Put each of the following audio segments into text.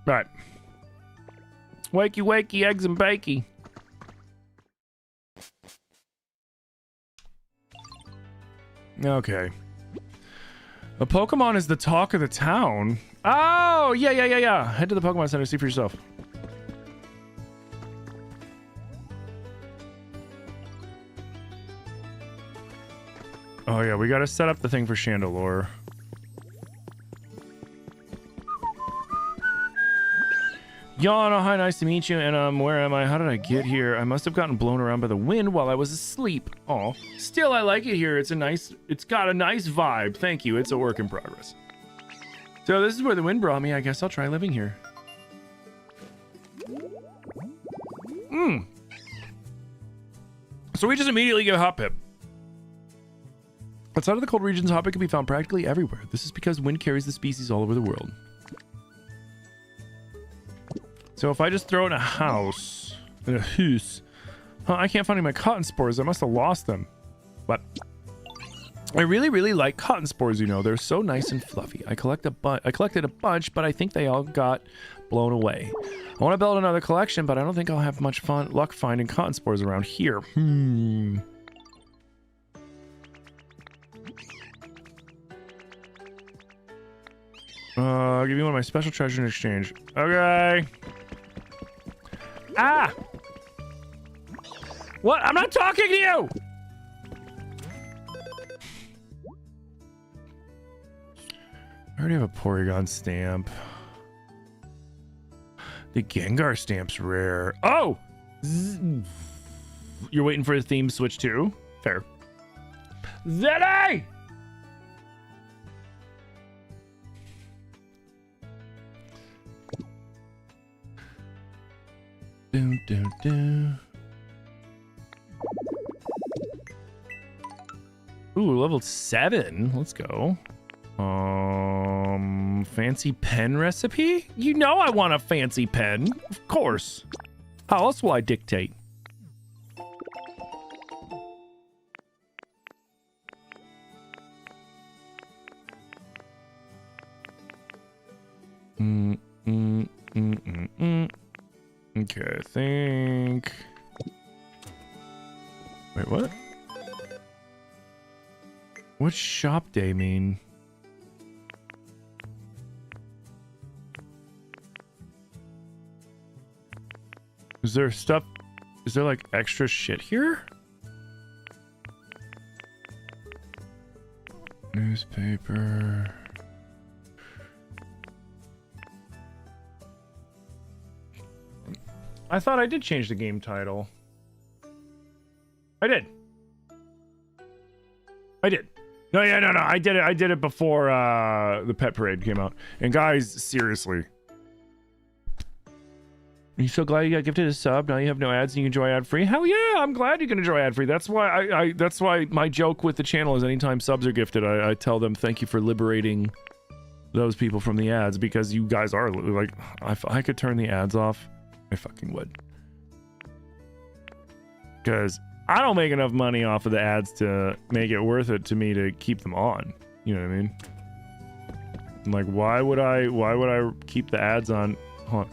Right. Wakey, wakey, eggs and bakey. Okay. A Pokemon is the talk of the town. Oh, yeah. Head to the Pokemon Center, see for yourself. Oh, yeah, we gotta set up the thing for Chandelure. Yana, hi, nice to meet you. And where am I? How did I get here? I must have gotten blown around by the wind while I was asleep. Oh, still, I like it here. It's got a nice vibe. Thank you. It's a work in progress. So this is where the wind brought me. I guess I'll try living here. So we just immediately get Hot Pip. Outside of the cold regions, Hot Pip can be found practically everywhere. This is because wind carries the species all over the world. So if I just throw it in a house, I can't find any of my cotton spores. I must have lost them. But I really like cotton spores, you know. They're so nice and fluffy. I collected a bunch, but I think they all got blown away. I want to build another collection, but I don't think I'll have much luck finding cotton spores around here. I'll give you one of my special treasures in exchange. Okay. Ah! What? I'm not talking to you! I already have a Porygon stamp. The Gengar stamp's rare. Oh! You're waiting for the theme switch too? Fair. Zeddy! Ooh, level 7. Let's go. Fancy pen recipe? You know I want a fancy pen. Of course. How else will I dictate? Okay, I think... Wait, what? What's shop day mean? Is there stuff... Is there like extra shit here? Newspaper... I thought I did change the game title. I did. No, I did it. I did it before the Pet Parade came out. And guys, seriously. Are you so glad you got gifted a sub? Now you have no ads and you can enjoy ad-free? Hell yeah, I'm glad you can enjoy ad-free. That's why that's why my joke with the channel is anytime subs are gifted, I tell them thank you for liberating those people from the ads, because you guys are like, if I could turn the ads off, I fucking would. Because I don't make enough money off of the ads to make it worth it to me to keep them on. You know what I mean? Like, why would I keep the ads on? Hold on.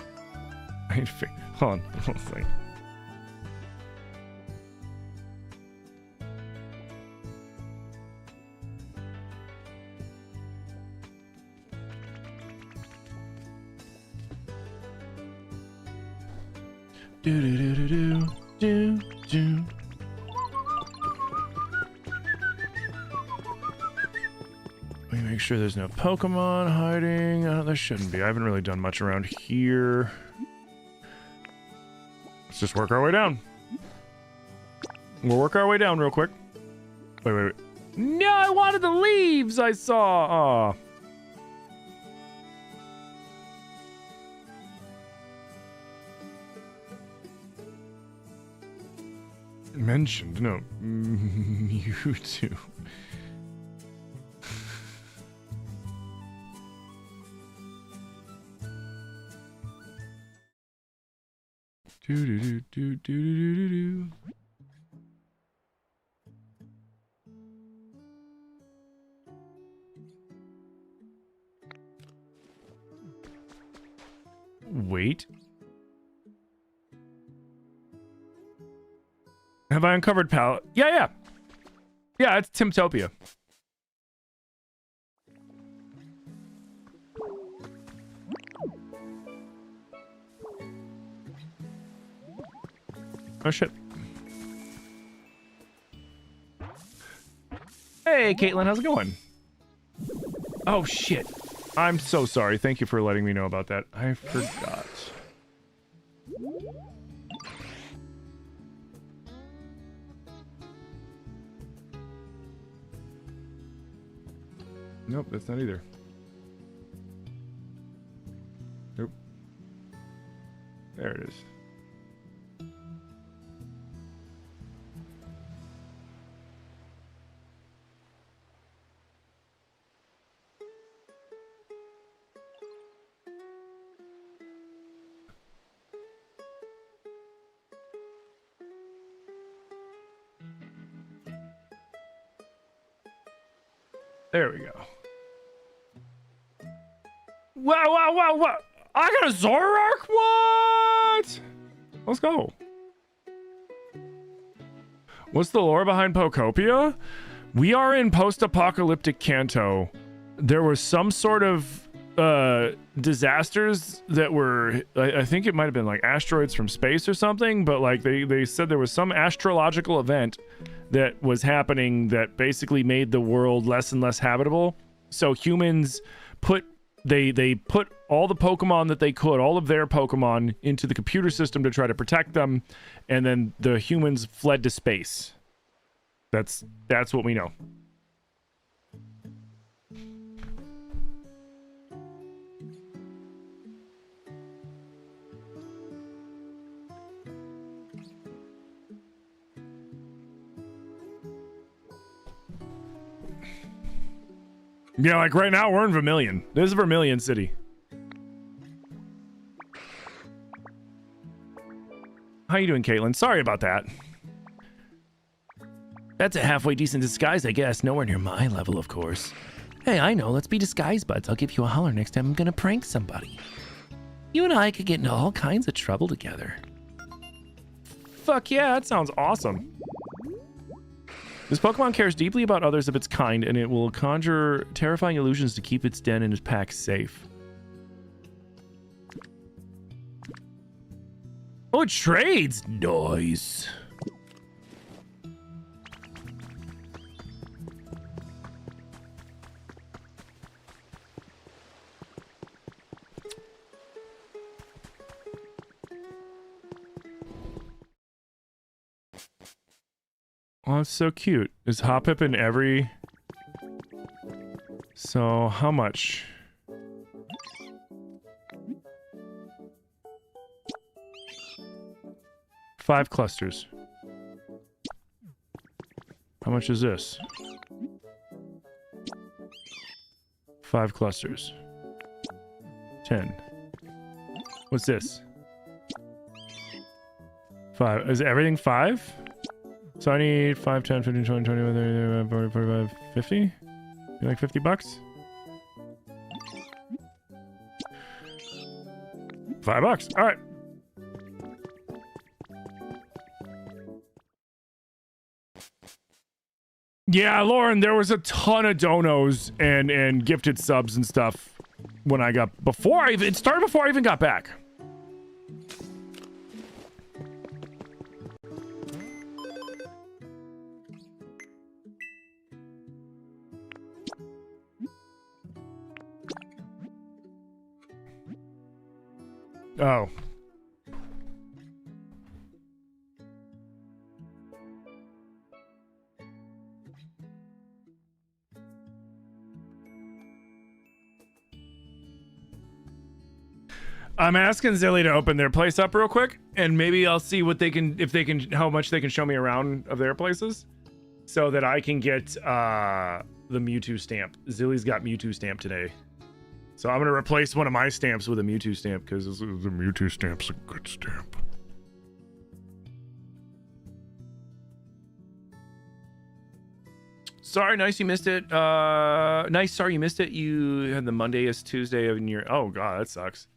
Hold on. Let's see. Do. Let me make sure there's no Pokemon hiding. There shouldn't be. I haven't really done much around here. Let's just work our way down. We'll work our way down real quick. Wait. No, I wanted the leaves I saw. Aw. Mentioned, no. Mewtwo. Do. Wait. Have I uncovered palette? Yeah. Yeah, it's Timtopia. Oh, shit. Hey, Caitlin, how's it going? Oh, shit. I'm so sorry. Thank you for letting me know about that. I forgot. Nope, that's not either. Nope. There it is. There we go. Wow. I got a Zoroark? What? Let's go. What's the lore behind Pokopia? We are in post-apocalyptic Kanto. There was some sort of disasters that were, I think it might have been like asteroids from space or something, but like they said there was some astrological event that was happening that basically made the world less and less habitable. So humans put they put all the Pokemon that they could, all of their Pokemon, into the computer system to try to protect them, and then the humans fled to space. That's what we know. Yeah, like right now we're in Vermilion. This is Vermilion City. How you doing, Caitlin? Sorry about that. That's a halfway decent disguise, I guess. Nowhere near my level, of course. Hey, I know. Let's be disguise buds. I'll give you a holler next time I'm gonna prank somebody. You and I could get into all kinds of trouble together. Fuck yeah, that sounds awesome. This Pokemon cares deeply about others of its kind, and it will conjure terrifying illusions to keep its den and its pack safe. Oh, it trades! Nice. Oh, it's so cute. Is Hoppip in every... So, how much? Five clusters. How much is this? 5 clusters. 10. What's this? 5. Is everything 5? So I need 5, 10, 15, 20, 21, 30, 40, 45, 50? You like 50 bucks? $5. All right. Yeah, Lauren, there was a ton of donos and gifted subs and stuff when I got it started before I even got back. Oh. I'm asking Zilly to open their place up real quick, and maybe I'll see what they can, how much they can show me around of their places, so that I can get the Mewtwo stamp. Zilly's got Mewtwo stamp today. So I'm going to replace one of my stamps with a Mewtwo stamp, because the Mewtwo stamp's a good stamp. Sorry, nice you missed it. Nice, sorry you missed it. You had the Monday is Tuesday of your... Oh, God, that sucks.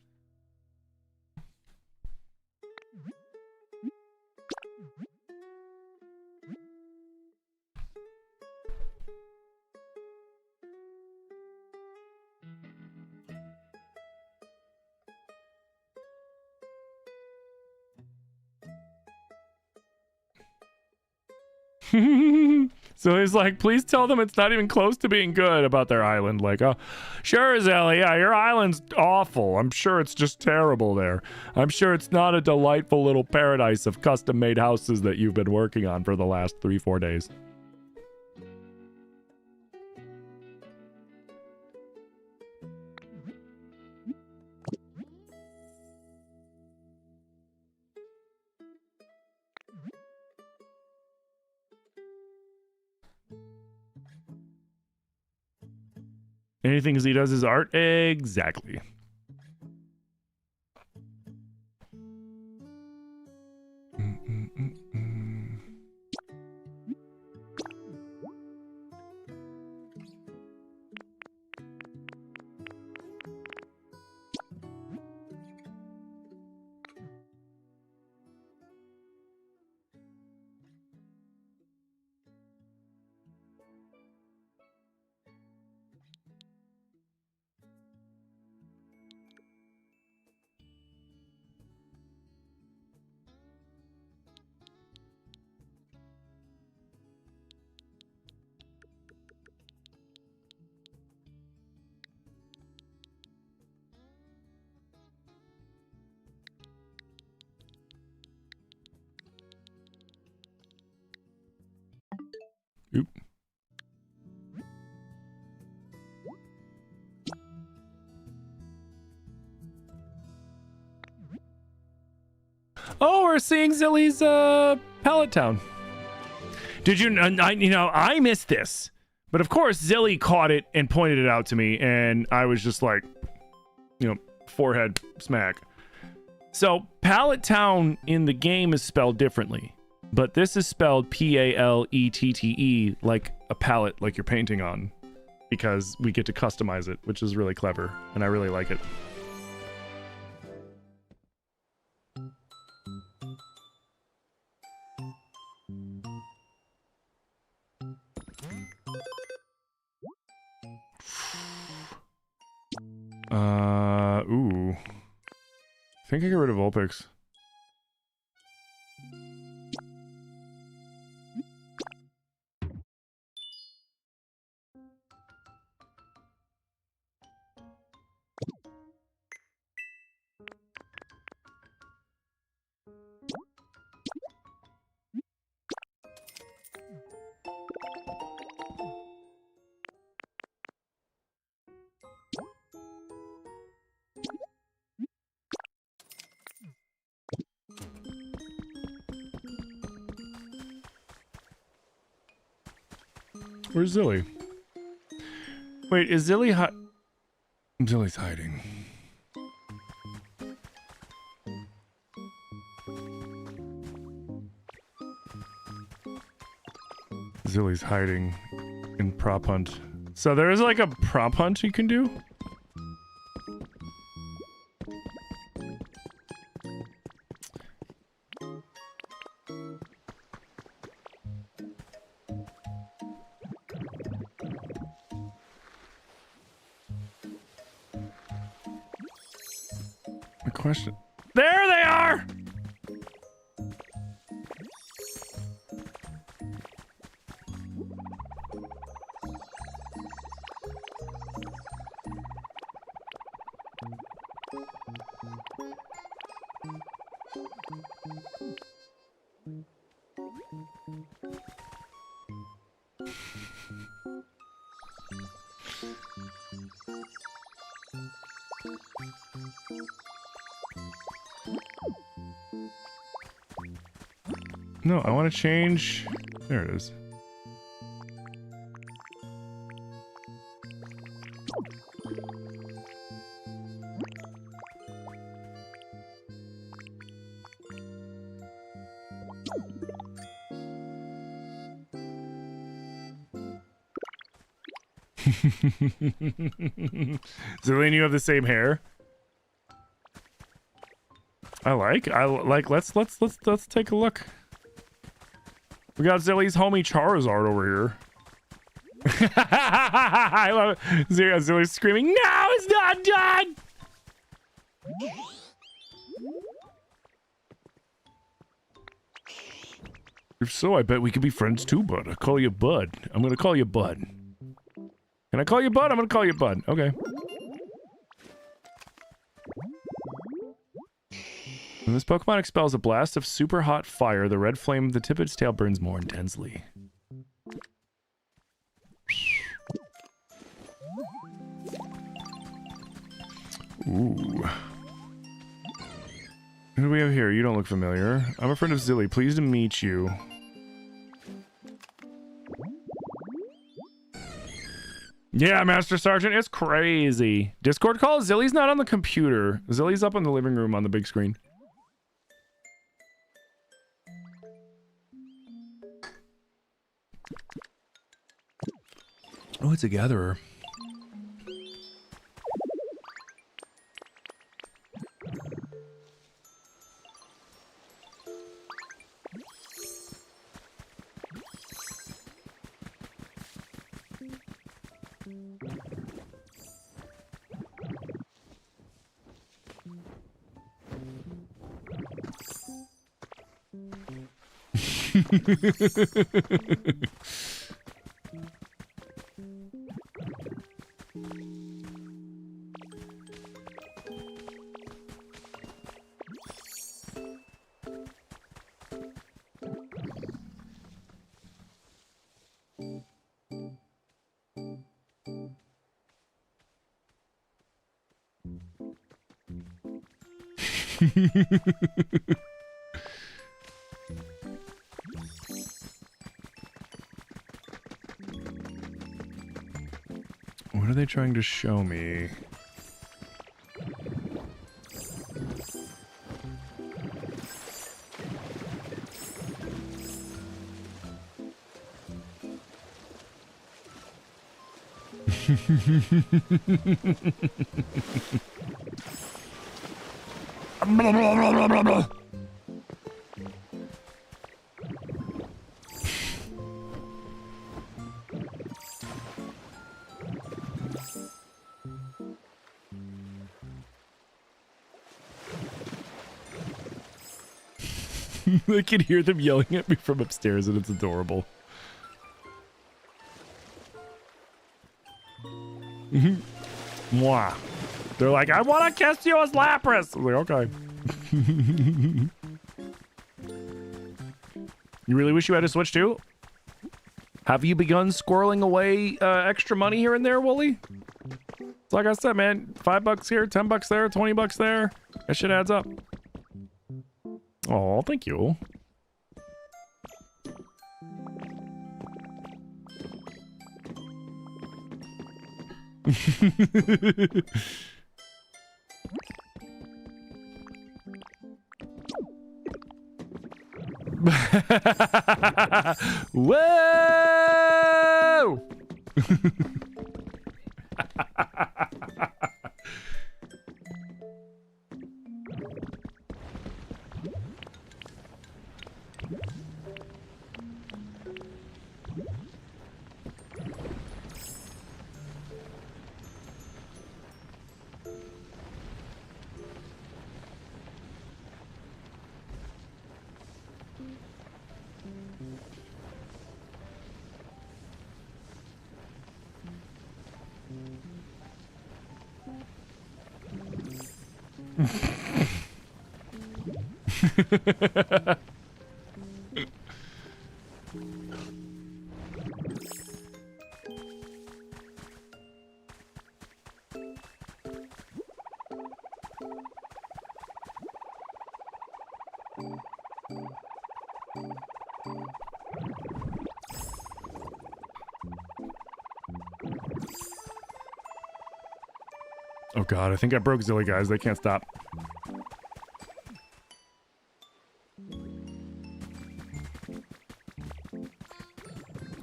So he's like, please tell them it's not even close to being good about their island. Like, oh, sure, Zelly, yeah, your island's awful. I'm sure it's just terrible there. I'm sure it's not a delightful little paradise of custom-made houses that you've been working on for the last 3-4 days. Anything he does is art? Exactly. Oop. Oh, we're seeing Zilly's Pallet Town. Did you know, I missed this. But of course, Zilly caught it and pointed it out to me, and I was just like, you know, forehead smack. So, Pallet Town in the game is spelled differently, but this is spelled P-A-L-E-T-T-E, like a palette, like you're painting on, because we get to customize it, which is really clever, and I really like it. Ooh. I think I get rid of Vulpix. Where's Zilly? Wait, is Zilly Zilly's hiding. Zilly's hiding in prop hunt. So there is like a prop hunt you can do? Question. There they are! No, I want to change. There it is. Zillian, you have the same hair. I like. Let's take a look. We got Zilly's homie Charizard over here. I love it. Zilly's screaming, "No, it's not done!" If so, I bet we could be friends too, bud. I'll call you Bud. I'm gonna call you Bud. Can I call you Bud? I'm gonna call you Bud. Okay. When this Pokemon expels a blast of super hot fire, the red flame of the tip of its tail burns more intensely. Ooh. Who do we have here? You don't look familiar. I'm a friend of Zilly. Pleased to meet you. Yeah, Master Sergeant, it's crazy. Discord call? Zilly's not on the computer. Zilly's up in the living room on the big screen. Oh, it's a gatherer. What are they trying to show me? I can hear them yelling at me from upstairs and it's adorable. Mwah. They're like, I want to kiss you as Lapras. I'm like, okay. You really wish you had a Switch too? Have you begun squirreling away extra money here and there, Wooly? It's like I said, man, $5 here, $10 there, $20 there. That shit adds up. Oh, thank you. Whoa! Oh god, I think I broke Zilly, guys. They can't stop.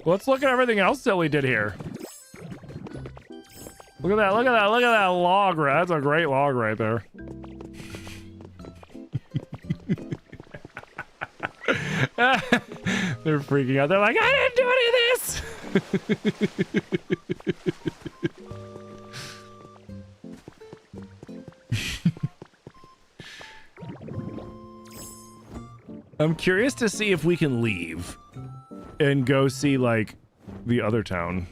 Let's look at everything else Zilly did here. Look at that, look at that, look at that log. That's a great log right there. They're freaking out. They're like, I didn't do any of this. I'm curious to see if we can leave and go see, like, the other town.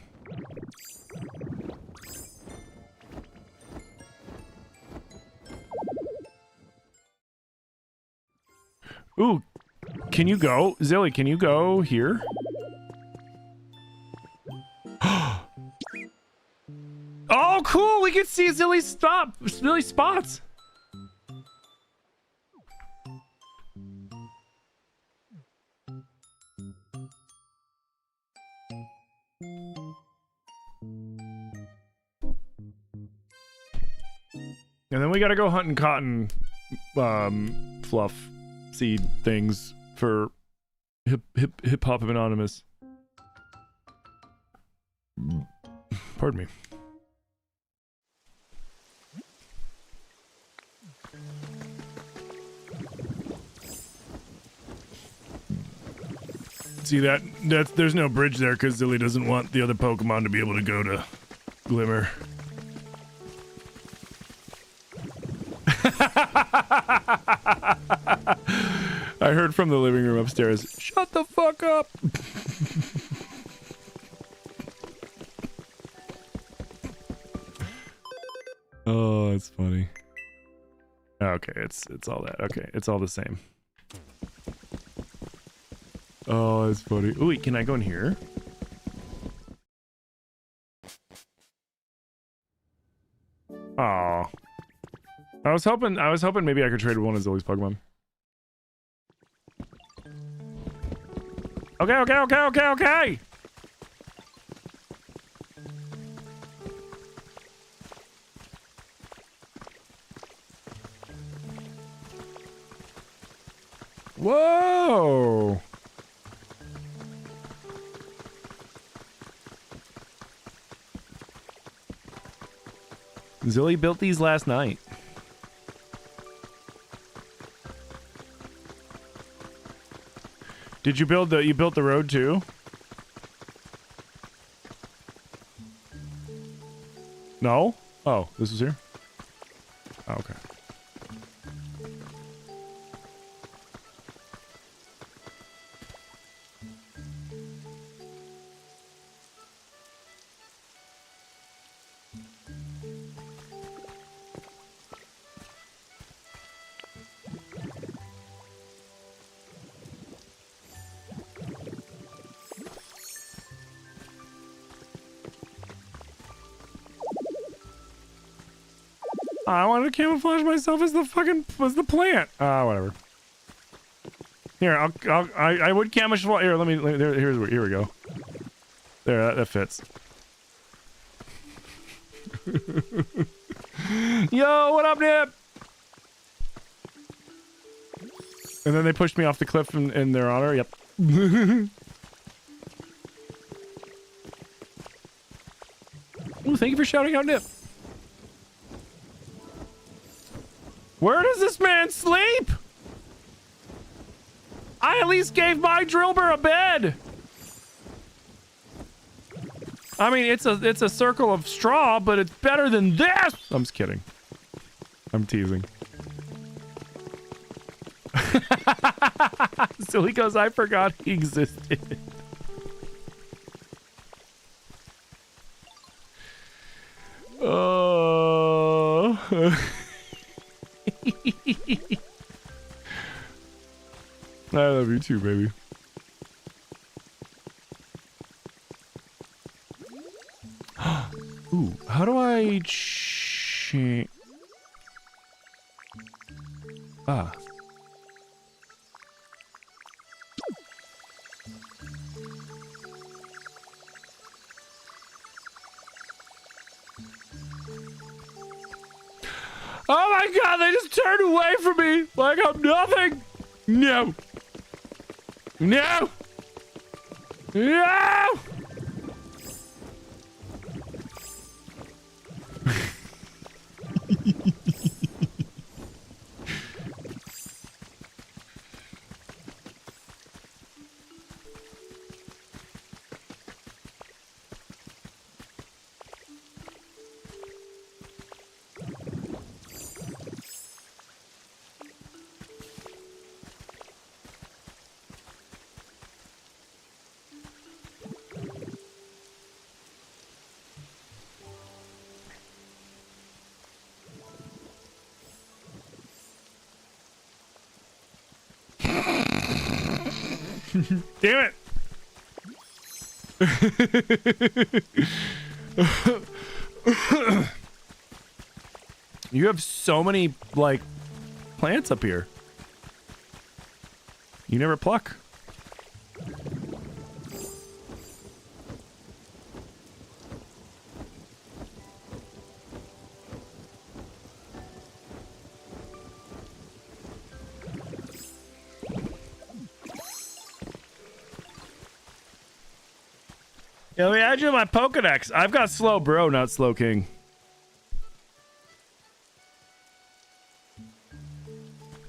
Ooh, can you go? Zilly, can you go here? Oh, cool! We can see Zilly's spots! And then we gotta go hunting cotton, fluff seed things for hip hop anonymous. Pardon me. See that's there's no bridge there because Zilly doesn't want the other Pokemon to be able to go to Glimmer. I heard from the living room upstairs, shut the fuck up! Oh, it's funny. Okay, it's all that. Okay, it's all the same. Oh, it's funny. Ooh, wait, can I go in here? Aw. I was hoping maybe I could trade one of Zilly's Pokemon. Okay. Whoa! Zilly built these last night. Did you build you built the road too? No? Oh, this is here? Oh, okay. I wanted to camouflage myself as the plant. Whatever. Here, I would camouflage. Here, here we go. There, that fits. Yo, what up, Nip? And then they pushed me off the cliff in their honor. Yep. Ooh, thank you for shouting out, Nip. Where does this man sleep? I at least gave my Drillbur a bed. I mean, it's a circle of straw, but it's better than this. I'm just kidding. I'm teasing. So he goes, I forgot he existed. Oh. I love you too, baby. Ooh, how do I change? Ah. Oh my god, they just turned away from me like I'm nothing. No. No. No. Damn it! You have so many, like, plants up here. You never pluck. Yeah, let me add you to my Pokedex. I've got slow bro, not slow king.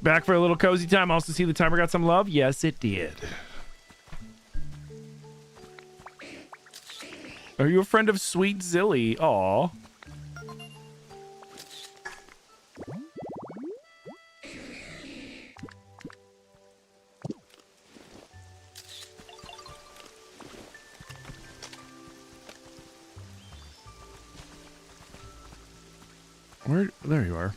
Back for a little cozy time. Also see the timer got some love? Yes, it did. Are you a friend of Sweet Zilly? Aw. Where? There you are.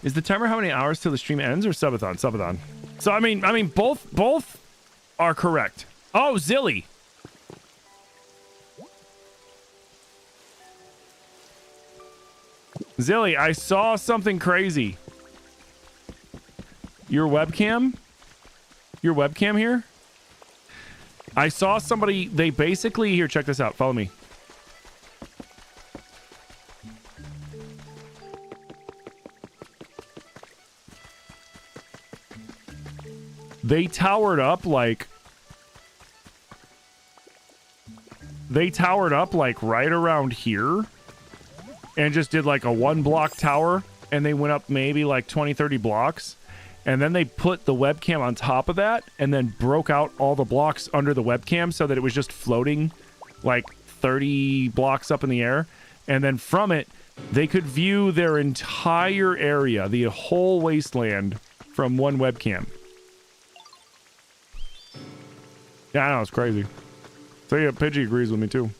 Is the timer how many hours till the stream ends or subathon? Subathon. So I mean both are correct. Oh, Zilly. Zilly, I saw something crazy. Your webcam? Your webcam here? I saw somebody, they basically, here, check this out. Follow me. They towered up like right around here and just did like a 1-block tower, and they went up maybe like 20-30 blocks, and then they put the webcam on top of that and then broke out all the blocks under the webcam so that it was just floating like 30 blocks up in the air, and then from it they could view their entire area, the whole wasteland, from one webcam. Yeah, I know, it's crazy. So yeah, Pidgey agrees with me too.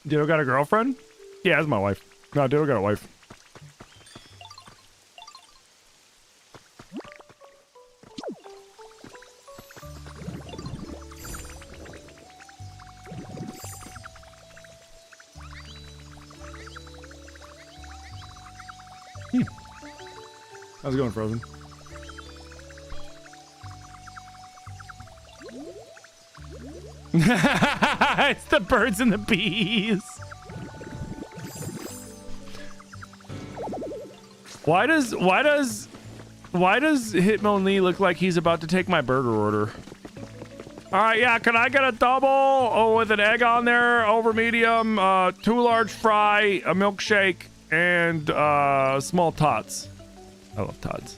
Ditto got a girlfriend? Yeah, that's my wife. No, Ditto got a wife. How's it going, Frozen? It's the birds and the bees. Why does Hitmonlee look like he's about to take my burger order? All right, yeah, can I get a double with an egg on there, over medium, 2 large fry, a milkshake, and small tots. I love tots.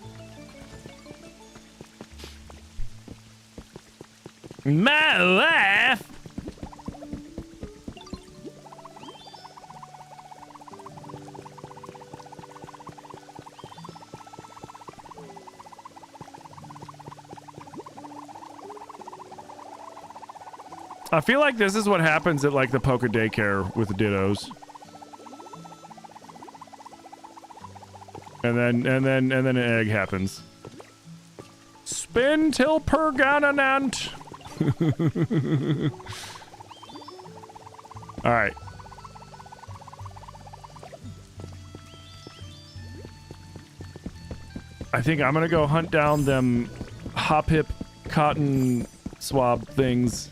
My life. I feel like this is what happens at like the Poke Daycare with the Dittos. And then an egg happens. Spin till pergananant. All right. I think I'm gonna go hunt down them hop hip cotton swab things.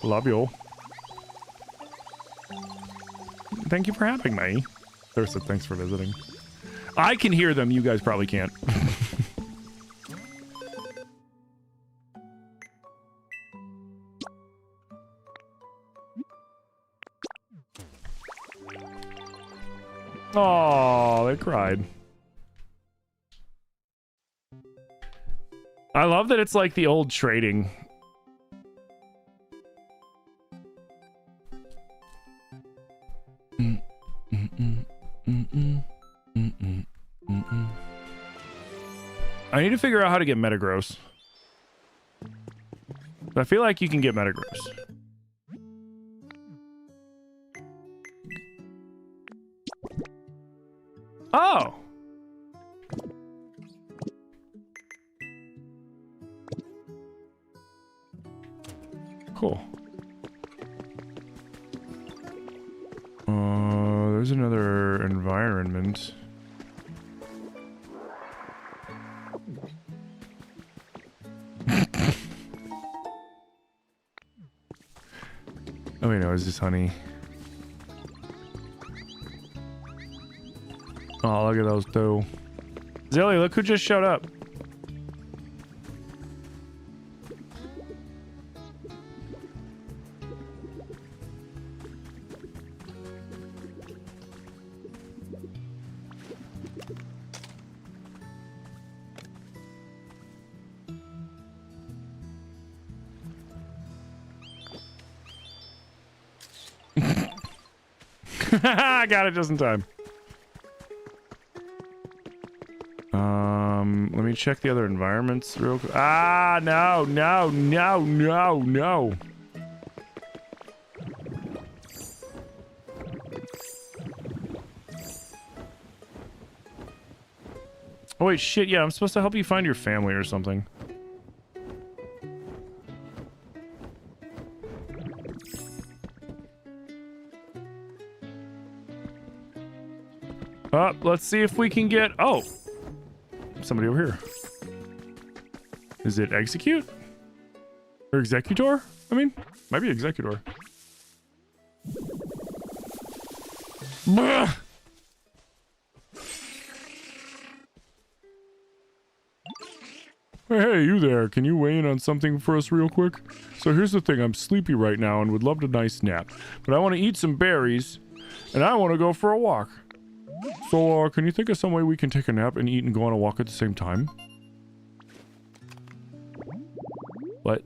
Love you. Thank you for having me. There said thanks for visiting. I can hear them. You guys probably can't. Oh, they cried. I love that it's like the old trading. I need to figure out how to get Metagross. I feel like you can get Metagross. Oh! Cool. There's another environment. Oh wait, no, is this honey? Oh, look at those two. Zilly, look who just showed up. I got it just in time. Let me check the other environments real quick. Ah, no, no, no, no, no. Oh wait, shit, yeah, I'm supposed to help you find your family or something. Let's see if we can get... Oh! Somebody over here. Is it execute? Or executor? I mean, might be executor. Bruh! Hey, you there. Can you weigh in on something for us real quick? So here's the thing. I'm sleepy right now and would love a nice nap. But I want to eat some berries. And I want to go for a walk. So, can you think of some way we can take a nap and eat and go on a walk at the same time? What?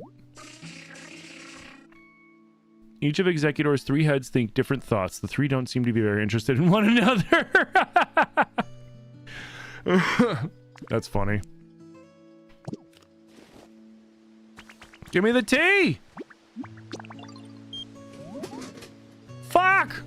Each of Executor's 3 heads think different thoughts. The 3 don't seem to be very interested in one another. That's funny. Give me the tea! Fuck!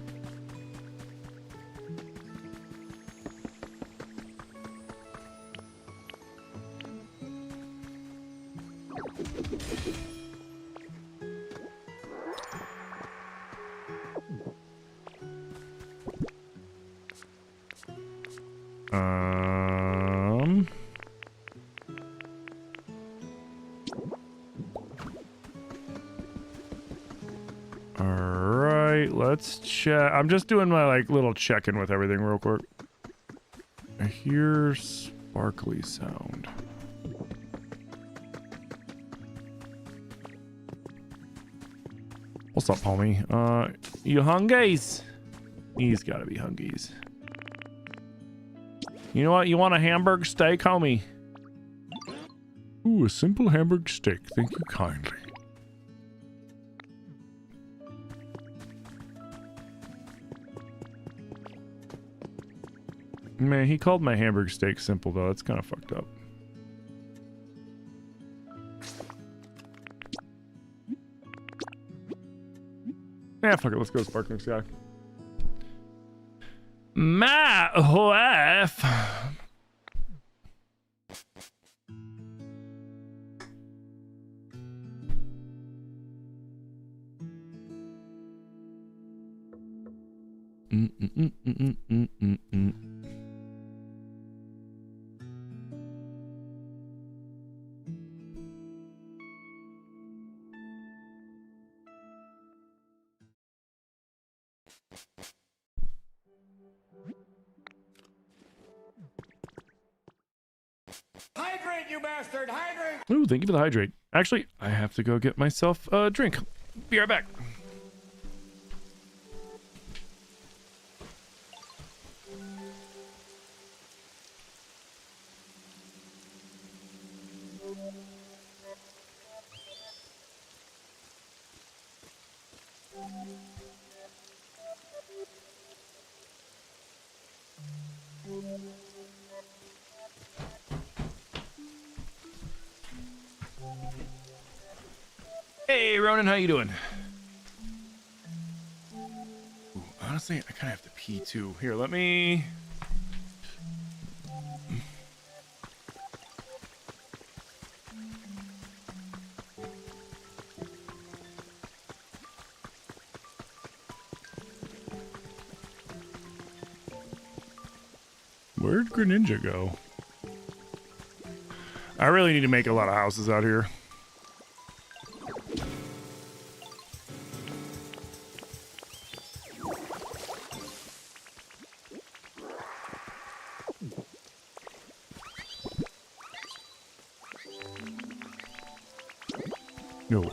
Alright, let's check. I'm just doing my like little check-in with everything real quick. I hear sparkly sound. What's up, homie? You hungies? He's gotta be hungies. You know what? You want a Hamburg steak, homie? Ooh, a simple Hamburg steak. Thank you kindly. Man, he called my Hamburg steak simple, though. That's kind of fucked up. Yeah, fuck it. Let's go Sparkling Sky. My wife. Hydrate, you bastard! Hydrate! Ooh, thank you for the hydrate. Actually, I have to go get myself a drink. Be right back. Hey, Ronan, how you doing? Ooh, honestly, I kind of have to pee too. Here, let me... Where'd Greninja go? I really need to make a lot of houses out here. No.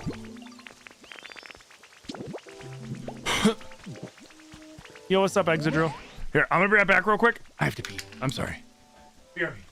Yo, what's up, Exidrill? Here, I'm gonna be right back real quick. I have to pee. I'm sorry. Be right back.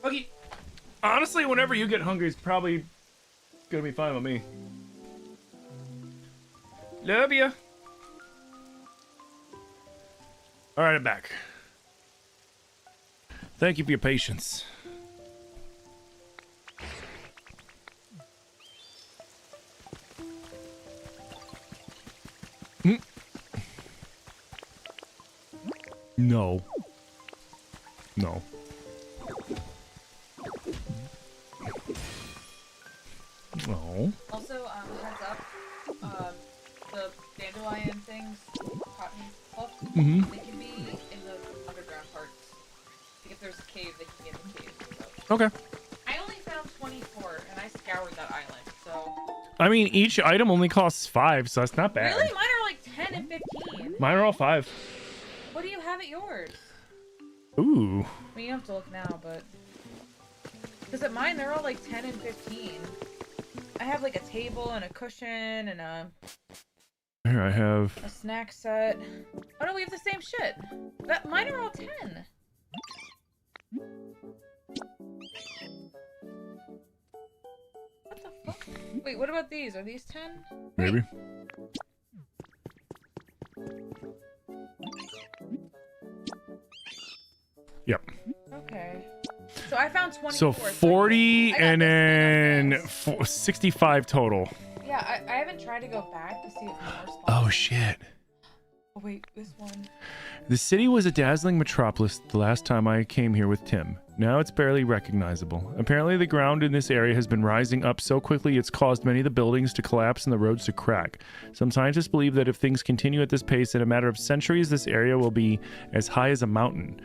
Okay. Honestly, whenever you get hungry, it's probably gonna be fine with me. Love ya. All right, I'm back. Thank you for your patience. No. No. No. Also, heads up, the dandelion things, cotton fluff, they can be in the underground parts. Like if there's a cave, they can be in the cave. So. Okay. I only found 24, and I scoured that island, so... I mean, each item only costs 5, so that's not bad. Really? Mine are like 10 and 15. Mine are all 5. What do you have at yours? Ooh. I mean, you don't have to look now, but... Because at mine, they're all like 10 and 15. I have like a table and a cushion and a... Here I have... a snack set. Oh no, we have the same shit. Mine are all 10. Oh, wait, what about these? Are these 10? Maybe. Yep. Okay. So I found 24. So 40 I got and this then 65 total. Yeah, I haven't tried to go back to see if more spawns. Oh shit. Oh wait, this one. The city was a dazzling metropolis the last time I came here with Tim. Now it's barely recognizable. Apparently the ground in this area has been rising up so quickly it's caused many of the buildings to collapse and the roads to crack. Some scientists believe that if things continue at this pace, in a matter of centuries, this area will be as high as a mountain.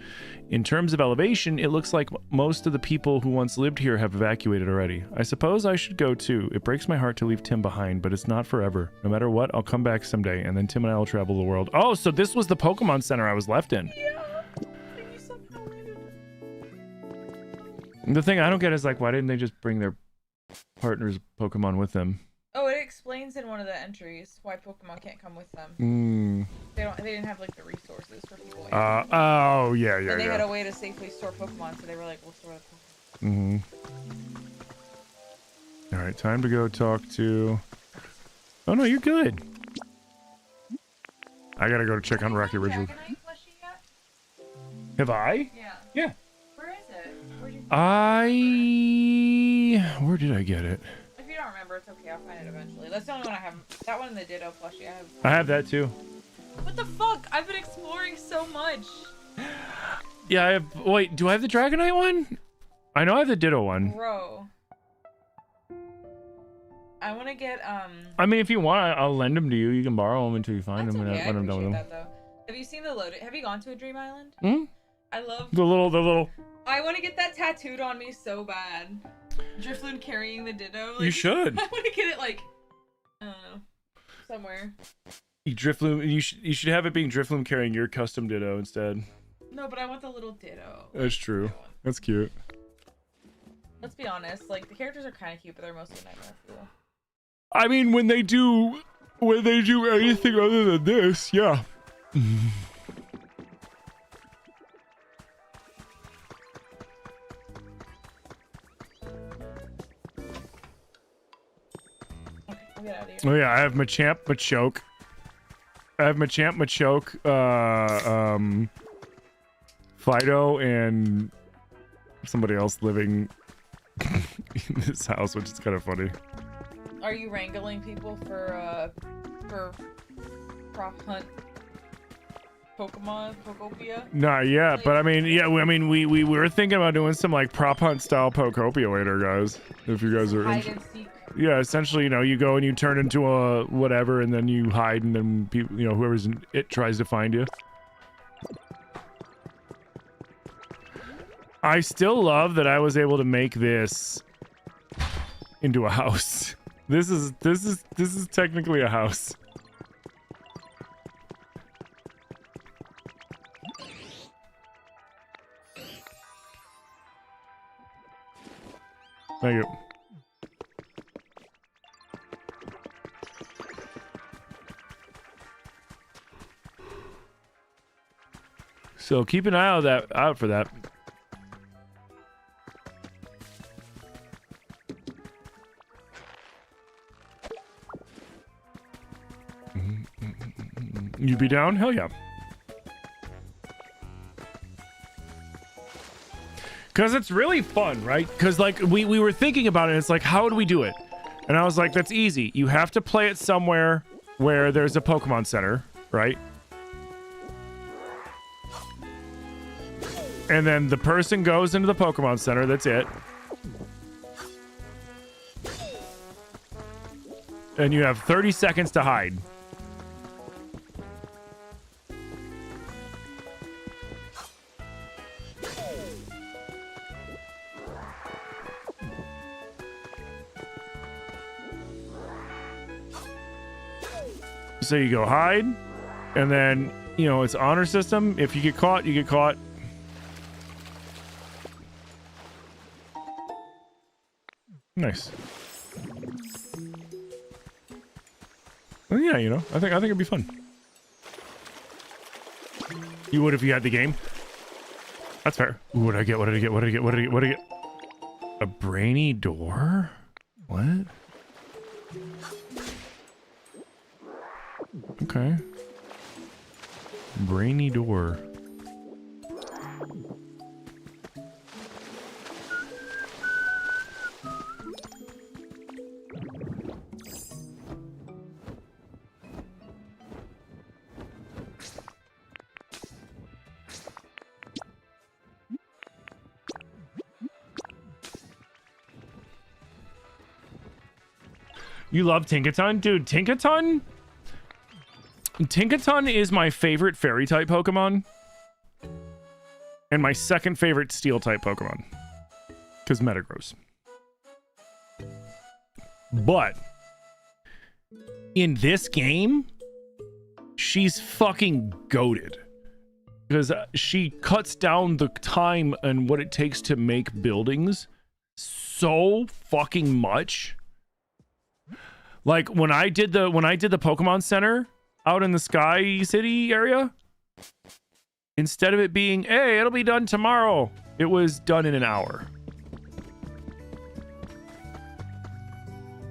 In terms of elevation, it looks like most of the people who once lived here have evacuated already. I suppose I should go too. It breaks my heart to leave Tim behind, but it's not forever. No matter what, I'll come back someday, and then Tim and I will travel the world. Oh, so this was the Pokemon Center I was left in. Yeah. And you somehow landed. The thing I don't get is like, why didn't they just bring their partner's Pokemon with them? Oh, it explains in one of the entries why Pokemon can't come with them. Mm. They didn't have like the resources for people. Oh yeah, yeah, And they yeah. had a way to safely store Pokemon, so they were like, we'll store a Pokemon. Mm-hmm. All right, time to go talk to... Oh no, you're good. I gotta go check on Rocky Ridge. Dragonite plushie yet? Have I? Yeah. Yeah. Where is it? Where'd you Where did I get it? If you don't remember, it's okay. I'll find it eventually. That's the only one I have. That one and the Ditto plushie I have. I have that too. What the fuck? I've been exploring so much. Yeah, I have... Wait, do I have the Dragonite one? I know I have the Ditto one. Bro. I want to get, I mean, if you want, I'll lend them to you. You can borrow them until you find That's them okay. when I'm done with them. That, though. Have you seen the loaded? Have you gone to a Dream Island? Hmm? I love... The little... I want to get that tattooed on me so bad. Drifloon carrying the Ditto. Like, You should. I want to get it, like, I don't know, somewhere. Drifloon, you should have it being Drifloon carrying your custom Ditto instead. No, but I want the little Ditto. That's true. That's cute. Let's be honest, like, the characters are kind of cute, but they're mostly Nightmare Fuel. I mean, when they do anything other than this, yeah. Okay, we'll get out of here. Oh yeah, I have Machamp, Machoke. I have Machamp, Machoke, Fido, and somebody else living in this house, which is kind of funny. Are you wrangling people for prop hunt Pokemon, Pokopia? Not yet, but I mean, yeah, we were thinking about doing some like prop hunt style Pokopia later, guys. If you guys are Hide and seek. yeah, essentially, you know, you go and you turn into a whatever, and then you hide, and then people, you know, whoever's in it tries to find you. I still love that I was able to make this into a house. This is technically a house. Thank you. So keep an eye out for that. You be down? Hell yeah. Because it's really fun, right? Because like we were thinking about it, it's like, how would we do it? And I was like, that's easy. You have to play it somewhere where there's a Pokemon Center, right? And then the person goes into the Pokemon Center, that's it. And you have 30 seconds to hide. So you go hide, and then, you know, it's honor system. If you get caught, you get caught. Nice. Well, yeah, you know, I think it'd be fun. You would if you had the game. That's fair. Ooh, what did I get? What did I get? What did I get? What did I get? What did I get? A brainy door? What? Okay. Brainy door. You love Tinkaton? Dude, Tinkaton is my favorite fairy type Pokemon. And my second favorite steel type Pokemon. Because Metagross. But in this game, she's fucking goated. Because she cuts down the time and what it takes to make buildings so fucking much. Like when I did the Pokemon Center out in the Sky City area, instead of it being, hey, it'll be done tomorrow, it was done in an hour.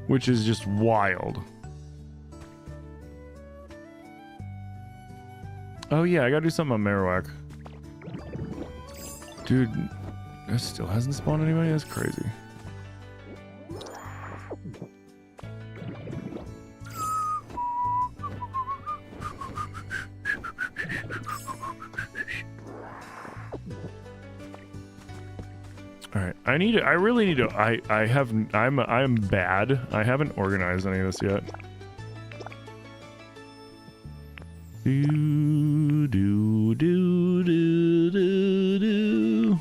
Which is just wild. Oh yeah, I gotta do something on Marowak. Dude, it still hasn't spawned anybody? That's crazy. All right, I really need to. I'm bad. I haven't organized any of this yet. Do do do do do do.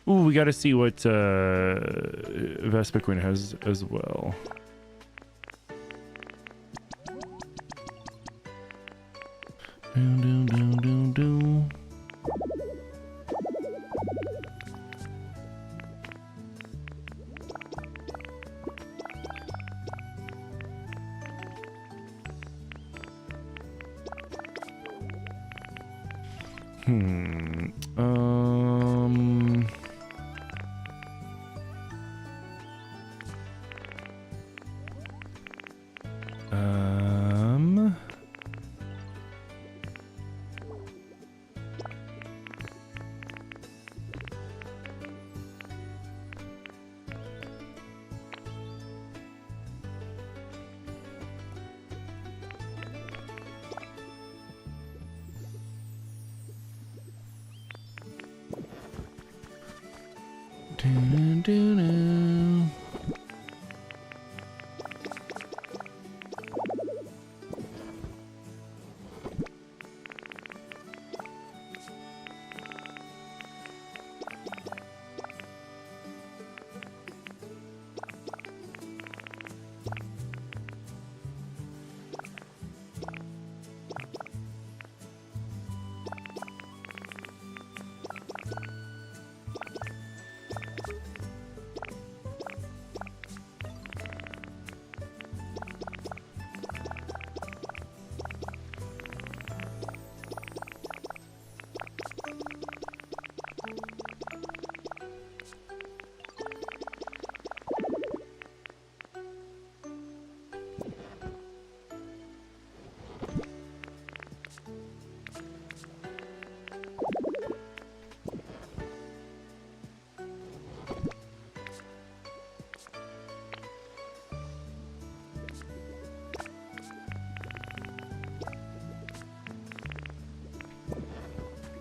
Ooh, we got to see what Vespiquen has as well. Do, do, do, do, do.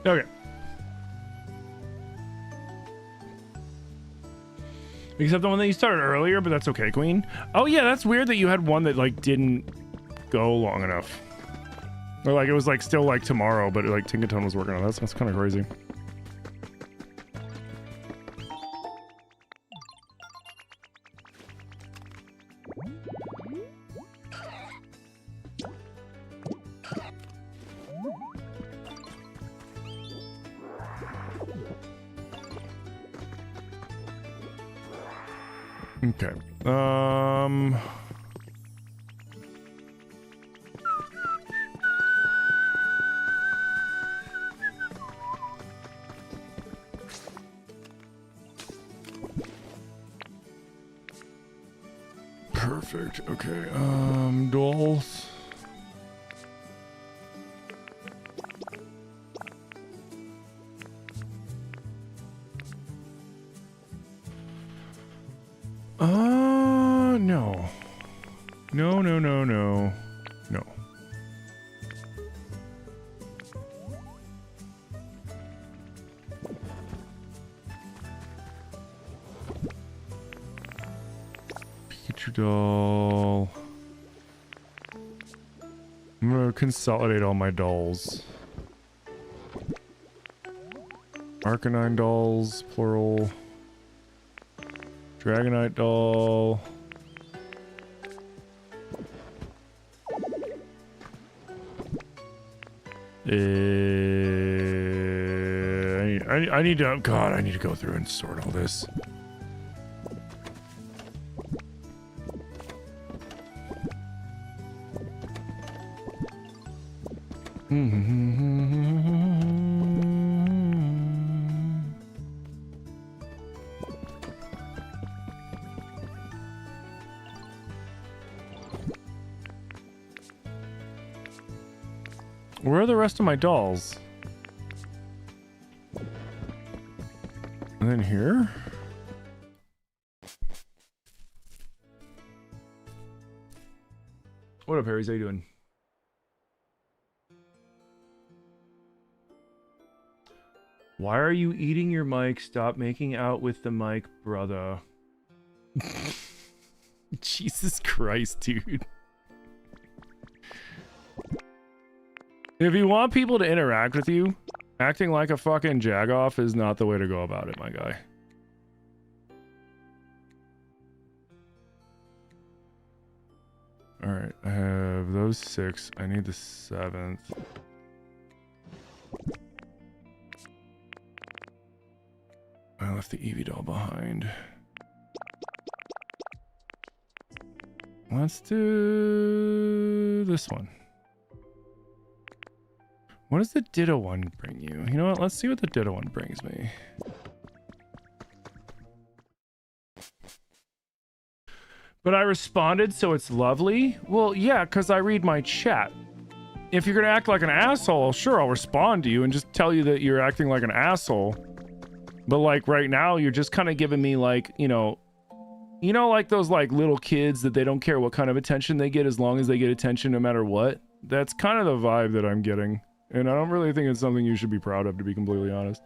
Okay. Except the one that you started earlier, but that's okay, Queen. Oh yeah, that's weird that you had one that like didn't go long enough. Or like it was like still like tomorrow, but like Tinkaton was working on that. That's kind of crazy. Okay. Perfect. Okay. Dolls. No. No, no, no, no. No. Pikachu doll. I'm gonna consolidate all my dolls. Arcanine dolls, plural. Dragonite doll. I need to, God, I need to go through and sort all this. Where are the rest of my dolls? And then here? What up, Harry's? How you doing? Why are you eating your mic? Stop making out with the mic, brother. Jesus Christ, dude. If you want people to interact with you, acting like a fucking jagoff is not the way to go about it, my guy. Alright, I have those 6. I need the 7th. I left the Eevee doll behind. Let's do this one. What does the Ditto one bring you? You know what? Let's see what the Ditto one brings me. But I responded, so it's lovely? Well, yeah, because I read my chat. If you're going to act like an asshole, sure, I'll respond to you and just tell you that you're acting like an asshole. But, like, right now, you're just kind of giving me, like, you know, like those, like, little kids that they don't care what kind of attention they get as long as they get attention no matter what? That's kind of the vibe that I'm getting. And I don't really think it's something you should be proud of, to be completely honest.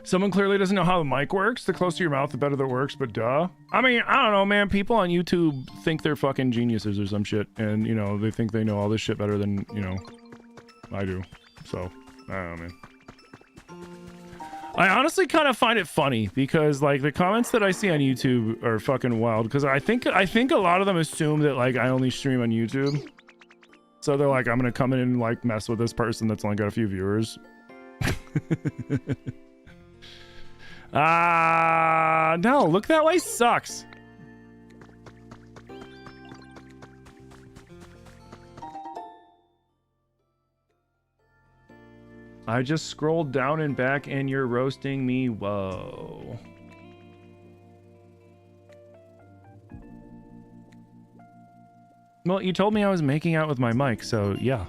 Someone clearly doesn't know how the mic works. The closer to your mouth, the better that works, but duh. I mean, I don't know, man. People on YouTube think they're fucking geniuses or some shit. And, you know, they think they know all this shit better than, you know, I do. So, I don't know, man. I honestly kind of find it funny because, like, the comments that I see on YouTube are fucking wild. Because I think a lot of them assume that, like, I only stream on YouTube. So they're like, I'm gonna come in and like mess with this person that's only got a few viewers. No, look that way sucks. I just scrolled down and back and you're roasting me. Whoa. Well, you told me I was making out with my mic, so yeah.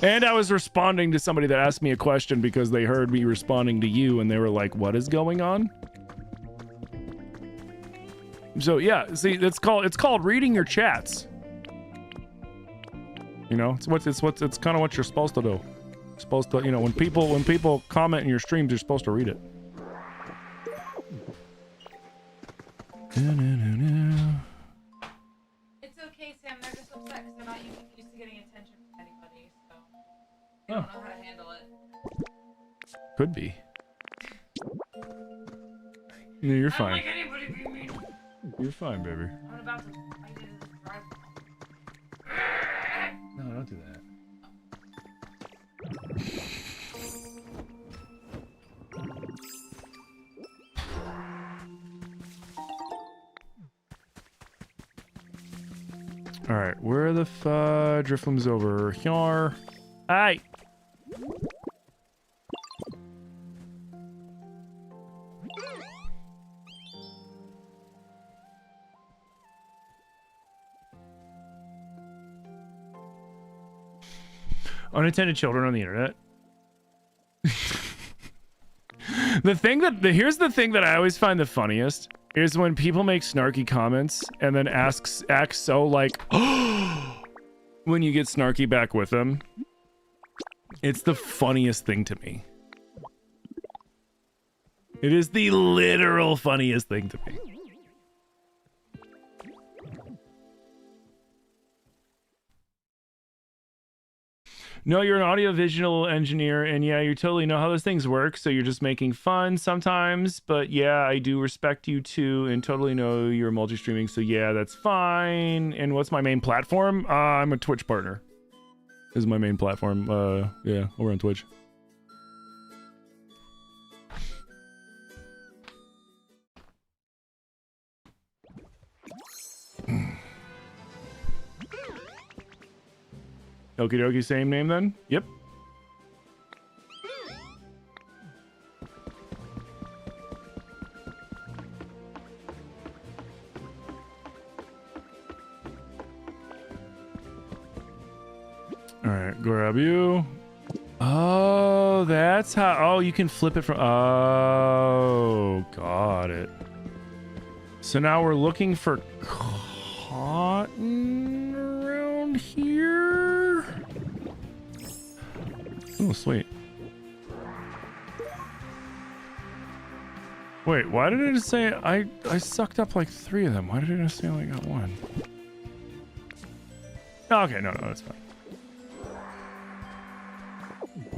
And I was responding to somebody that asked me a question because they heard me responding to you and they were like, what is going on? So yeah, see, it's called reading your chats. You know, it's kind of what you're supposed to do. Supposed to, you know, when people comment in your streams, you're supposed to read it. It's okay, Sam. They're just upset because they're not used to getting attention from anybody, so they don't know how to handle it. Could be. No, you're fine. I don't like anybody being mean. You're fine, baby. I'm about to fight it in the drive. No, don't do that. All right, where the Drifloom's over here? Hey. Unintended children on the internet. Here's the thing that I always find the funniest is when people make snarky comments and then act so like when you get snarky back with them. It's the funniest thing to me. It is the literal funniest thing to me. No, you're an audiovisual engineer, and yeah, you totally know how those things work, so you're just making fun sometimes, but yeah, I do respect you too, and totally know you're multi-streaming, so yeah, that's fine. And what's my main platform? I'm a Twitch partner. This is my main platform, yeah, over on Twitch. Okie dokie, same name then? Yep. Alright, grab you. Oh, that's how... Oh, you can flip it from... Oh, got it. So now we're looking for cotton around here? Oh, sweet. Wait, why did it just say... I sucked up like 3 of them. Why did it just say I only got 1? Oh, okay, no, that's fine.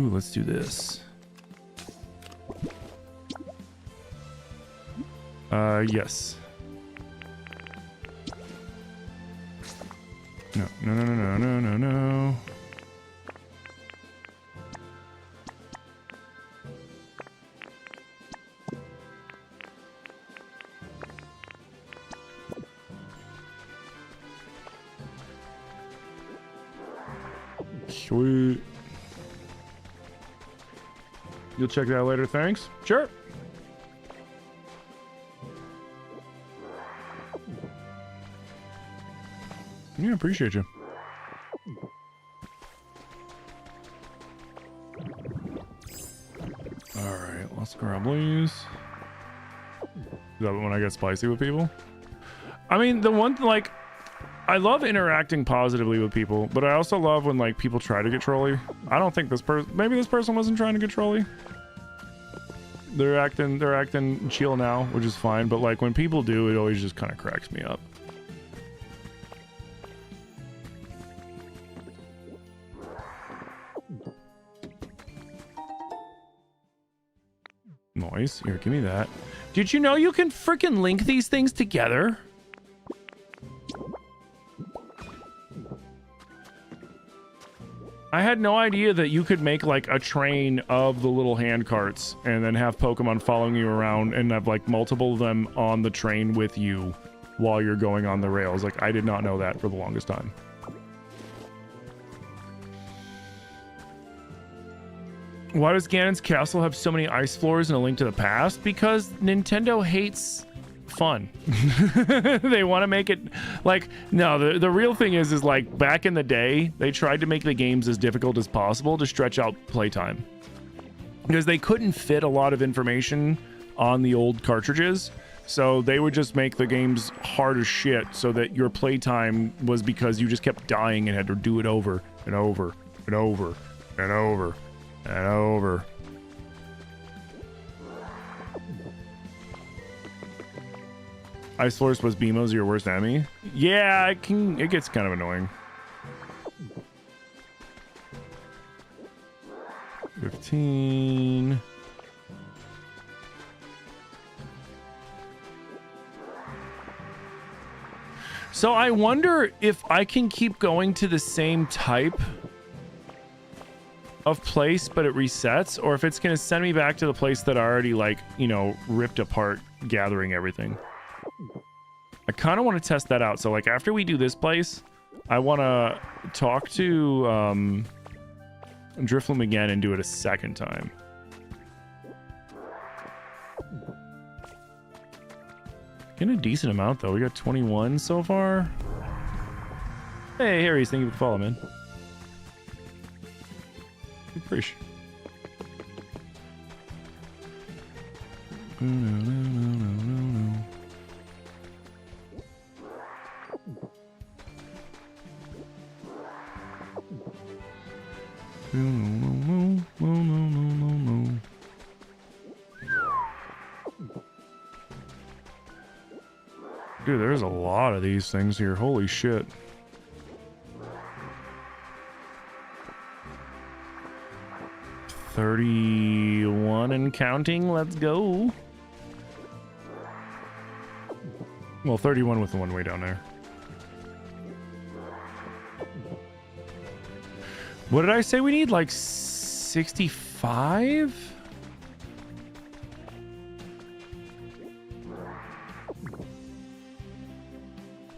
Ooh, let's do this. Yes. No. Sweet. You'll check that out later, thanks. Sure. Yeah, appreciate you. Alright, let's grab these. Is that when I get spicy with people? I mean, the one, like, I love interacting positively with people, but I also love when, like, people try to get trolly. I don't think this person, maybe this person wasn't trying to get trolly. They're acting chill now, which is fine, but, like, when people do, it always just kind of cracks me up. Nice. Here, give me that. Did you know you can freaking link these things together? I had no idea that you could make like a train of the little hand carts and then have Pokemon following you around and have like multiple of them on the train with you while you're going on the rails. Like, I did not know that for the longest time. Why does Ganon's castle have so many ice floors and a link to the past? Because Nintendo hates fun. They want to make it like, no, the real thing is like back in the day, they tried to make the games as difficult as possible to stretch out playtime. Because they couldn't fit a lot of information on the old cartridges. So they would just make the games hard as shit so that your playtime was because you just kept dying and had to do it over and over and over and over And over. Ice Force was BMO's your worst enemy? Yeah, it gets kind of annoying. 15. So I wonder if I can keep going to the same type of place, but it resets, or if it's going to send me back to the place that I already, like, you know, ripped apart, gathering everything. I kind of want to test that out. So, like, after we do this place, I want to talk to Drifloom again and do it a second time. Getting a decent amount, though. We got 21 so far. Hey, Harry's, thank you for the follow, man. Appreciate. No. Dude, there's a lot of these things here. Holy shit. $31 and counting. Let's go. Well, 31 with the one way down there. What did I say we need? Like 65?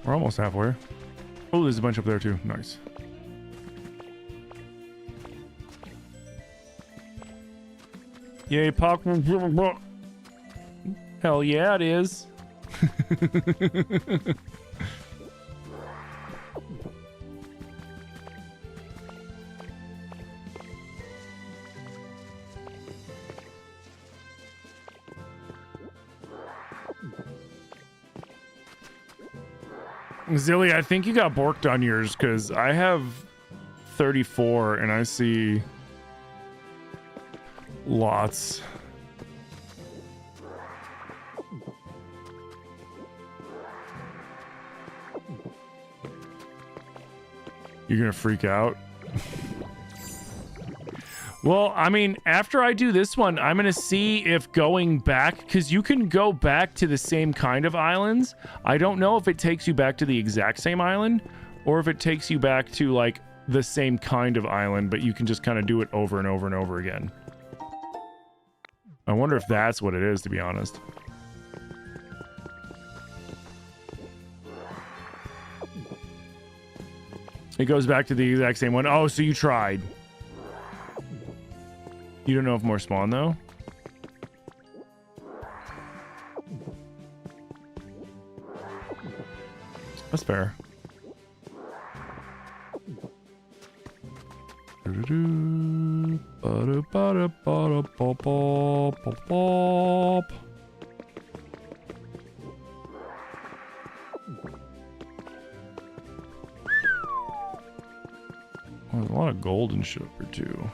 We're almost halfway. Oh, there's a bunch up there too. Nice. Yay, Pokemon. Hell yeah, it is. Zilly, I think you got borked on yours because I have 34 and I see lots. You're gonna freak out. Well, I mean, after I do this one, I'm gonna see if going back, because you can go back to the same kind of islands. I don't know if it takes you back to the exact same island or if it takes you back to like the same kind of island, but you can just kind of do it over and over and over again. I wonder if that's what it is, to be honest. It goes back to the exact same one. Oh, so you tried. You don't know if more spawn, though? That's fair. Oh, there's a lot of gold and shit up here, too.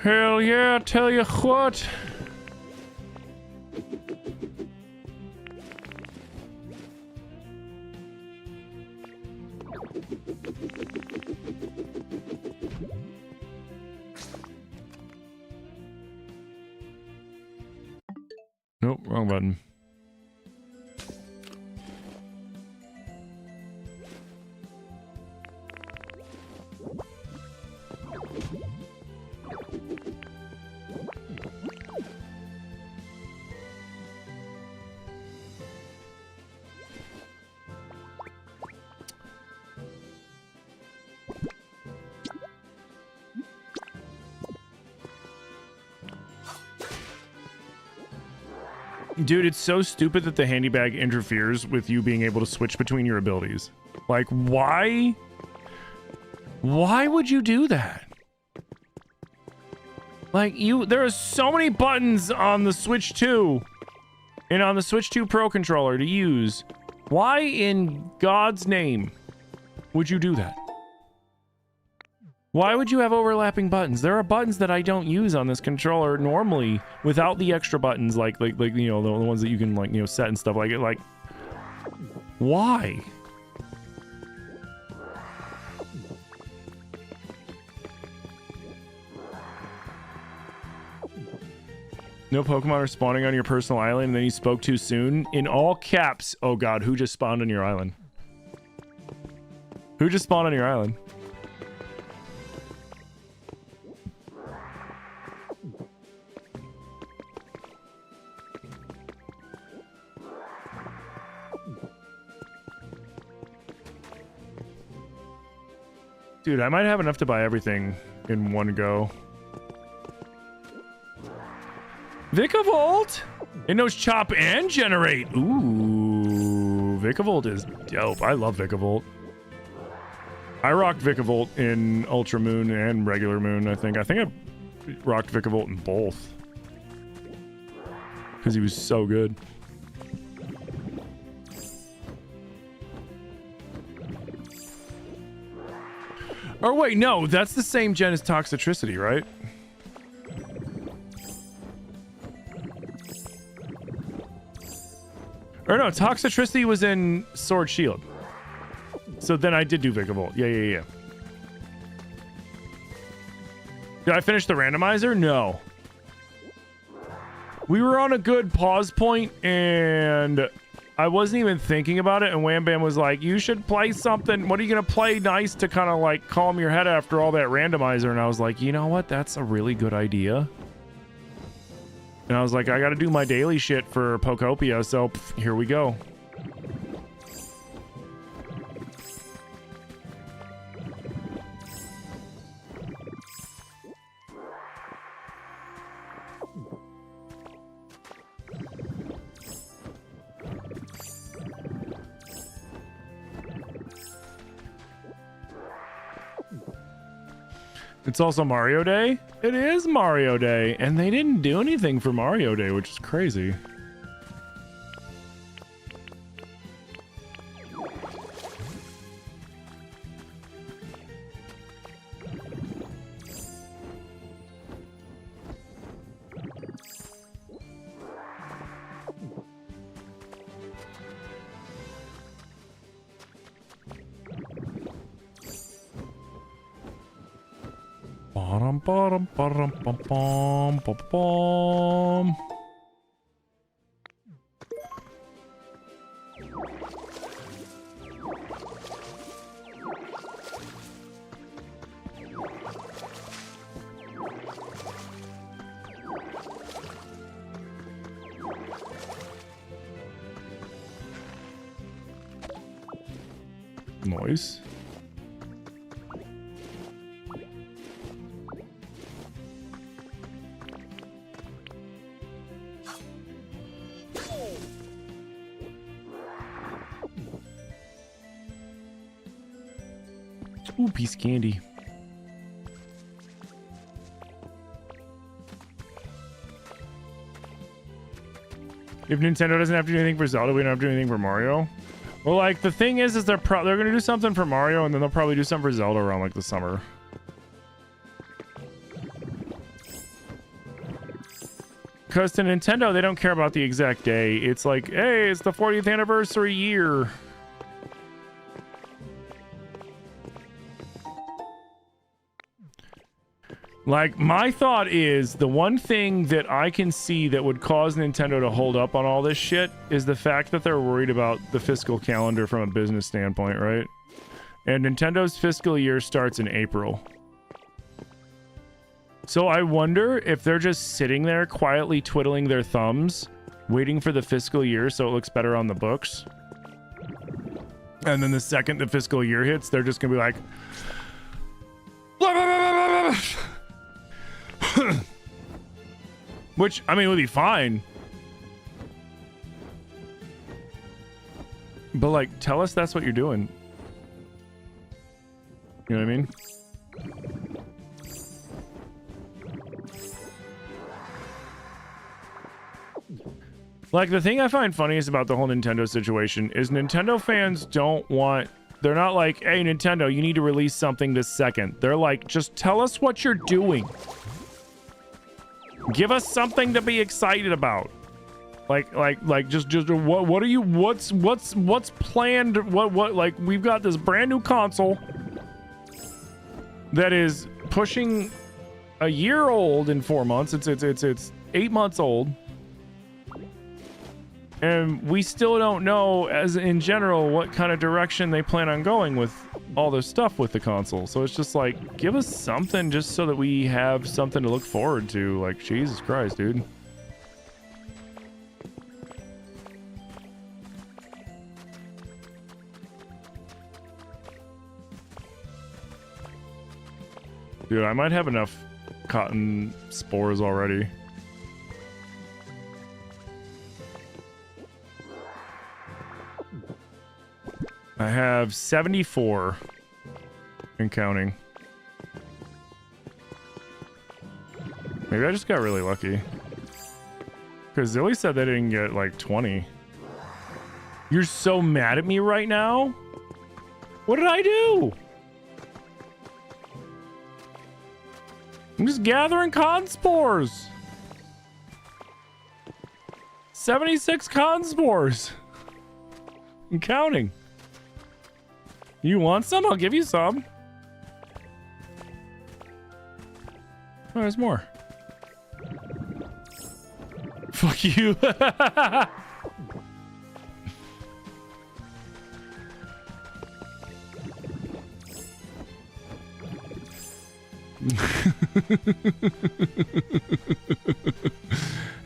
Hell yeah, tell you what. Nope, wrong button. Dude, it's so stupid that the handy bag interferes with you being able to switch between your abilities. Like, why? Why would you do that? Like, there are so many buttons on the Switch 2 and on the Switch 2 Pro controller to use. Why in God's name would you do that? Why would you have overlapping buttons? There are buttons that I don't use on this controller normally without the extra buttons, like you know, the ones that you can, like, you know, set and stuff like it. Like, why? No Pokemon are spawning on your personal island and then you spoke too soon? In all caps. Oh god, who just spawned on your island? Who just spawned on your island? Dude, I might have enough to buy everything in one go. Vikavolt! It knows chop and generate. Ooh, Vikavolt is dope. I love Vikavolt. I rocked Vikavolt in Ultra Moon and regular Moon, I think. I rocked Vikavolt in both. Because he was so good. Or wait, no, that's the same gen as Toxicity, right? Or no, Toxicity was in Sword Shield. So then I did do Vikavolt. Yeah. Did I finish the randomizer? No. We were on a good pause point and I wasn't even thinking about it, and Wham Bam was like, you should play something. What are you going to play nice to kind of like calm your head after all that randomizer? And I was like, you know what? That's a really good idea. And I was like, I got to do my daily shit for Pokopia, so here we go. It's also Mario Day. It is Mario Day, and they didn't do anything for Mario Day, which is crazy. Noise. Ooh, piece of candy. If Nintendo doesn't have to do anything for Zelda, we don't have to do anything for Mario. Well, like, the thing is they're gonna do something for Mario, and then they'll probably do something for Zelda around like the summer. Because to Nintendo, they don't care about the exact day. It's like, hey, it's the 40th anniversary year. Like, my thought is the one thing that I can see that would cause Nintendo to hold up on all this shit is the fact that they're worried about the fiscal calendar from a business standpoint, right? And Nintendo's fiscal year starts in April. So I wonder if they're just sitting there quietly twiddling their thumbs, waiting for the fiscal year so it looks better on the books. And then the second the fiscal year hits, they're just gonna be like... Which, I mean, would be fine. But, like, tell us that's what you're doing. You know what I mean? Like, the thing I find funniest about the whole Nintendo situation is Nintendo fans don't want They're not like, hey, Nintendo, you need to release something this second. They're like, just tell us what you're doing. Give us something to be excited about. Like just what are you, what's planned? What, like, we've got this brand new console that is pushing a year old in 4 months. It's 8 months old. And we still don't know, as in general, what kind of direction they plan on going with all this stuff with the console. So it's just like, give us something just so that we have something to look forward to. Like, Jesus Christ, dude. Dude, I might have enough cotton spores already. I have 74 and counting. Maybe I just got really lucky. Because Zilly said they didn't get like 20. You're so mad at me right now? What did I do? I'm just gathering cotton spores. 76 cotton spores. I'm counting. You want some? I'll give you some. Oh, there's more. Fuck you.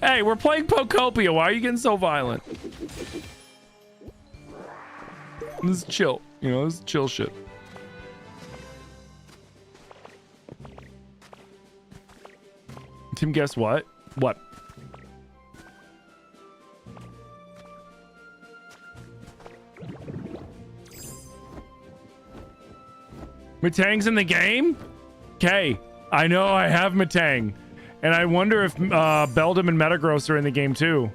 Hey, we're playing Pokopia. Why are you getting so violent? This is chill. You know, this is chill shit. Tim, guess what? What? Matang's in the game? Okay, I know I have Matang. And I wonder if Beldum and Metagross are in the game too.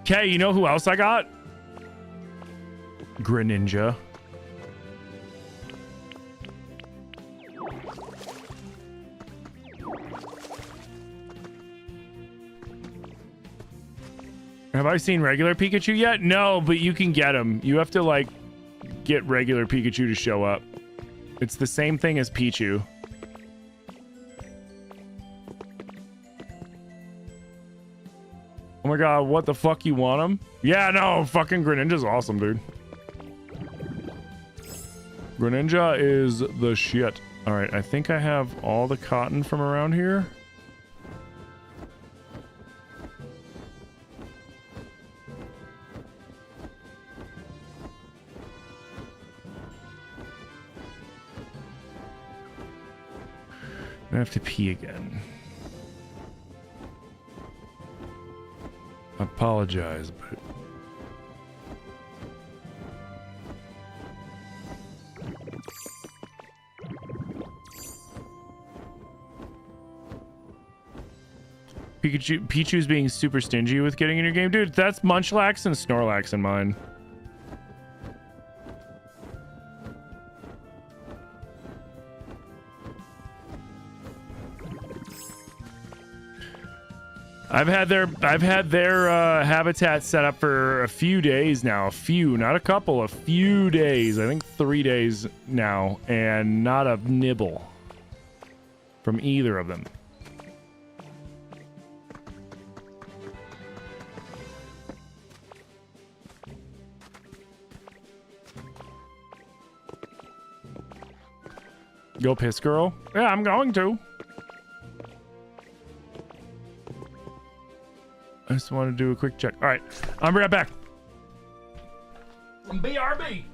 Okay, you know who else I got? Greninja. Have I seen regular Pikachu yet? No, but you can get him. You have to, like, get regular Pikachu to show up. It's the same thing as Pichu. Oh my god, what the fuck, you want him? Yeah, no, fucking Greninja's awesome, dude. Greninja is the shit. Alright, I think I have all the cotton from around here. I have to pee again. I apologize, but... Pichu's being super stingy with getting in your game. Dude, that's Munchlax and Snorlax in mine. I've had their habitat set up for a few days now. A few, not a couple, a few days. I think 3 days now, and not a nibble from either of them. Go piss, girl. Yeah, I'm going to. I just want to do a quick check. All right, I'll be right back. From BRB.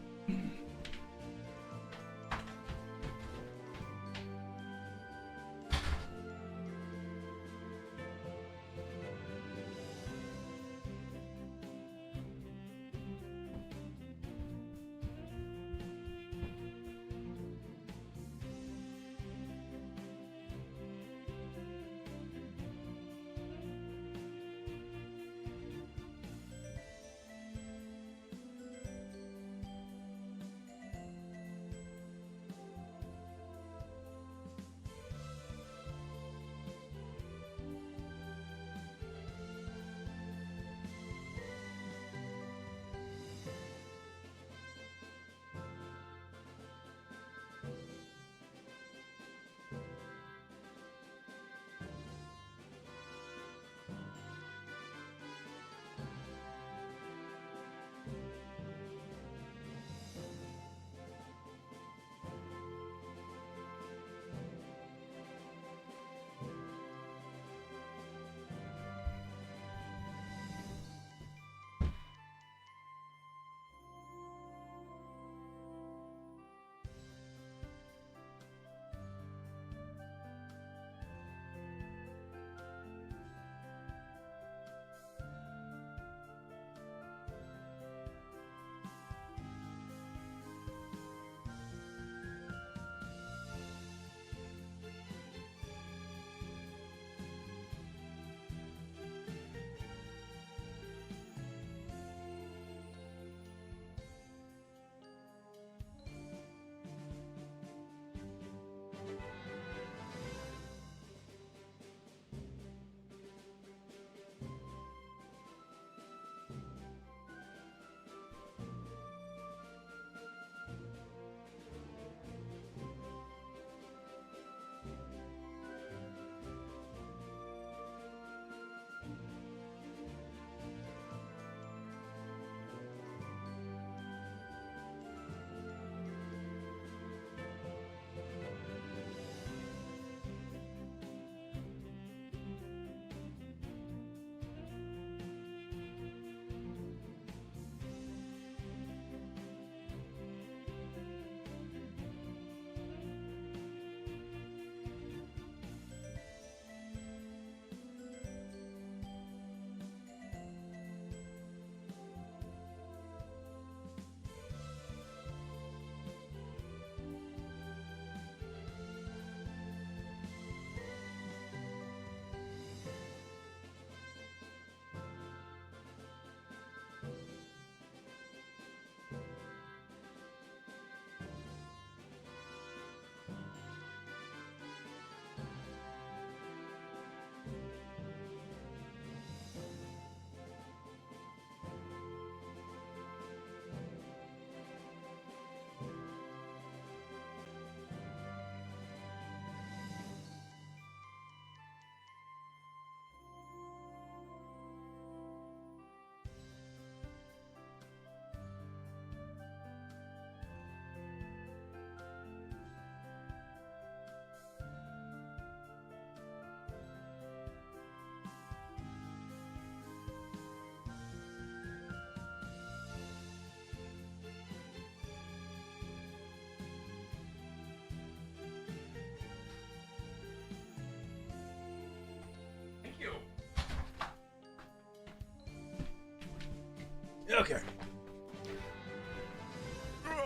Okay.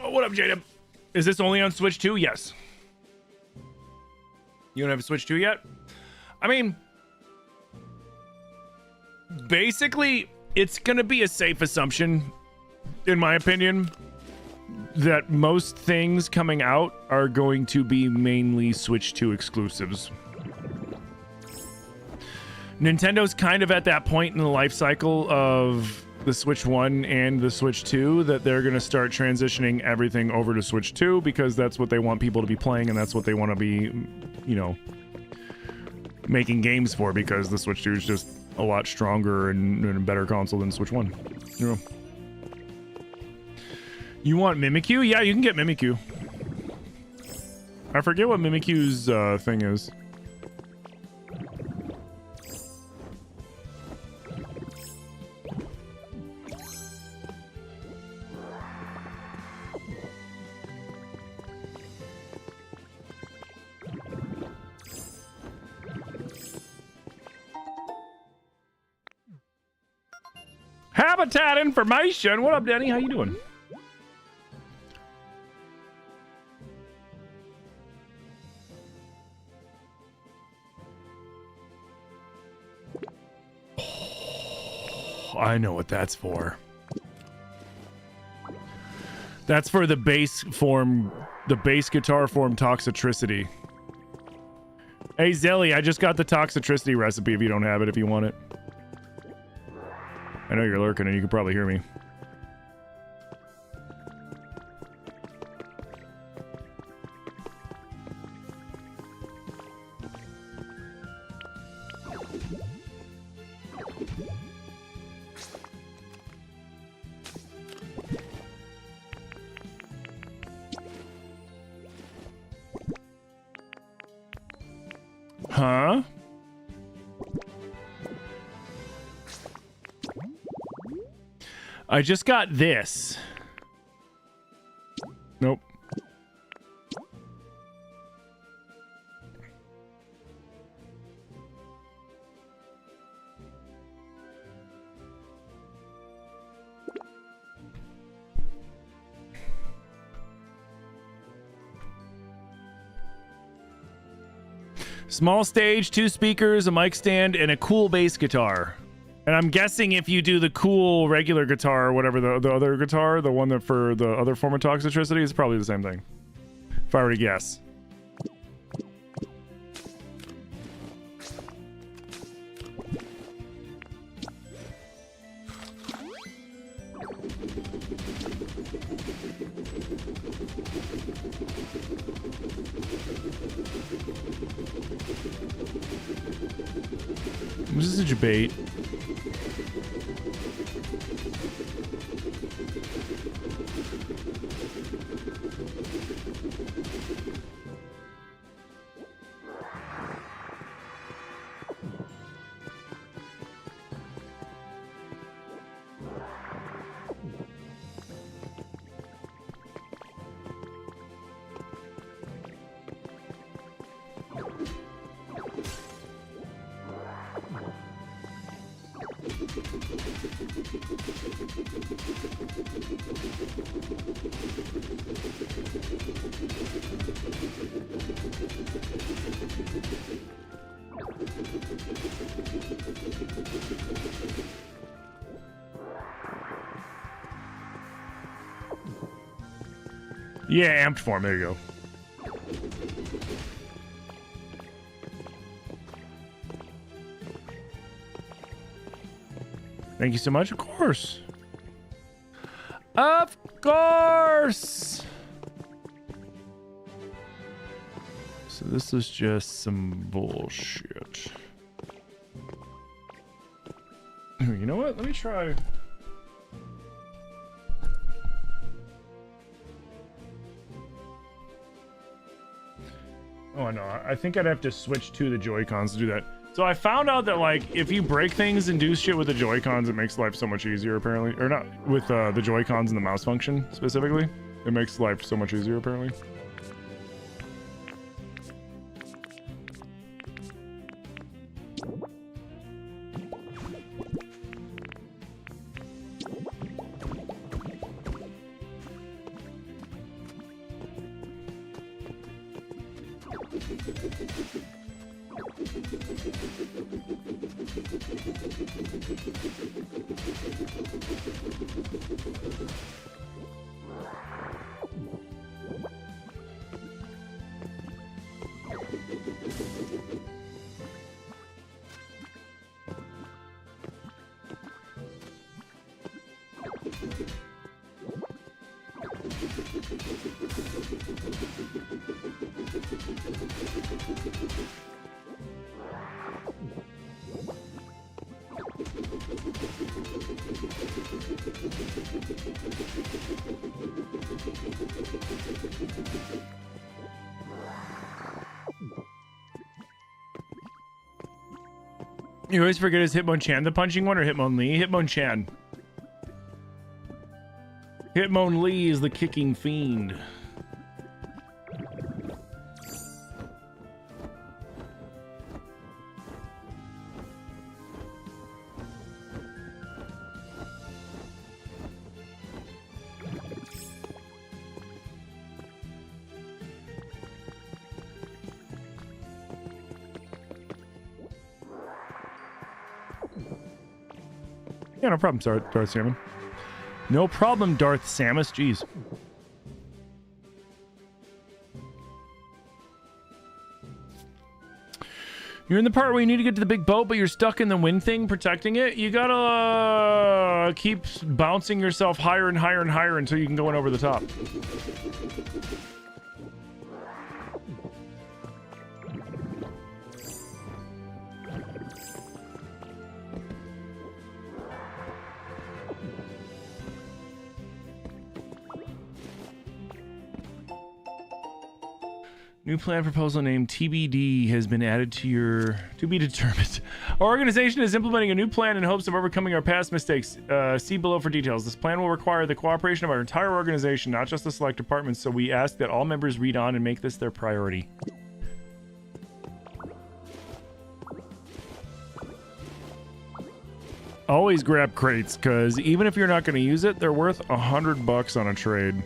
What up, Jada? Is this only on Switch 2? Yes. You don't have a Switch 2 yet? I mean, basically, it's going to be a safe assumption, in my opinion, that most things coming out are going to be mainly Switch 2 exclusives. Nintendo's kind of at that point in the life cycle of the Switch 1 and the Switch 2 that they're going to start transitioning everything over to Switch 2 because that's what they want people to be playing and that's what they want to be, you know, making games for, because the Switch 2 is just a lot stronger and a better console than Switch 1. You know. You want Mimikyu? Yeah, you can get Mimikyu. I forget what Mimikyu's thing is. Habitat information. What up, Danny? How you doing? I know what that's for. That's for the bass form, the bass guitar form Toxicity. Hey, Zelly, I just got the Toxicity recipe if you don't have it, if you want it. I know you're lurking and you can probably hear me. Huh? I just got this. Nope. Small stage, 2 speakers, a mic stand, and a cool bass guitar. And I'm guessing if you do the cool regular guitar or whatever, the other guitar, the one that for the other form of Toxicity, is probably the same thing. If I were to guess. This is a debate. Yeah, amped form. There you go. Thank you so much. Of course. Of course. So this is just some bullshit. You know what? Let me try. Oh, no. I think I'd have to switch to the Joy-Cons to do that. So I found out that, like, if you break things and do shit with the Joy-Cons, it makes life so much easier, apparently. Or not, with the Joy-Cons and the mouse function, specifically. It makes life so much easier, apparently. You always forget, is Hitmonchan the punching one or Hitmonlee? Hitmonchan. Hitmonlee is the kicking fiend. Yeah, no problem, Darth Samus. No problem, Darth Samus. Jeez. You're in the part where you need to get to the big boat, but you're stuck in the wind thing protecting it. You gotta keep bouncing yourself higher and higher and higher until you can go in over the top. New plan proposal named TBD has been added to your to be determined. Our organization is implementing a new plan in hopes of overcoming our past mistakes. See below for details. This plan will require the cooperation of our entire organization, not just the select departments, so we ask that all members read on and make this their priority. Always grab crates, because even if you're not going to use it, they're worth $100 on a trade.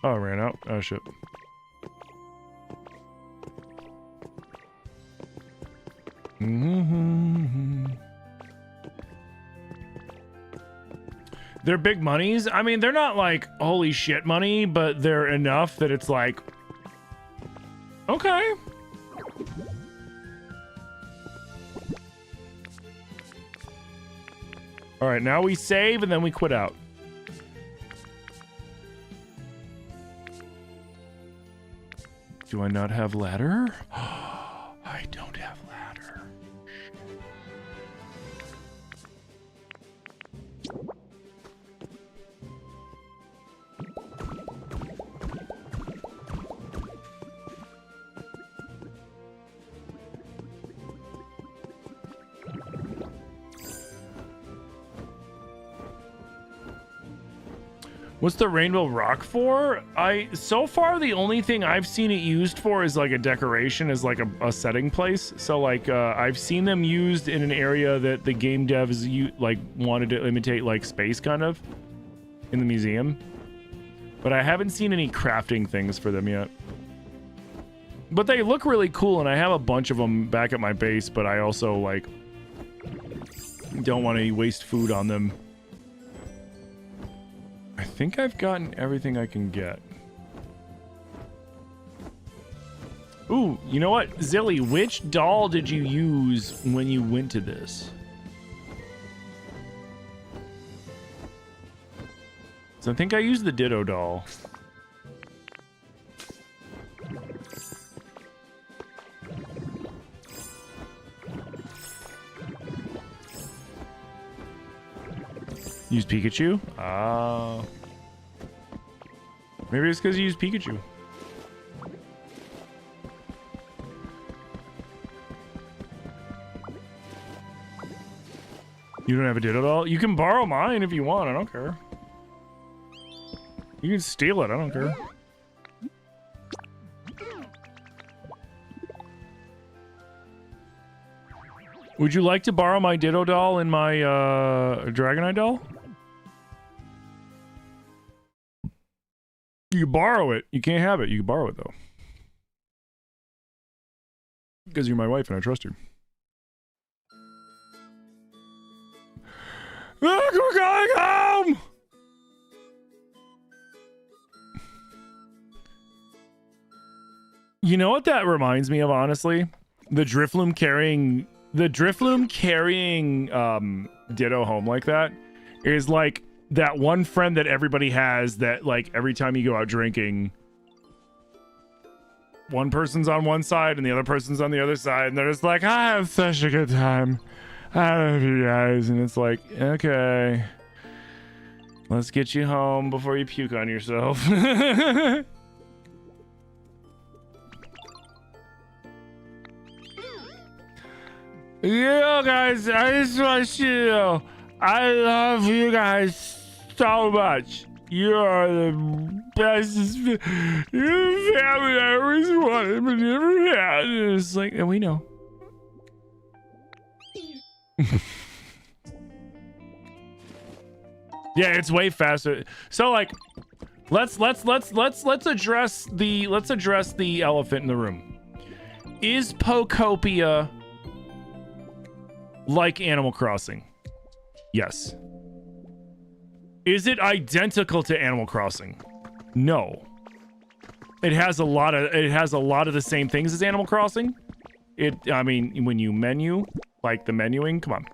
Oh, I ran out. Oh, shit. They're big monies. I mean, they're not like holy shit money, but they're enough that it's like, okay. All right, now we save and then we quit out. Do I not have ladder? I don't have ladder. What's the rainbow rock for? So far the only thing I've seen it used for is like a decoration, is like a setting place. So like I've seen them used in an area that the game devs like wanted to imitate like space kind of in the museum. But I haven't seen any crafting things for them yet. But they look really cool and I have a bunch of them back at my base, but I also like don't want to waste food on them. I think I've gotten everything I can get. Ooh, you know what? Zilly, which doll did you use when you went to this? So I think I used the Ditto doll. Use Pikachu? Maybe it's because you use Pikachu. You don't have a Ditto doll? You can borrow mine if you want. I don't care. You can steal it. I don't care. Would you like to borrow my Ditto doll and my Dragonite doll? You can borrow it. You can't have it. You can borrow it, though. Because you're my wife and I trust you. Look, we're going home! You know what that reminds me of, honestly? The Drifloon carrying Ditto home like that is like that one friend that everybody has that, like, every time you go out drinking, one person's on one side and the other person's on the other side, and they're just like, I have such a good time. I love you guys. And it's like, okay, let's get you home before you puke on yourself. Yeah, guys, I just want you to know, I love you guys so much. You are the bestest. You're the family I always wanted but never had. And it's like, and we know. Yeah, it's way faster. So like, let's address the elephant in the room. Is Pokopia like Animal Crossing? Yes. Is it identical to Animal Crossing? No. It has a lot of the same things as Animal Crossing. I mean, when you menu, like the menuing, come on,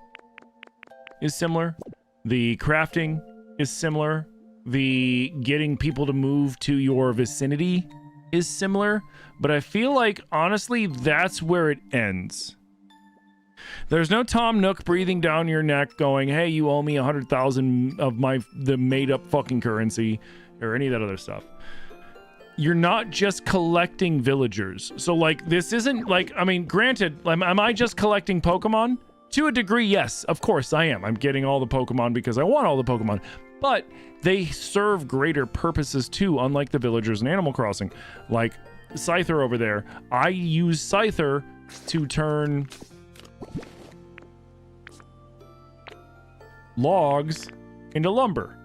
is similar. The crafting is similar. The getting people to move to your vicinity is similar. But I feel like, honestly, that's where it ends. There's no Tom Nook breathing down your neck going, hey, you owe me 100,000 of the made up fucking currency or any of that other stuff. You're not just collecting villagers. So like, this isn't like, I mean, granted, am I just collecting Pokemon? To a degree, yes, of course I am. I'm getting all the Pokemon because I want all the Pokemon, but they serve greater purposes too, unlike the villagers in Animal Crossing. Like Scyther over there, I use Scyther to turn logs into lumber,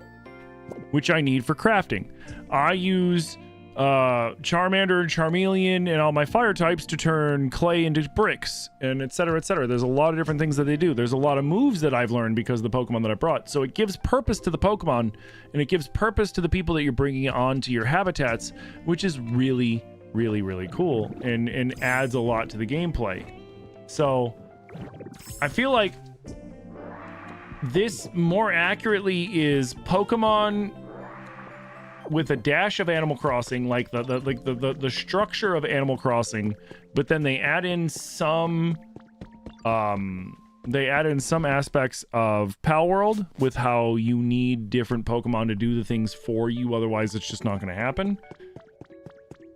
which I need for crafting. I use Charmander and Charmeleon and all my fire types to turn clay into bricks, and etc, etc. There's a lot of different things that they do. There's a lot of moves that I've learned because of the Pokemon that I brought. So it gives purpose to the Pokemon, and it gives purpose to the people that you're bringing on to your habitats, which is really, really, really cool, and adds a lot to the gameplay. So I feel like this more accurately is Pokemon with a dash of Animal Crossing, like the structure of Animal Crossing, but then they add in some aspects of Pal World with how you need different Pokemon to do the things for you, otherwise it's just not going to happen.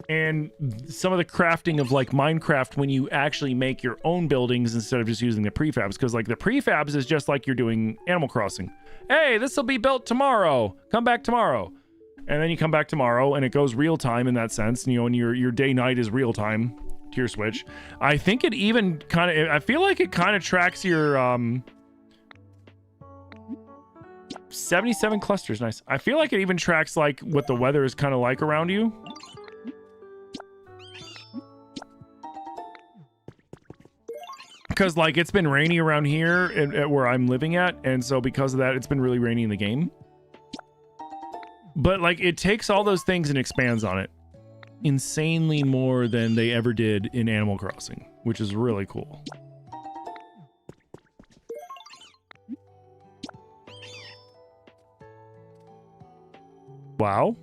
And some of the crafting of like Minecraft when you actually make your own buildings instead of just using the prefabs, because like the prefabs is just like you're doing Animal Crossing. Hey, this will be built tomorrow. Come back tomorrow. And then you come back tomorrow and it goes real time in that sense. You know, and your day night is real time to your Switch. I think it even kind of, I feel like it kind of tracks your 77 clusters. Nice. I feel like it even tracks like what the weather is kind of like around you. Because like it's been rainy around here at where I'm living at, and so because of that it's been really rainy in the game. But like it takes all those things and expands on it insanely more than they ever did in Animal Crossing, which is really cool. Wow.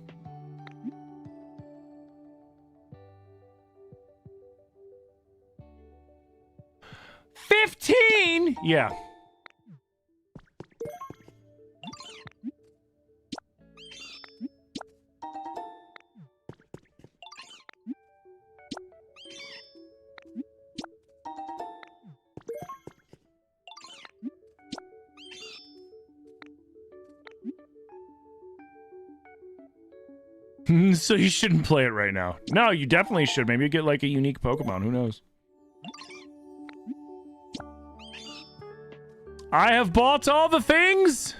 $15? Yeah. So you shouldn't play it right now. No, you definitely should. Maybe you get like a unique Pokemon. Who knows? I have bought all the things.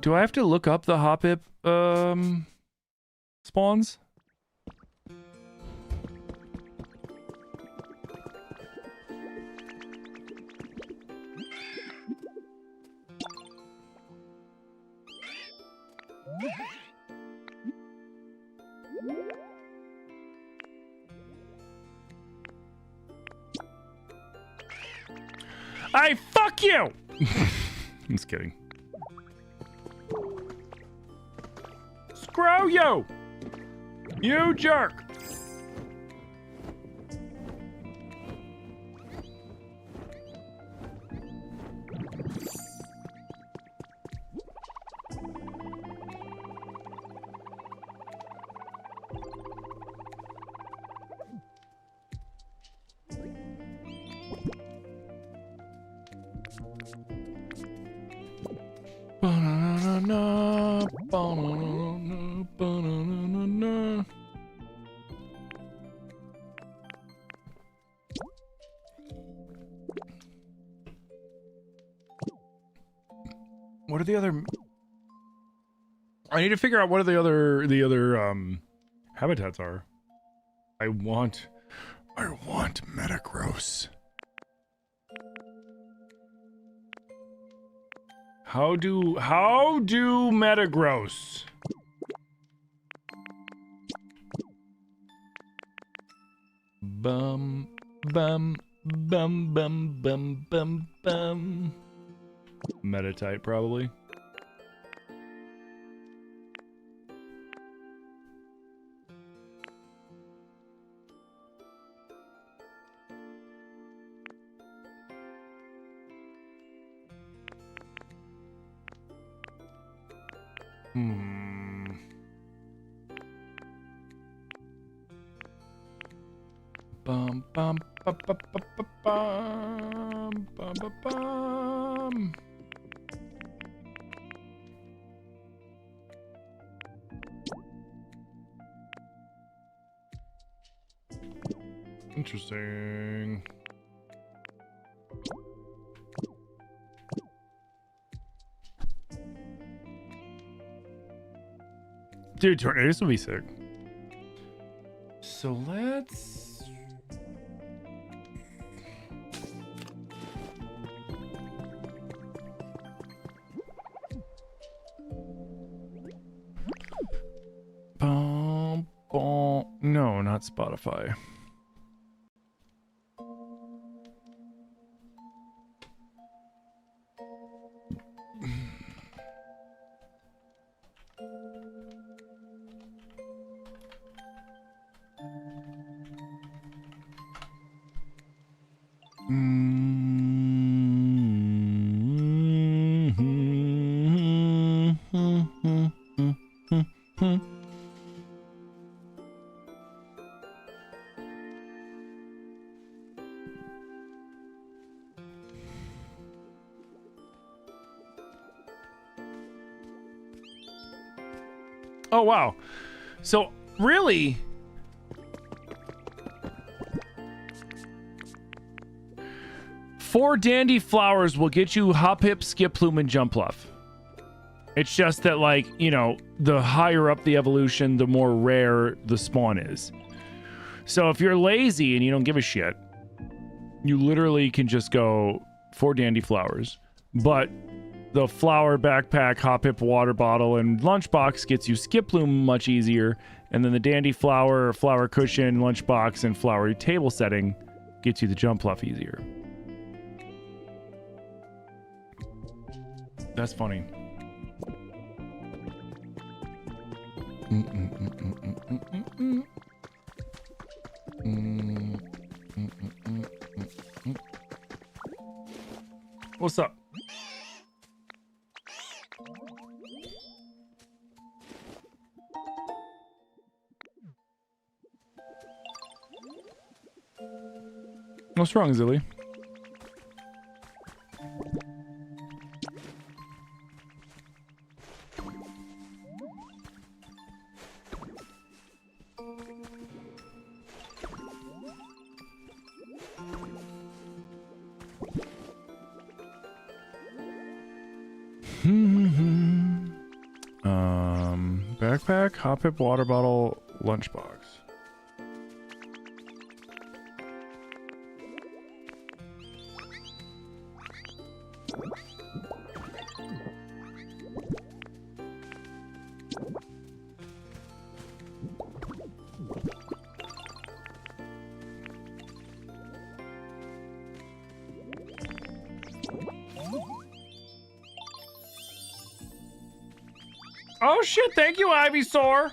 Do I have to look up the Hoppip spawns? I fuck you! I'm just kidding. Screw you! You jerk! Ba-na-na-na, ba-na-na-na, ba-na-na-na-na. What are the other? I need to figure out what are the other habitats are. I want Metagross. How do Metagross? Bum bum bum bum bum bum bum. Meta-type probably. Bum bum ba ba ba ba bum bum ba bum. Interesting. Dude, tornadoes would be sick. So let's... No, not Spotify. Oh, wow. So, really... Four dandy flowers will get you Hoppip, Skiploom, and Jumpluff. It's just that, like, you know, the higher up the evolution, the more rare the spawn is. So if you're lazy and you don't give a shit, you literally can just go 4 dandy flowers. But the flower backpack, Hoppip water bottle, and lunchbox gets you Skiploom much easier. And then the dandy flower, flower cushion, lunchbox, and flowery table setting gets you the Jumpluff easier. That's funny. What's up? What's wrong, Zilly? Backpack, hop hip, water bottle, lunchbox. Oh shit, thank you, Ivysaur!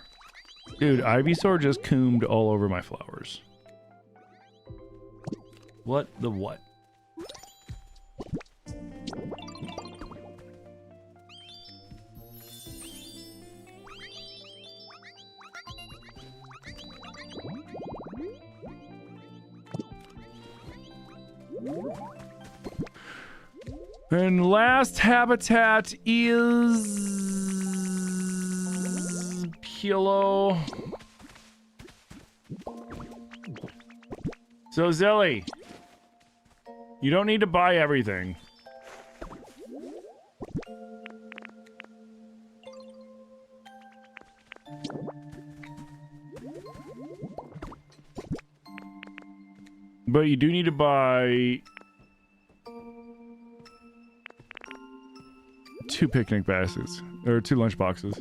Dude, Ivysaur just combed all over my flowers. What the what? And last habitat is Kilo. So Zelly, you don't need to buy everything. But you do need to buy 2 picnic baskets, or 2 lunch boxes.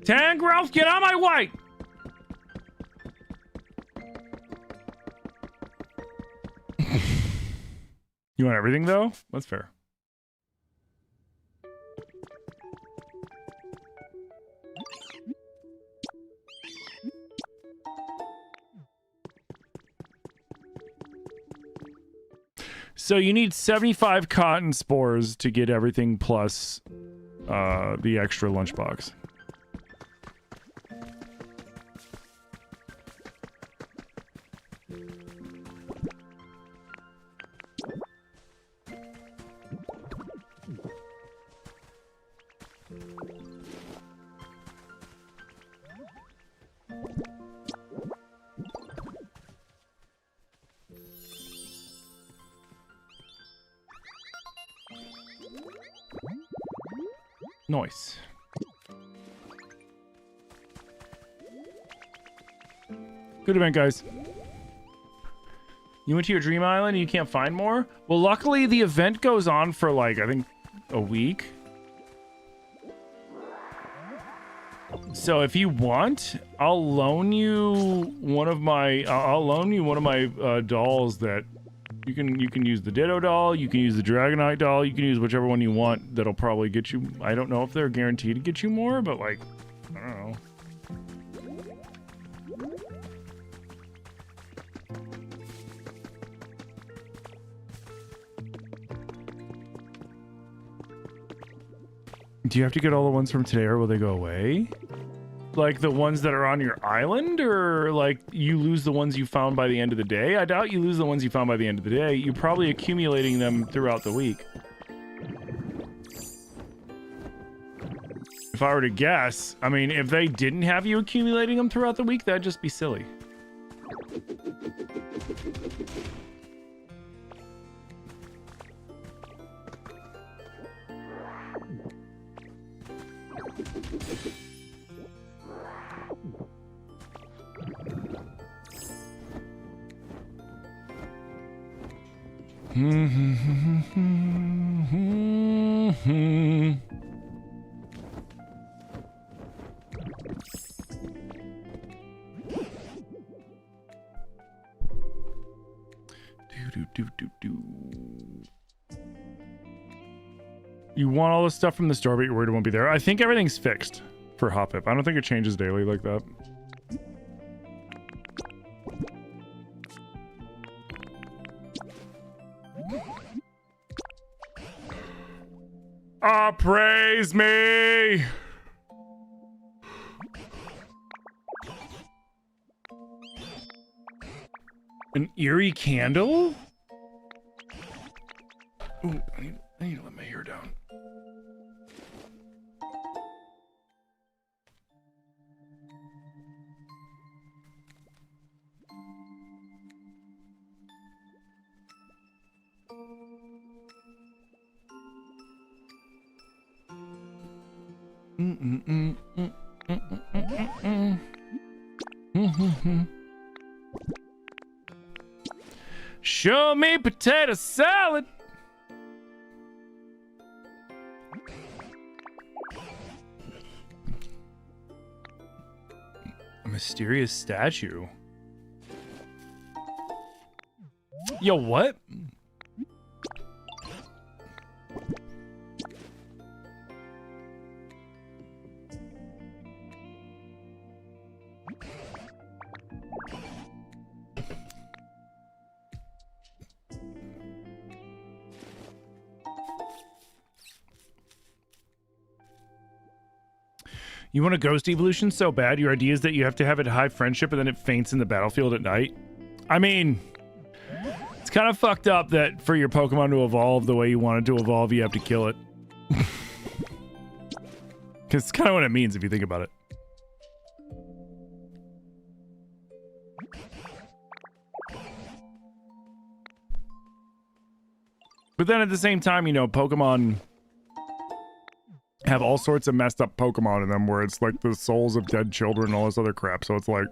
Tangrowth, get out of my way! You want everything, though? That's fair. So you need 75 cotton spores to get everything plus the extra lunchbox. Nice. Good event, guys. You went to your dream island and you can't find more? Well, luckily the event goes on for like, I think, a week. So if you want, I'll loan you one of my dolls that you can use the Ditto doll, you can use the Dragonite doll, you can use whichever one you want. That'll probably get you. I don't know if they're guaranteed to get you more, but like, I don't know. Do you have to get all the ones from today or will they go away? Like the ones that are on your island, or like you lose the ones you found by the end of the day? I doubt you lose the ones you found by the end of the day. You're probably accumulating them throughout the week. If I were to guess, I mean, if they didn't have you accumulating them throughout the week, that'd just be silly. You want all the stuff from the store, but you're worried it won't be there. I think everything's fixed for Hoppip. I don't think it changes daily like that. Ah, praise me! An eerie candle? Ooh, I need to let my hair down. Show me potato salad. A mysterious statue. Yo, what? You want a ghost evolution so bad, your idea is that you have to have it high friendship and then it faints in the battlefield at night? I mean, it's kind of fucked up that for your Pokemon to evolve the way you want it to evolve, you have to kill it. Because it's kind of what it means if you think about it. But then at the same time, you know, Pokemon have all sorts of messed up Pokemon in them where it's like the souls of dead children and all this other crap. So it's like,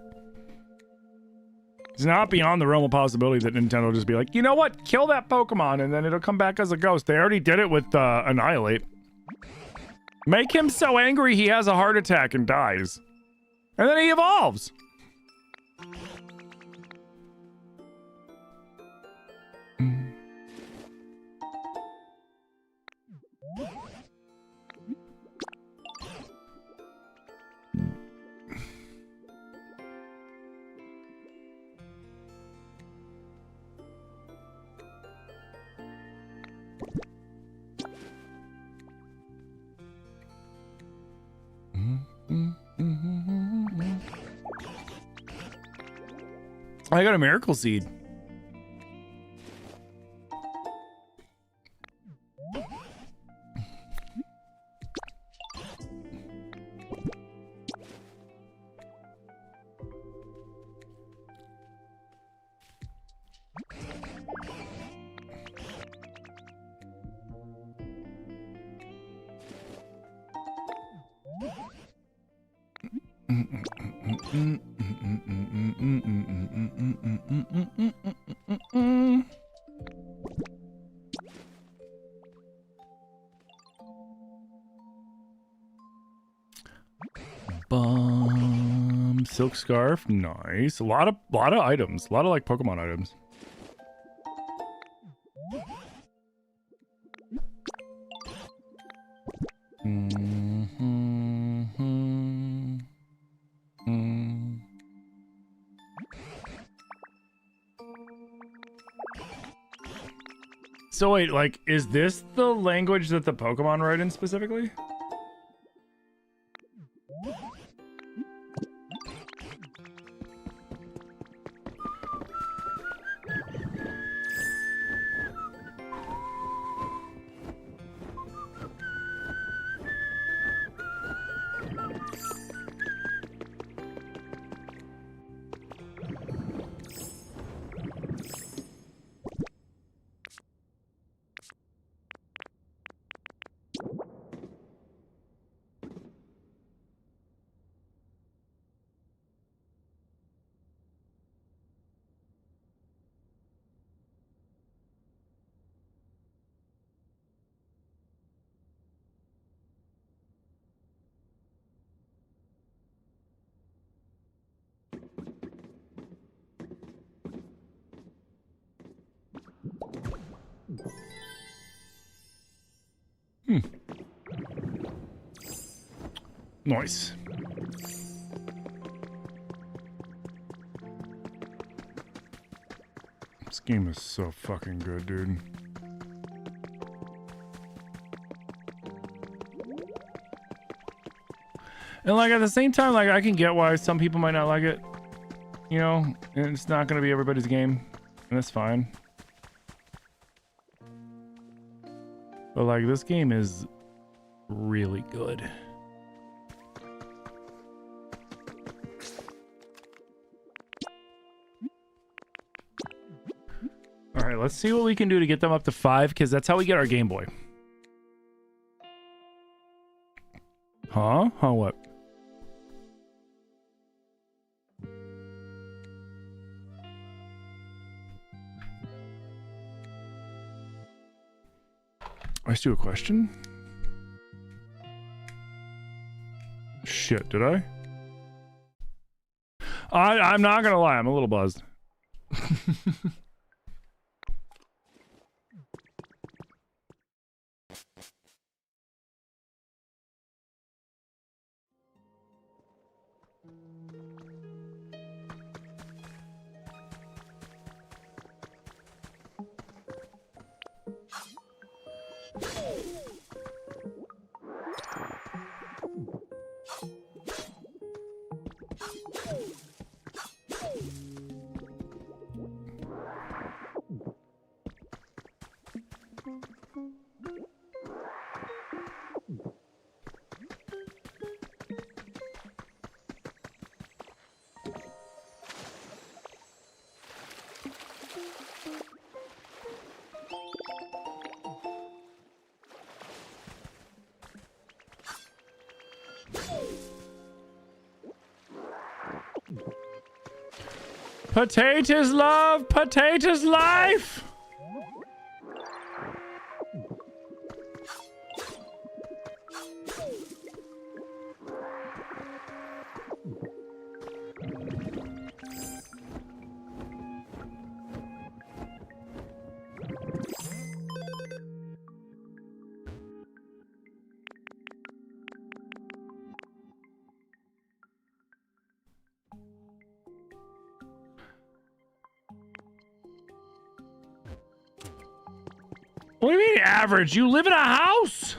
it's not beyond the realm of possibility that Nintendo will just be like, you know what? Kill that Pokemon and then it'll come back as a ghost. They already did it with Annihilate. Make him so angry he has a heart attack and dies. And then he evolves. I got a miracle seed. Silk scarf, nice. A lot of items, a lot of like Pokemon items. So wait, like, is this the language that the Pokemon write in specifically? Nice. This game is so fucking good, dude. And like at the same time, like I can get why some people might not like it. You know, and it's not gonna be everybody's game, and that's fine. But like this game is really good. All right, let's see what we can do to get them up to 5, because that's how we get our Game Boy. Huh? Huh, what? I asked you a question? Shit, did I? I'm not gonna lie, I'm a little buzzed. Potatoes love, potatoes life. What do you mean average? You live in a house?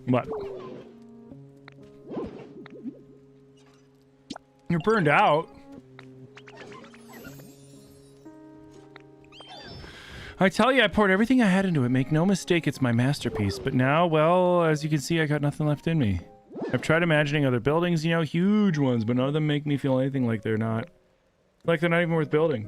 What? You're burned out. I tell you, I poured everything I had into it. Make no mistake, it's my masterpiece. But now, well, as you can see, I got nothing left in me. I've tried imagining other buildings, you know, huge ones, but none of them make me feel anything like they're not. Like they're not even worth building.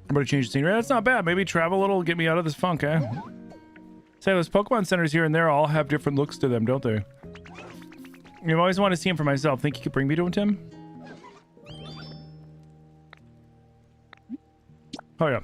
I'm gonna change the scenery. That's not bad. Maybe travel a little, get me out of this funk, eh? Say, those Pokemon centers here and there all have different looks to them, don't they? I've always wanted to see him for myself. Think you could bring me to him, Tim? Oh, yeah.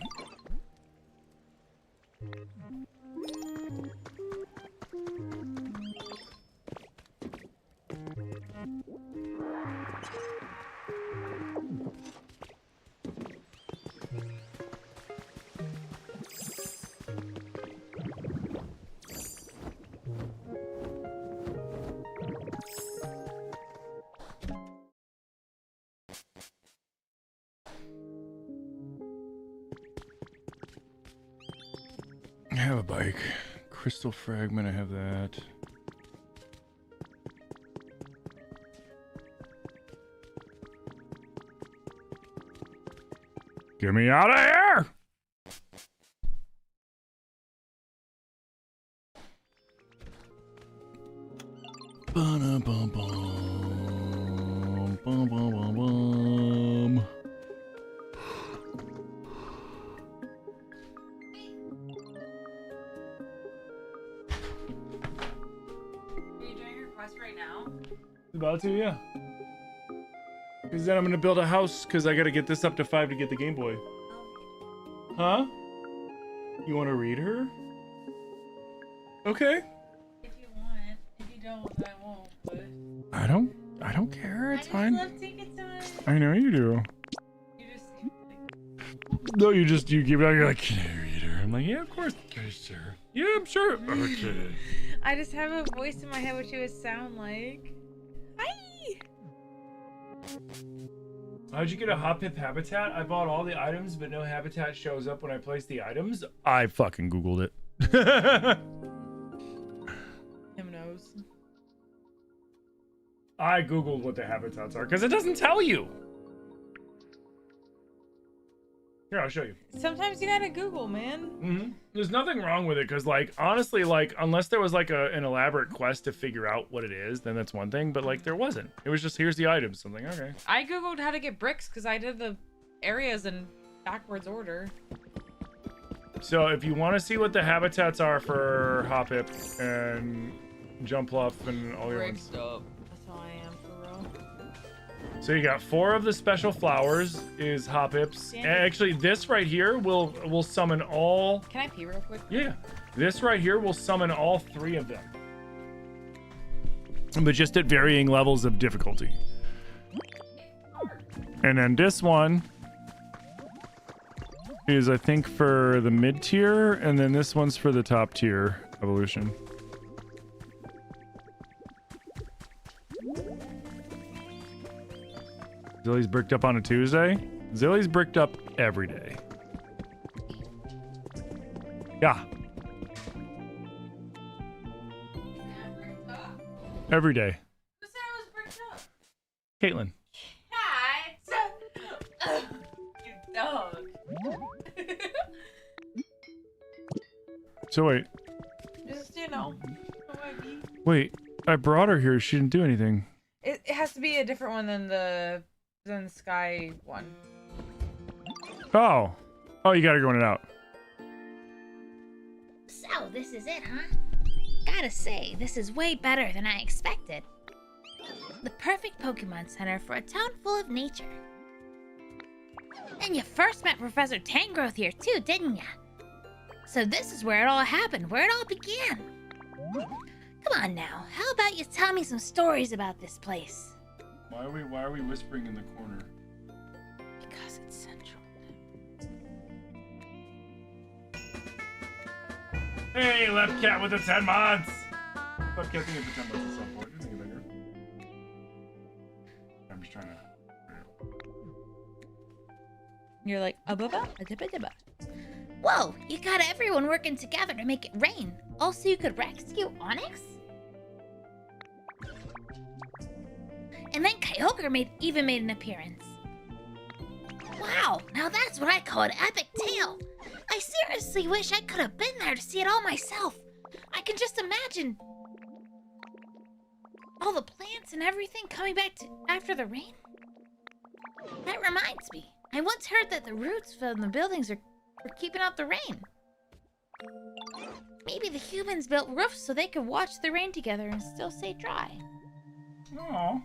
I have a bike. Crystal fragment, I have that. Get me out of here! Ba-da-bum-bum. Bum-bum-bum-bum. About to, yeah. Because then I'm gonna build a house because I gotta get this up to 5 to get the Game Boy. Oh, Huh? You want to read her? Okay. If you want. If you don't, I won't. But I don't care. It's I fine. just love taking time. I know you do. You just seem like... No, you keep it. You're like, can I read her? I'm like, yeah, of course. Okay, sure. Yeah, I'm sure. Okay. I just have a voice in my head what she would sound like. Hi! How'd you get a Hoppip habitat? I bought all the items, but no habitat shows up when I place the items. I fucking Googled it. Him knows. I Googled what the habitats are, because it doesn't tell you. Here, I'll show you. Sometimes you gotta Google, man. There's nothing wrong with it, because, like, honestly, like, unless there was, like, an elaborate quest to figure out what it is, then that's one thing, but, like, there wasn't. It was just, here's the items. I'm like, okay. I Googled how to get bricks because I did the areas in backwards order. So, if you want to see what the habitats are for Hoppip and Jumpluff and all your ones. Up. That's how I am for real. So you got 4 of the special flowers is Hoppips. Actually, this right here will summon all. Can I pee real quick? Yeah, this right here will summon all 3 of them, but just at varying levels of difficulty. And then this one is, I think, for the mid tier, and then this one's for the top tier evolution. Zilly's bricked up on a Tuesday. Zilly's bricked up every day. Yeah. Every day. Who said I was bricked up? Caitlin. Cat! You dog. So wait. Just, you know. Wait, I brought her here. She didn't do anything. It has to be a different one than the sky one. Oh. Oh, you gotta go in and out. So, this is it, huh? Gotta say, this is way better than I expected. The perfect Pokemon Center for a town full of nature. And you first met Professor Tangrowth here too, didn't ya? So this is where it all happened, where it all began. Come on now, how about you tell me some stories about this place? Why are we whispering in the corner? Because it's central. Hey, Left Cat with the 10 mods! Left Cat thinking for 10 mods at some point. Just make it bigger. I'm just trying to... You're like, Whoa, you got everyone working together to make it rain. Also, you could rescue Onyx? And then Kyogre even made an appearance. Wow, now that's what I call an epic tale. I seriously wish I could have been there to see it all myself. I can just imagine all the plants and everything coming back after the rain. That reminds me, I once heard that the roots from the buildings are keeping out the rain. Maybe the humans built roofs so they could watch the rain together and still stay dry. Aww.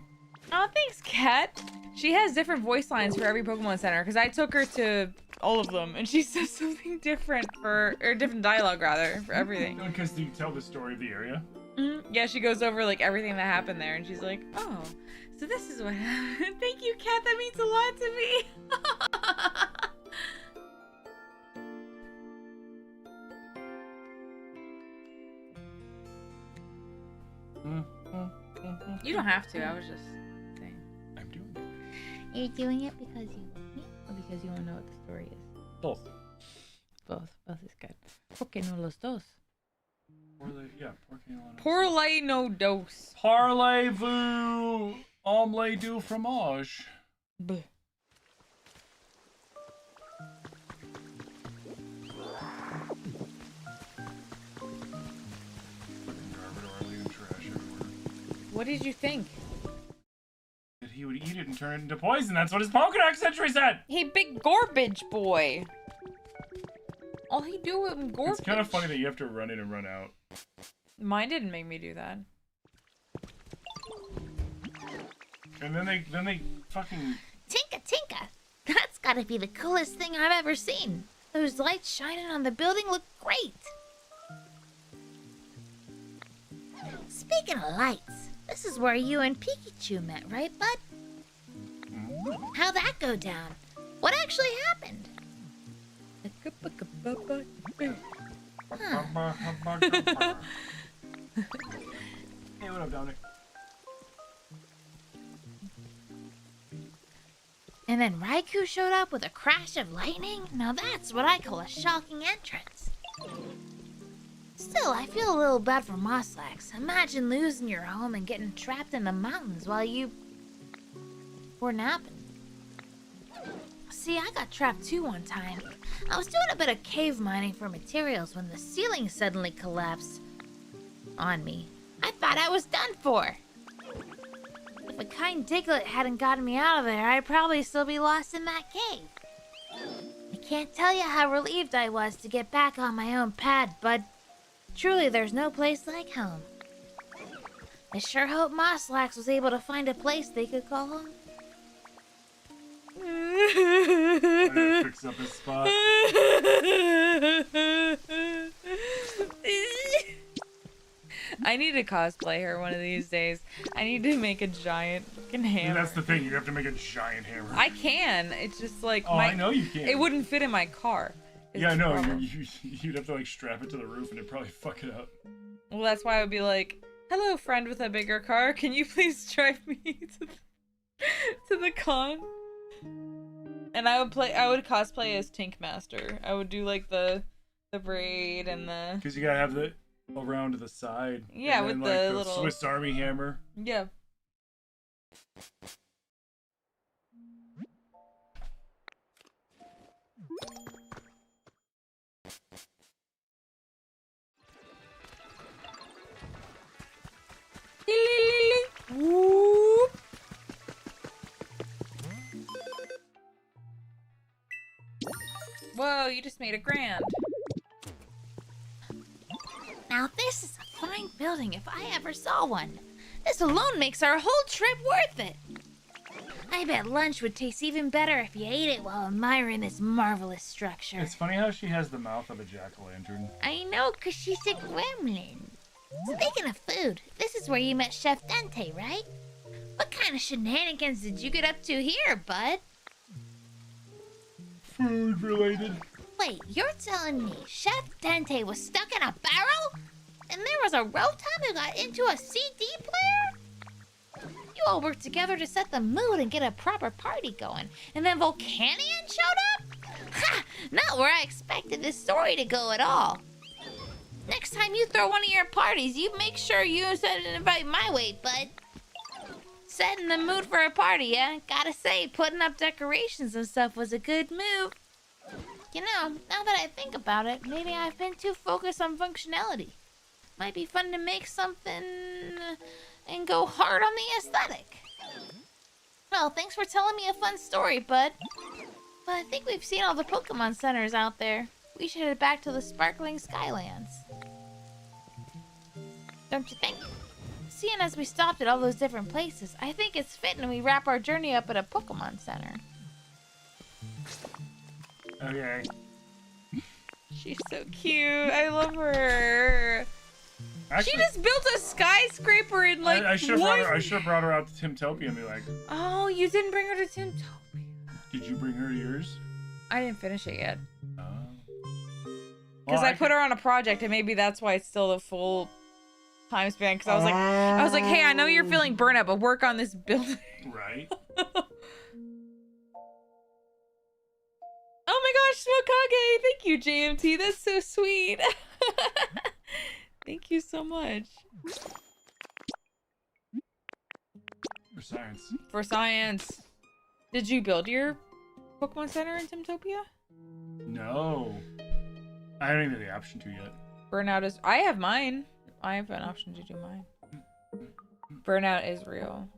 oh, thanks, Cat. She has different voice lines for every Pokemon Center because I took her to all of them and she says something different or different dialogue rather for everything. Because you tell the story of the area? Yeah, she goes over like everything that happened there and she's like, oh, so this is what happened. Thank you, Cat. That means a lot to me. You don't have to. I was just saying. I'm doing it. You're doing it because you want me? Or because you want to know what the story is. Both. Both. Both is good. ¿Por qué no los dos? Pour Pour no dos. Parlez-vous omelette du fromage? Bleh. What did you think? That he would eat it and turn it into poison. That's what his Pokedex entry said! Hey, big garbage boy. All he do with garbage. It's kind of funny that you have to run in and run out. Mine didn't make me do that. And then they fucking... Tinka Tinka! That's gotta be the coolest thing I've ever seen. Those lights shining on the building look great. Speaking of lights, this is where you and Pikachu met, right, bud? How'd that go down? What actually happened? Hey, what up, Dominic? And then Raikou showed up with a crash of lightning? Now that's what I call a shocking entrance. Still, I feel a little bad for Moslax. Imagine losing your home and getting trapped in the mountains while you were napping. See, I got trapped too one time. I was doing a bit of cave mining for materials when the ceiling suddenly collapsed on me. I thought I was done for. If a kind Diglett hadn't gotten me out of there, I'd probably still be lost in that cave. I can't tell you how relieved I was to get back on my own pad, bud. Truly, there's no place like home. I sure hope Moslax was able to find a place they could call home. I'm gonna fix up his spot. I need to cosplay her one of these days. I need to make a giant fucking hammer. And that's the thing, you have to make a giant hammer. I can. It's just like I know you can. It wouldn't fit in my car. Yeah, I know. You'd have to like strap it to the roof and it'd probably fuck it up. Well, that's why I would be like, "Hello, friend with a bigger car. Can you please drive me to the con?" And I would cosplay as Tink Master. I would do like the braid and the. Because you gotta have the around to the side. Yeah, and then, with like, the the little Swiss Army hammer. Yeah. Whoop. Whoa, you just made a grand. Now this is a fine building if I ever saw one. This alone makes our whole trip worth it. I bet lunch would taste even better if you ate it while admiring this marvelous structure. It's funny how she has the mouth of a jack-o'-lantern. I know, 'cause she's a gremlin. Speaking of food, this is where you met Chef Dante, right? What kind of shenanigans did you get up to here, bud? Food related. Wait, you're telling me Chef Dante was stuck in a barrel? And there was a Rotom who got into a CD player? You all worked together to set the mood and get a proper party going. And then Volcanion showed up? Ha! Not where I expected this story to go at all. Next time you throw one of your parties, you make sure you send an invite my way, bud. Setting the mood for a party, yeah? Gotta say, putting up decorations and stuff was a good move. You know, now that I think about it, maybe I've been too focused on functionality. Might be fun to make something and go hard on the aesthetic. Well, thanks for telling me a fun story, bud. But I think we've seen all the Pokemon centers out there. We should head back to the Sparkling Skylands. Don't you think? Seeing as we stopped at all those different places, I think it's fitting we wrap our journey up at a Pokemon Center. Okay. She's so cute. I love her. Actually, She just built a skyscraper in like I should one... have brought her out to Timtopia and be like, Oh, you didn't bring her to Timtopia. did you bring her to yours? I didn't finish it yet. Oh. Because I put her on a project, and maybe that's why it's still the full time span. Because I was like, hey, I know you're feeling burnout, but work on this building. Right. Oh my gosh, Smokage! Thank you, JMT. That's so sweet. Thank you so much. For science. For science. Did you build your Pokemon Center in Timtopia? No. I don't even have the option to yet. Burnout is... I have mine. I have an option to do mine. Burnout is real.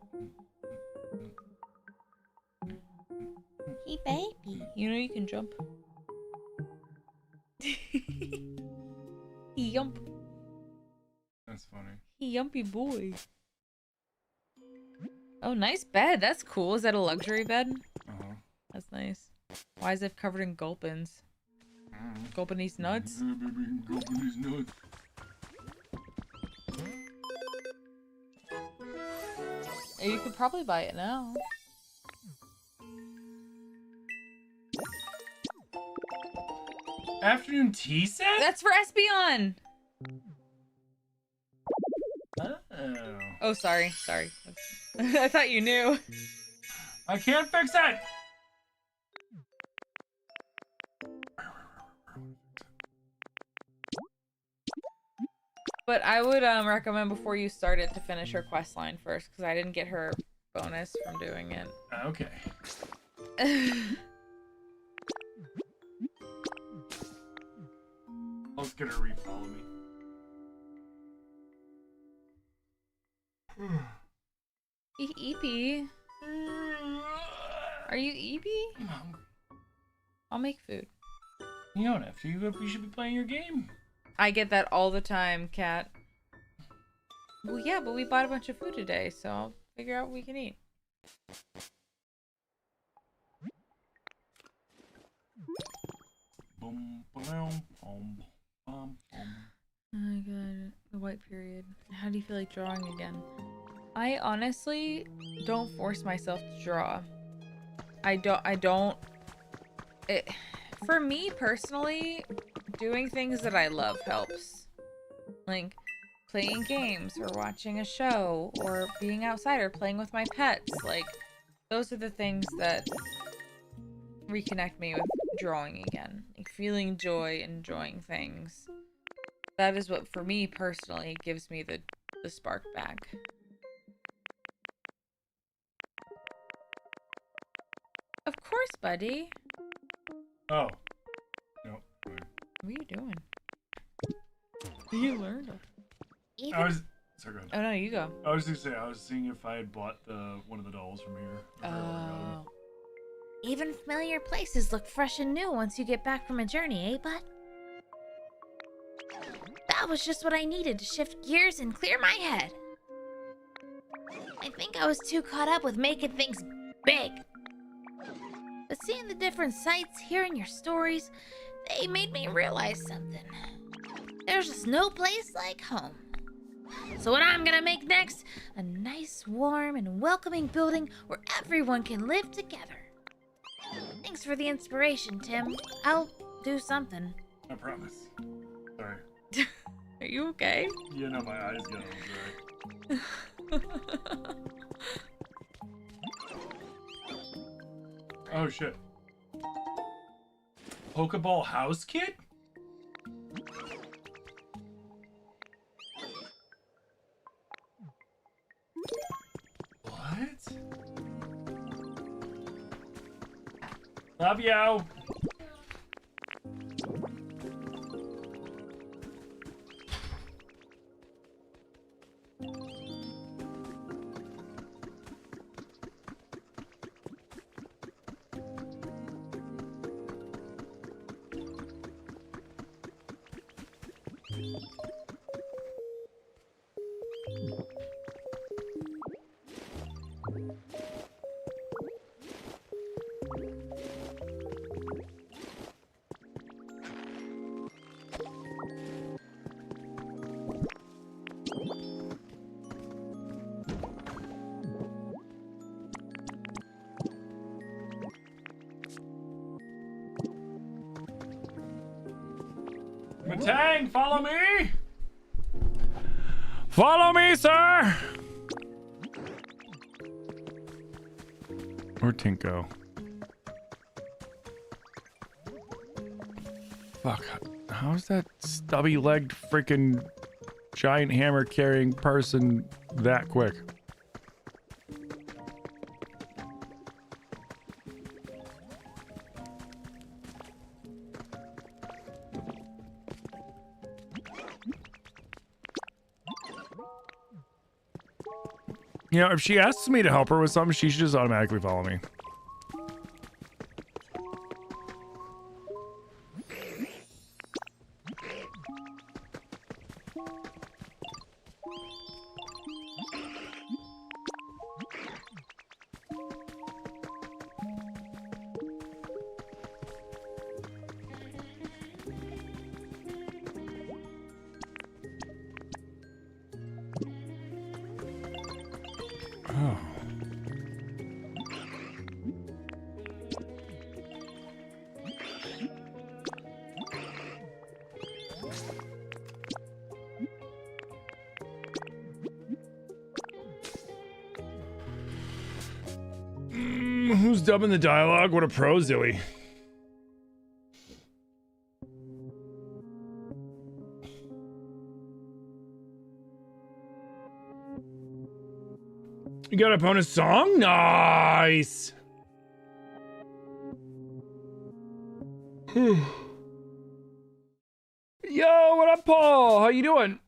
Hey, baby. You know you can jump. Yump. That's funny. Yumpy boy. Oh, nice bed. That's cool. Is that a luxury bed? Uh-huh. That's nice. Why is it covered in gulpins? Gulping these nuts. You could probably buy it now. Afternoon tea set? That's for Espeon! Oh. Oh, sorry. I thought you knew. I can't fix it! But I would recommend before you start it to finish her quest line first, because I didn't get her bonus from doing it. Okay. Let's get her to refollow me. Eepy. Are you Eepy? I'm hungry. I'll make food. You don't have to. You should be playing your game. I get that all the time, Cat. Well, yeah, but we bought a bunch of food today, so I'll figure out what we can eat. Boom, boom, boom, boom, boom. Oh my god, the white period. How do you feel like drawing again? I honestly don't force myself to draw. For me personally, doing things that I love helps. Like playing games or watching a show or being outside or playing with my pets. Like those are the things that reconnect me with drawing again. Like feeling joy, enjoying things. That is what, for me personally, gives me the spark back. Of course, buddy. Oh. No. Fine. What are you doing? You learned. I was. Sorry, go ahead. Oh no, you go. I was just saying. I was seeing if I had bought one of the dolls from here. Oh. Even familiar places look fresh and new once you get back from a journey, eh, bud? That was just what I needed to shift gears and clear my head. I think I was too caught up with making things big. But seeing the different sights, hearing your stories, they made me realize something. There's just no place like home. So what I'm gonna make next, a nice, warm, and welcoming building where everyone can live together. Thanks for the inspiration, Tim. I'll do something. I promise. Sorry. Are you okay? Yeah, no, my eyes got all dry. Oh shit. Pokeball house kit? What? Love you. Matang, follow me! Follow me, sir! Or Tinko. Fuck. How's that stubby-legged freaking giant hammer-carrying person that quick? You know, if she asks me to help her with something, she should just automatically follow me. Who's dubbing the dialogue? What a pro, Zilly. You got a bonus song? Nice. Yo, what up, Paul? How you doing?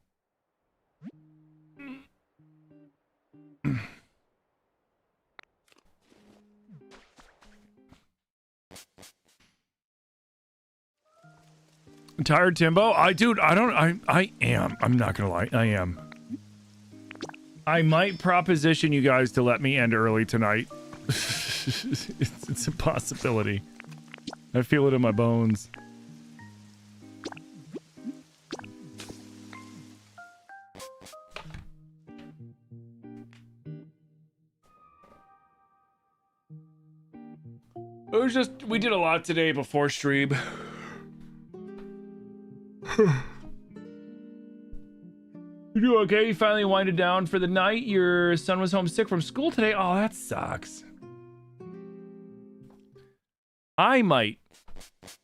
Tired, Timbo? I am. I'm not gonna lie. I am. I might proposition you guys to let me end early tonight. It's a possibility. I feel it in my bones. It was just, we did a lot today before stream. You do okay? You finally winded down for the night? Your son was homesick from school today? Oh, that sucks. I might.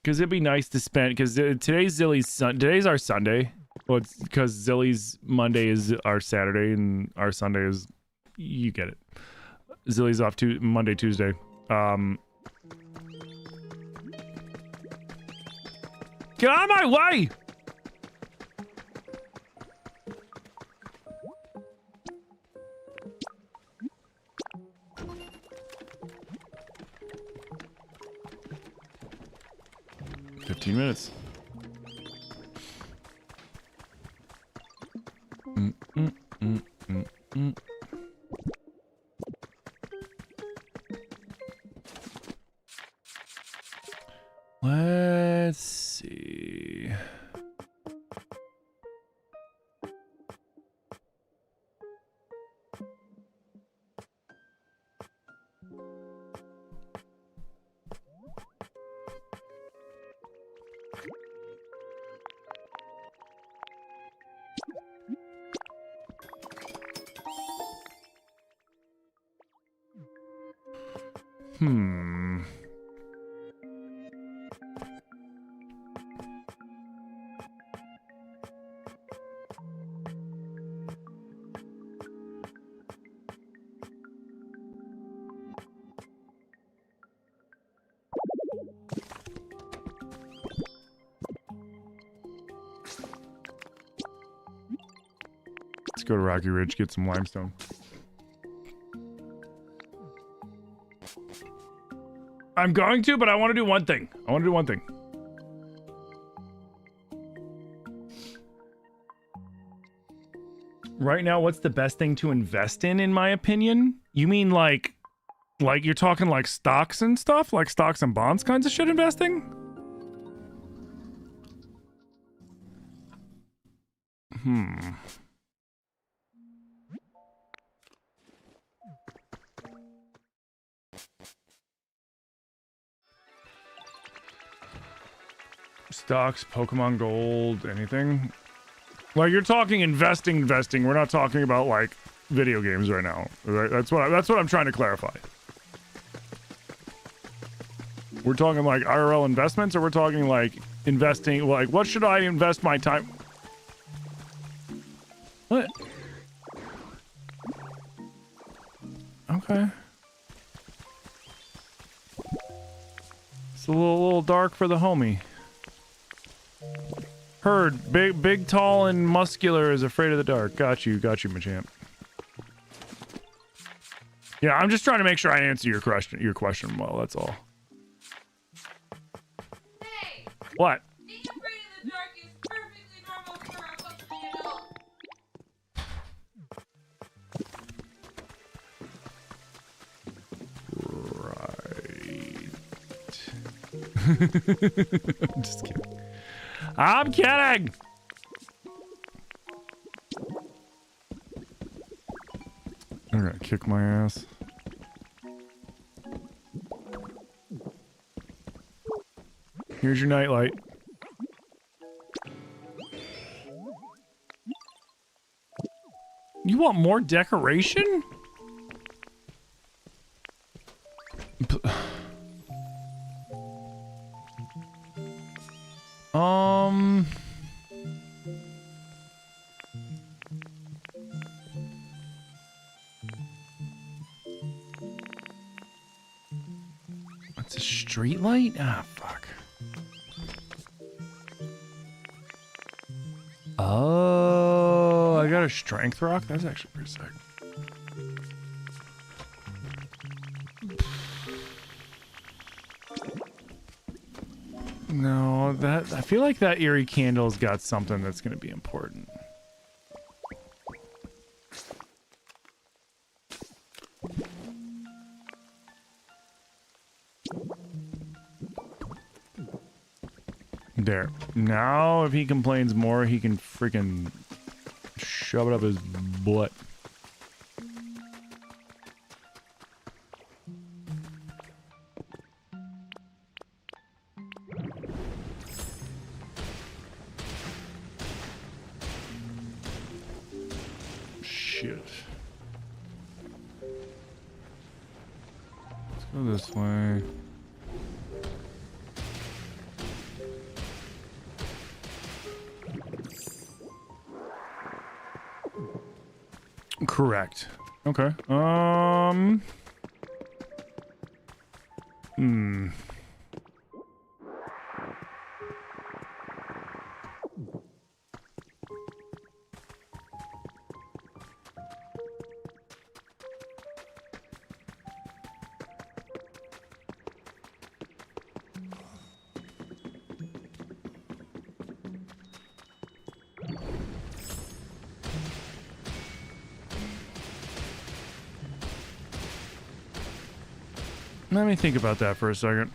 Because it'd be nice to spend, because today's our Sunday. Well, it's because Zilly's Monday is our Saturday and our Sunday is, you get it. Zilly's off to Monday, Tuesday. Get out of my way! Minutes. Let's see. Let's go to Rocky Ridge, get some limestone. I'm going to, but I want to do one thing. Right now, what's the best thing to invest in my opinion? You mean like you're talking like stocks and stuff? Like stocks and bonds kinds of shit investing? Stocks, Pokemon Gold, anything? Like you're talking investing. We're not talking about like video games right now. Right? That's what I'm trying to clarify. We're talking like IRL investments, or we're talking like investing. Like, what should I invest my time? What? Okay. It's a little dark for the homie. Heard. Big, tall, and muscular is afraid of the dark. Got you, Machamp. Yeah, I'm just trying to make sure I answer your question well, that's all. Hey! What? Being afraid of the dark is perfectly normal for a functioning adult. Right. I'm just kidding. I'm kidding! I'm gonna kick my ass. Here's your nightlight. You want more decoration? It's a street light? Ah, fuck. Oh, I got a strength rock? That's actually pretty sick. No, that I feel like that eerie candle's got something that's going to be important. There. Now, if he complains more, he can freaking shove it up his butt. Shit. Let's go this way. Correct. Okay. Let me think about that for a second.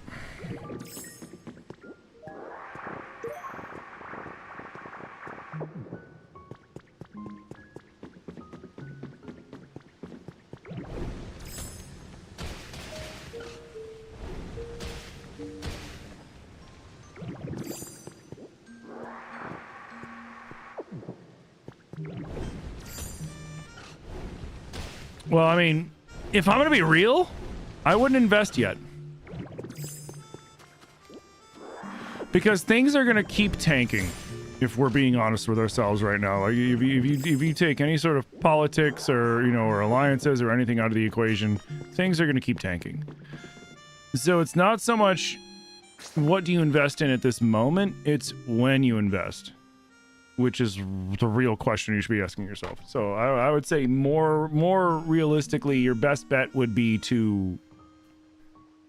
Well, I mean, if I'm gonna be real, I wouldn't invest yet. Because things are gonna keep tanking, if we're being honest with ourselves right now. Like if you take any sort of politics or, you know, or alliances or anything out of the equation, things are gonna keep tanking. So it's not so much what do you invest in at this moment, it's when you invest, which is the real question you should be asking yourself. So I would say more realistically, your best bet would be to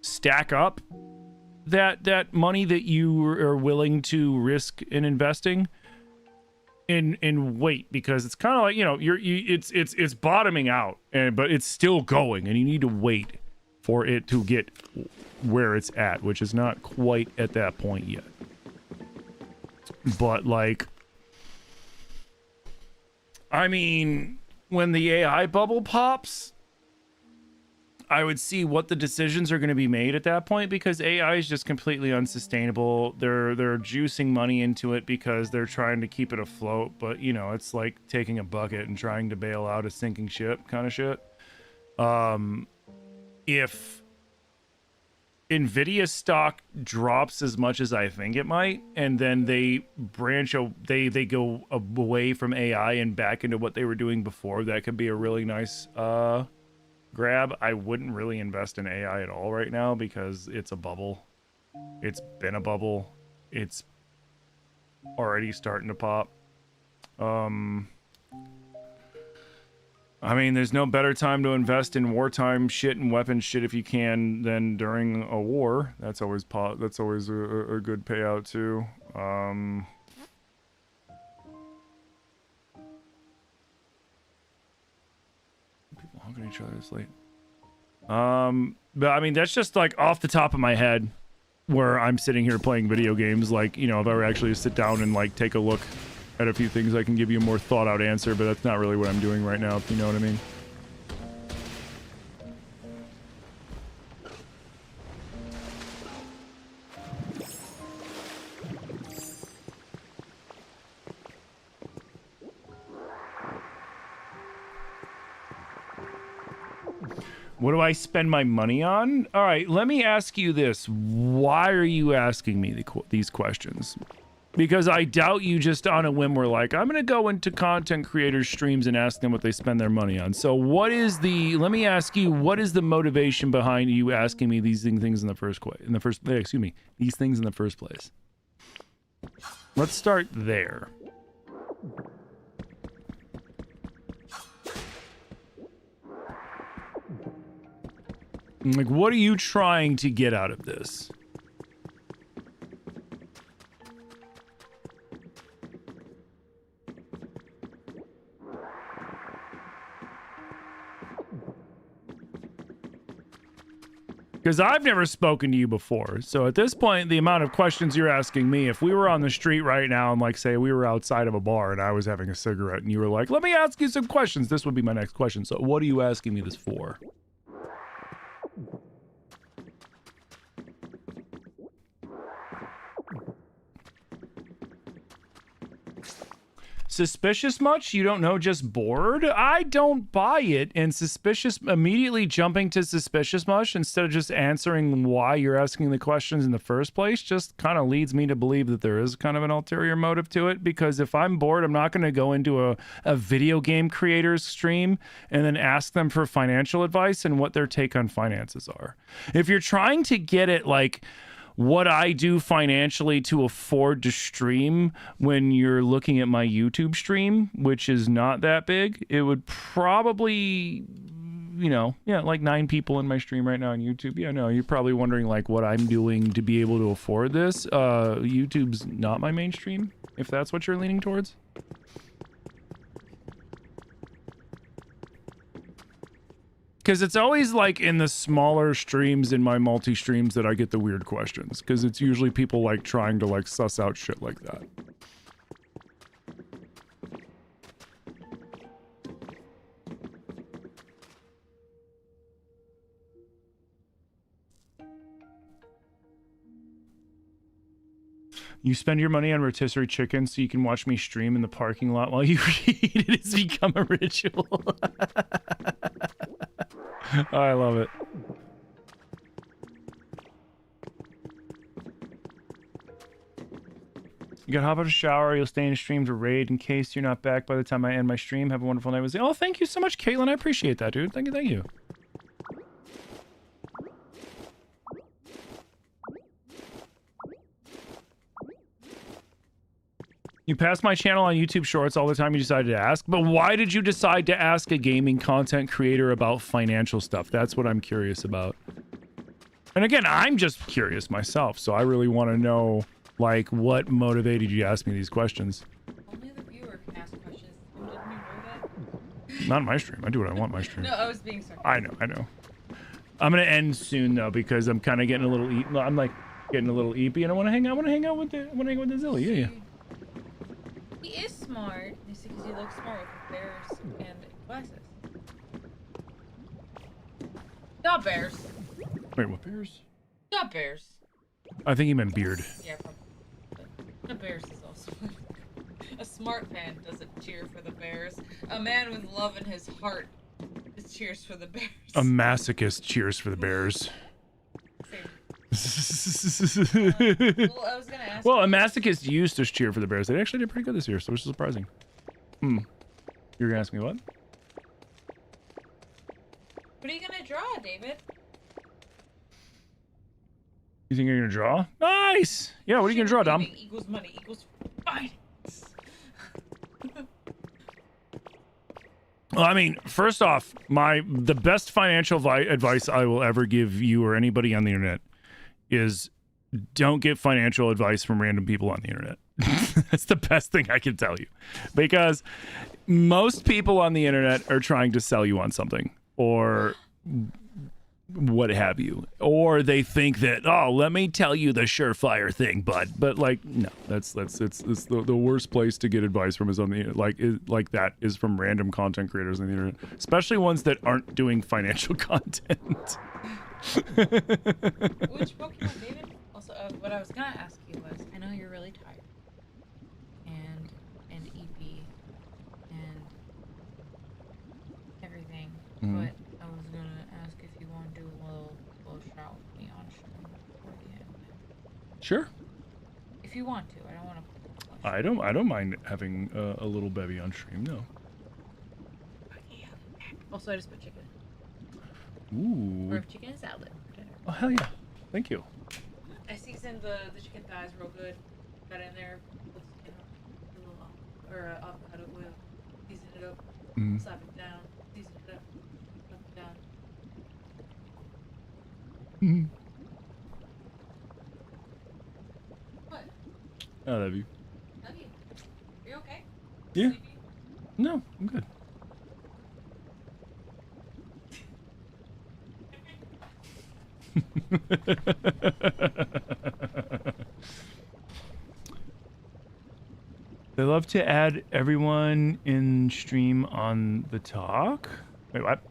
stack up that money that you are willing to risk in investing and wait, because it's kind of like, you know, it's bottoming out, but it's still going, and you need to wait for it to get where it's at, which is not quite at that point yet. But like, I mean, when the AI bubble pops, I would see what the decisions are going to be made at that point, because AI is just completely unsustainable. They're juicing money into it because they're trying to keep it afloat, but you know, it's like taking a bucket and trying to bail out a sinking ship kind of shit. If Nvidia stock drops as much as I think it might, and then they they go away from AI and back into what they were doing before, that could be a really nice grab. I wouldn't really invest in AI at all right now because it's a bubble. It's been a bubble. It's already starting to pop. I mean, there's no better time to invest in wartime shit and weapons shit if you can than during a war. That's always a good payout too. People honking at each other this late. But I mean, that's just like off the top of my head where I'm sitting here playing video games. Like, you know, if I were actually to sit down and like take a look at a few things, I can give you a more thought out answer, but that's not really what I'm doing right now, if you know what I mean. What do I spend my money on? All right, let me ask you this. Why are you asking me these questions? Because I doubt you just on a whim were like, I'm going to go into content creators' streams and ask them what they spend their money on. So what is the, let me ask you, what is the motivation behind you asking me these things in the first these things in the first place? Let's start there. Like, what are you trying to get out of this? Because I've never spoken to you before. So at this point, the amount of questions you're asking me, if we were on the street right now and like say we were outside of a bar and I was having a cigarette and you were like, let me ask you some questions, this would be my next question. So what are you asking me this for? Suspicious much? You don't know, just bored? I don't buy it. And suspicious, immediately jumping to suspicious much instead of just answering why you're asking the questions in the first place just kind of leads me to believe that there is kind of an ulterior motive to it. Because if I'm bored, I'm not going to go into a video game creator's stream and then ask them for financial advice and what their take on finances are. If you're trying to get it like what I do financially to afford to stream when you're looking at my YouTube stream, which is not that big, it would probably, you know, yeah, like 9 people in my stream right now on YouTube. Yeah, no, you're probably wondering like what I'm doing to be able to afford this. YouTube's not my mainstream, if that's what you're leaning towards. Because it's always like in the smaller streams in my multi-streams that I get the weird questions. Because it's usually people like trying to like suss out shit like that. You spend your money on rotisserie chicken so you can watch me stream in the parking lot while you eat it. It's become a ritual. Oh, I love it. You gotta hop out of the shower. You'll stay in the stream to raid in case you're not back by the time I end my stream. Have a wonderful night. Oh, thank you so much, Caitlin. I appreciate that, dude. Thank you, thank you. You pass my channel on YouTube Shorts all the time you decided to ask, but why did you decide to ask a gaming content creator about financial stuff? That's what I'm curious about. And again, I'm just curious myself, so I really want to know, like, what motivated you to ask me these questions. Only the viewer can ask questions. Didn't you know that? Not in my stream. I do what I want in my stream. No, I was being sarcastic. I know. I'm gonna end soon though because I'm kind of getting a little I'm like getting a little eepy, and I want to hang out with the Zilly. Yeah. He is smart. You see, because he looks smart with bears and glasses. Not bears. Wait, what bears? Not bears. I think he meant beard. Yeah, probably. But the bears is also a smart man doesn't cheer for the bears. A man with love in his heart cheers for the bears. A masochist cheers for the bears. Well, I was gonna ask. Well, a masochist used to cheer for the bears. They actually did pretty good this year, so which is surprising. You were gonna ask me what? What are you gonna draw, David? You think you're gonna draw? Nice. Yeah. What are you gonna draw, Dom? Equals money equals finance. Well, I mean, first off, the best financial advice I will ever give you or anybody on the internet is don't get financial advice from random people on the internet. That's the best thing I can tell you. Because most people on the internet are trying to sell you on something or what have you. Or they think that, oh, let me tell you the surefire thing, bud. But like, no, it's the worst place to get advice from is on the like that is from random content creators on the internet, especially ones that aren't doing financial content. Which Pokemon, David? Also, what I was gonna ask you was, I know you're really tired, and EP, and everything, but I was gonna ask if bevy on stream for the end. Sure. If you want to, I don't want to. I don't mind having a little bevy on stream. No. Also, I just put chicken. Ooh. Or chicken and salad for dinner. Oh hell yeah! Thank you. I seasoned the chicken thighs real good. Got in there with a little avocado oil. Season it up. Slap it down. Season it up. Slap it down. What? I love you. Love you. Are you okay? Yeah. Sleepy? No, I'm good. They love to add everyone in stream on the talk. Wait, what?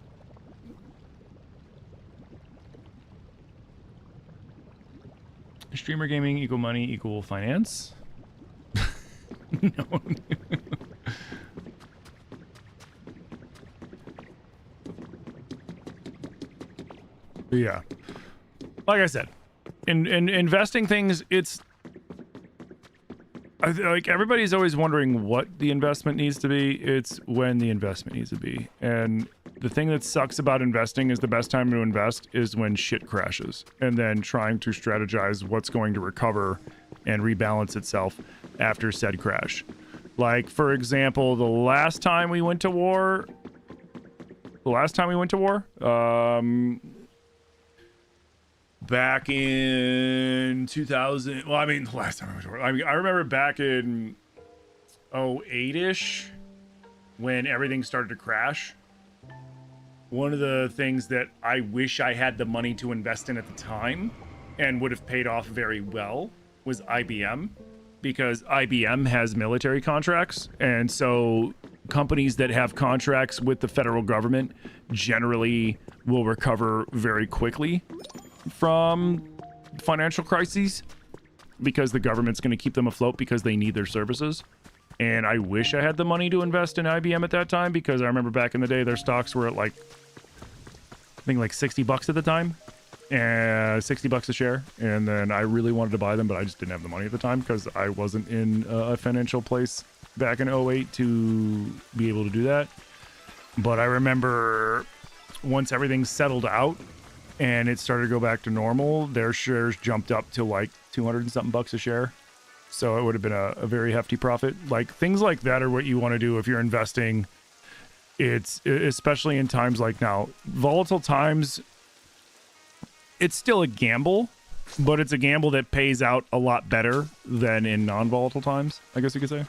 Streamer gaming equal money equal finance. No. Yeah. Like I said, in investing things, it's like everybody's always wondering what the investment needs to be. It's when the investment needs to be. And the thing that sucks about investing is the best time to invest is when shit crashes, and then trying to strategize what's going to recover and rebalance itself after said crash. Like, for example, the last time we went to war, back in 2000, well, I mean, the last time I went to war, I mean, I remember back in 08-ish when everything started to crash. One of the things that I wish I had the money to invest in at the time and would have paid off very well was IBM, because IBM has military contracts, and so companies that have contracts with the federal government generally will recover very quickly from financial crises because the government's going to keep them afloat because they need their services. And I wish I had the money to invest in IBM at that time, because I remember back in the day their stocks were at like, I think like $60 at the time, and $60 a share. And then I really wanted to buy them, but I just didn't have the money at the time because I wasn't in a financial place back in 08 to be able to do that. But I remember once everything settled out and it started to go back to normal, their shares jumped up to like 200 and something bucks a share. So it would have been a very hefty profit. Like, things like that are what you want to do if you're investing. It's especially in times like now, volatile times. It's still a gamble, but it's a gamble that pays out a lot better than in non-volatile times, I guess you could say.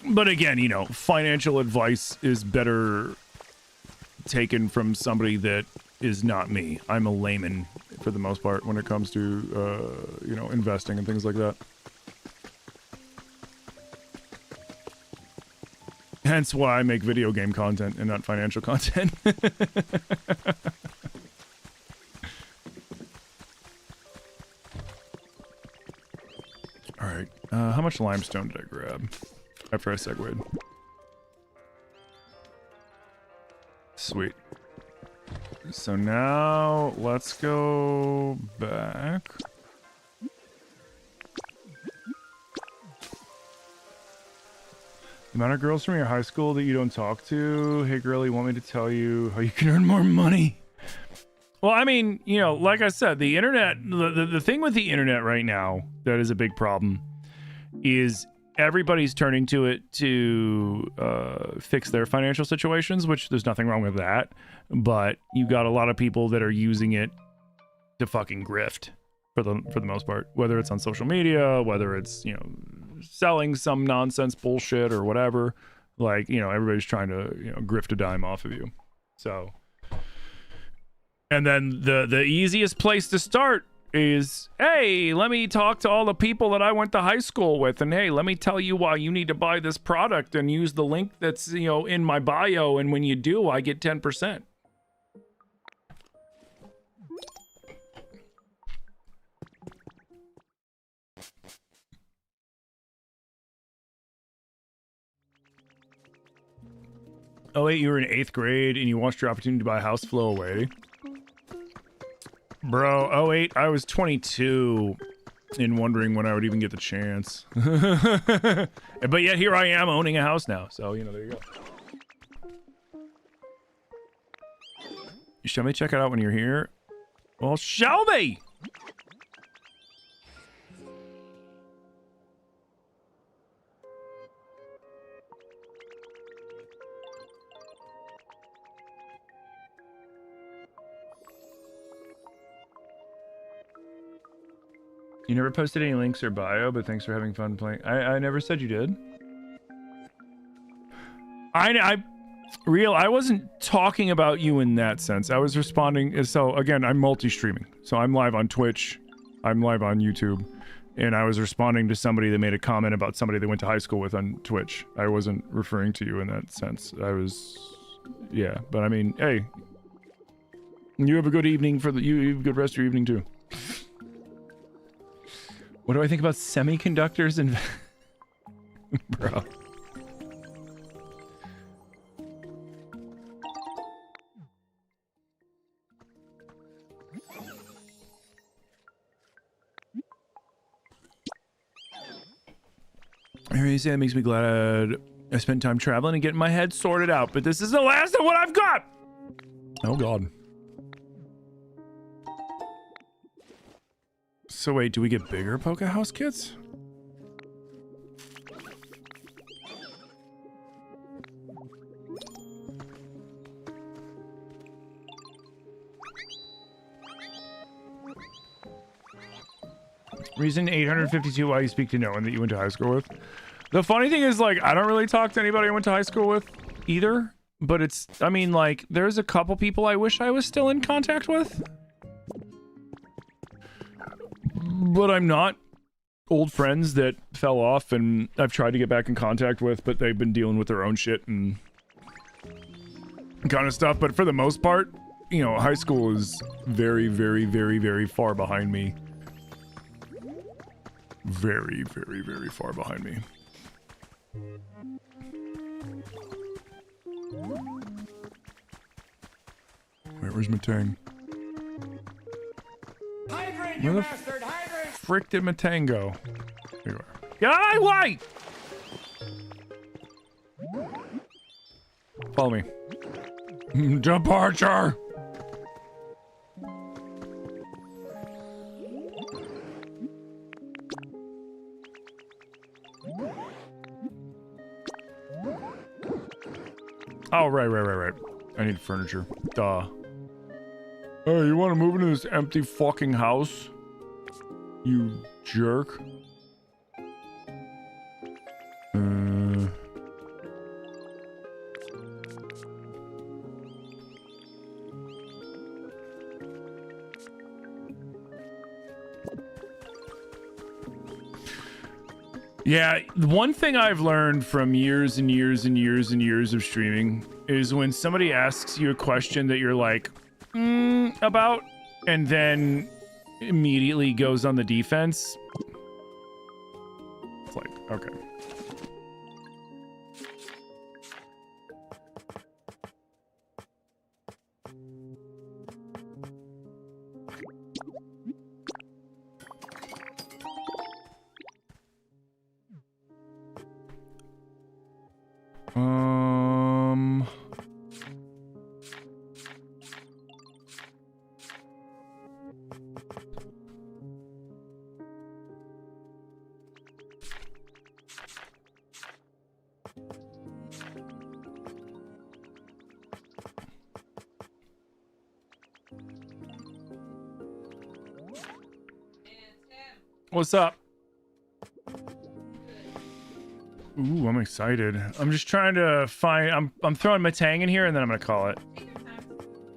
But again, you know, financial advice is better taken from somebody that is not me. I'm a layman for the most part when it comes to, you know, investing and things like that. Hence why I make video game content and not financial content. All right. How much limestone did I grab after I segued? Sweet. So now let's go back. The amount of girls from your high school that you don't talk to. Hey girl, you want me to tell you how you can earn more money? Well, I mean, you know, like I said, the internet, the thing with the internet right now that is a big problem is everybody's turning to it to fix their financial situations, which there's nothing wrong with that. But you got a lot of people that are using it to fucking grift for the most part, whether it's on social media, whether it's, you know, selling some nonsense bullshit or whatever. Like, you know, everybody's trying to, you know, grift a dime off of you. So, and then the easiest place to start is, hey, let me talk to all the people that I went to high school with, and hey, let me tell you why you need to buy this product and use the link that's, you know, in my bio, and when you do, I get 10%. Oh wait, you were in 8th grade and you watched your opportunity to buy a house flow away. Bro, oh 08, I was 22 and wondering when I would even get the chance. But yet here I am owning a house now. So, you know, there you go. Shall we check it out when you're here? Well, shall we? You never posted any links or bio, but thanks for having fun playing. I never said you did. I wasn't talking about you in that sense. I was responding. So again, I'm multi-streaming. So I'm live on Twitch. I'm live on YouTube. And I was responding to somebody that made a comment about somebody they went to high school with on Twitch. I wasn't referring to you in that sense. I was, yeah. But I mean, hey, you have a good evening you have a good rest of your evening too. What do I think about semiconductors and... Bro. He said it makes me glad I spent time traveling and getting my head sorted out, but this is the last of what I've got! Oh god. So wait, do we get bigger Poke House kits? Reason 852 why you speak to no one that you went to high school with. The funny thing is, like, I don't really talk to anybody I went to high school with either. But it's, I mean, like, there's a couple people I wish I was still in contact with. But I'm not. Old friends that fell off and I've tried to get back in contact with, but they've been dealing with their own shit and kind of stuff. But for the most part, you know, high school is very, very, very, very far behind me. Very, very, very far behind me. Where's Matang? Hydrate, Where you the bastard! Hydrate! frick did Matang go? Here you are. Get out of my way! Follow me. Departure! Oh, right. I need furniture. Duh. Oh, you want to move into this empty fucking house? You jerk. Yeah, one thing I've learned from years and years and years and years of streaming is when somebody asks you a question that you're like, about, and then immediately goes on the defense. It's like, okay. What's up? Ooh, I'm excited. I'm just trying to find. I'm throwing Matang in here, and then I'm gonna call it. Take your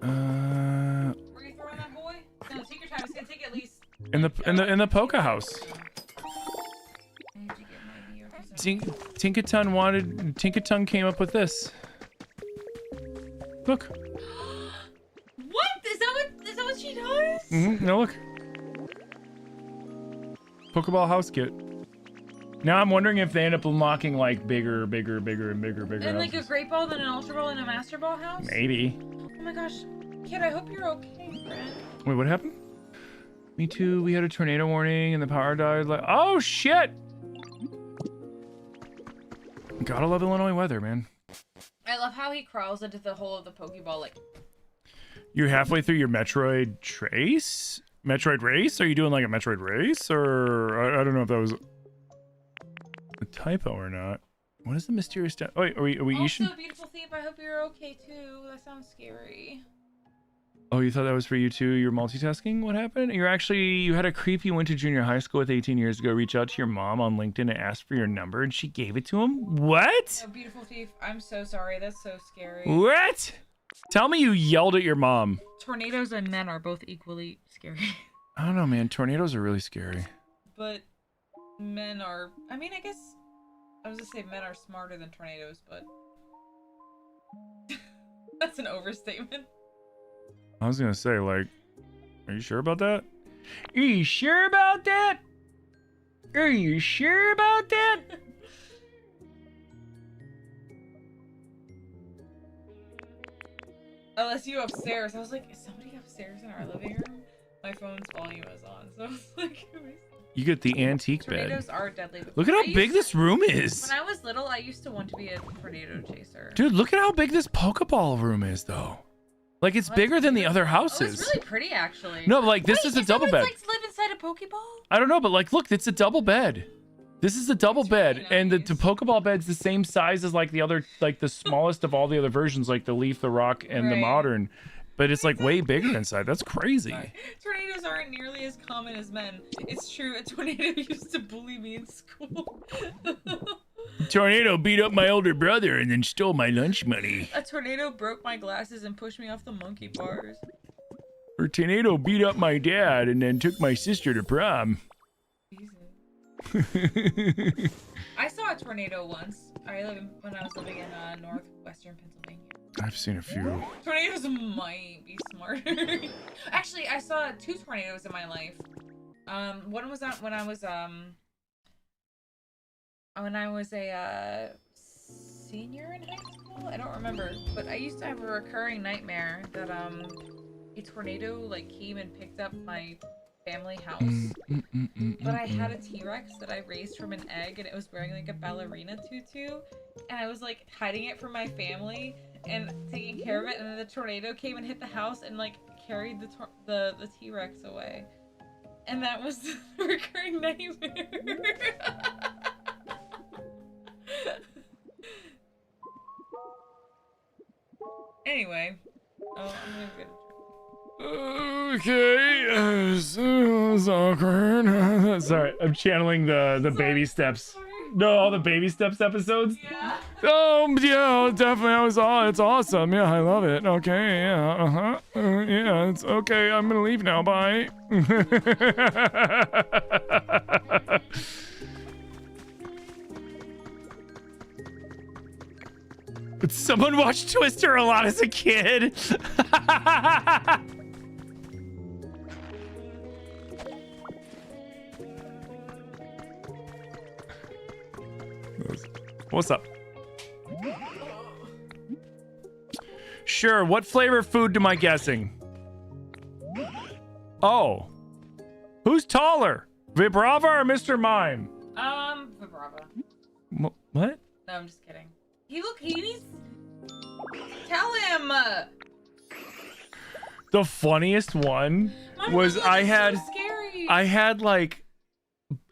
time. Were you throwing that boy? No, take your time. It's gonna take at least. In the Poke House. I need to get my beer 'cause I'm- Tinkaton came up with this. Look. What? Is that what she does? No, look. Pokeball house kit. Now I'm wondering if they end up unlocking like bigger and bigger. And like a houses. Great Ball, then an Ultra Ball, and a Master Ball house? Maybe. Oh my gosh. Kid, I hope you're okay, friend. Wait, what happened? Me too. We had a tornado warning and the power died. Like, oh shit! Gotta love Illinois weather, man. I love how he crawls into the hole of the Pokeball like. You're halfway through your Metroid Trace? Metroid Race? Are you doing like a Metroid Race? Or I don't know if that was a typo or not. What is the mysterious... Oh, wait, are we Ishin? Also, beautiful thief. I hope you're okay too. That sounds scary. Oh, you thought that was for you too? You're multitasking? What happened? You had a creep you went to junior high school with 18 years ago reach out to your mom on LinkedIn and ask for your number and she gave it to him? What? Oh, beautiful thief. I'm so sorry. That's so scary. What? Tell me you yelled at your mom. Tornadoes and men are both equally scary. I don't know, man. Tornadoes are really scary. But men are... I mean, I guess... I was gonna say men are smarter than tornadoes, but... That's an overstatement. I was gonna say, like, are you sure about that? Are you sure about that? Are you sure about that? Unless you upstairs. I was like, is somebody upstairs in our living room? My phone's volume is on, so I was like... You get the antique Tornadoes bed. are deadly. Look at how big this room is. When I was little, I used to want to be a tornado chaser. Dude, look at how big this Pokeball room is, though. Like, it's bigger than the other houses. Oh, it's really pretty, actually. No, but, like, this is a double bed. Like to live inside a Pokeball? I don't know, but, like, look, it's a double bed. This is a double bed, really and the nice. Pokeball bed's the same size as, like, the other, like, the smallest of all the other versions, like the Leaf, the Rock, and the Right. Modern. But it's, like, way bigger inside. That's crazy. Tornadoes aren't nearly as common as men. It's true, a tornado used to bully me in school. Tornado beat up my older brother and then stole my lunch money. A tornado broke my glasses and pushed me off the monkey bars. Or tornado beat up my dad and then took my sister to prom. Jesus. I saw a tornado once. When I was living in northwestern Pennsylvania. I've seen a few. Tornadoes might be smarter. Actually, I saw 2 tornadoes in my life. One was when I was a senior in high school. I don't remember, but I used to have a recurring nightmare that a tornado like came and picked up my family house. But I had a T-Rex that I raised from an egg, and it was wearing like a ballerina tutu, and I was like hiding it from my family and taking care of it, and then the tornado came and hit the house and like carried the T-Rex away, and that was the recurring nightmare. Anyway, I'm gonna get Okay, so it's awkward. Sorry, I'm channeling the baby steps. No, all the baby steps episodes. Yeah. Oh yeah, definitely. It's awesome. Yeah, I love it. Okay, yeah, yeah, it's okay. I'm gonna leave now. Bye. Someone watched Twister a lot as a kid. What's up? Sure, what flavor food am I guessing? Oh. Who's taller? Vibrava or Mr. Mime? Vibrava. What? No, I'm just kidding. He needs... Tell him! The funniest one was so scary. I had like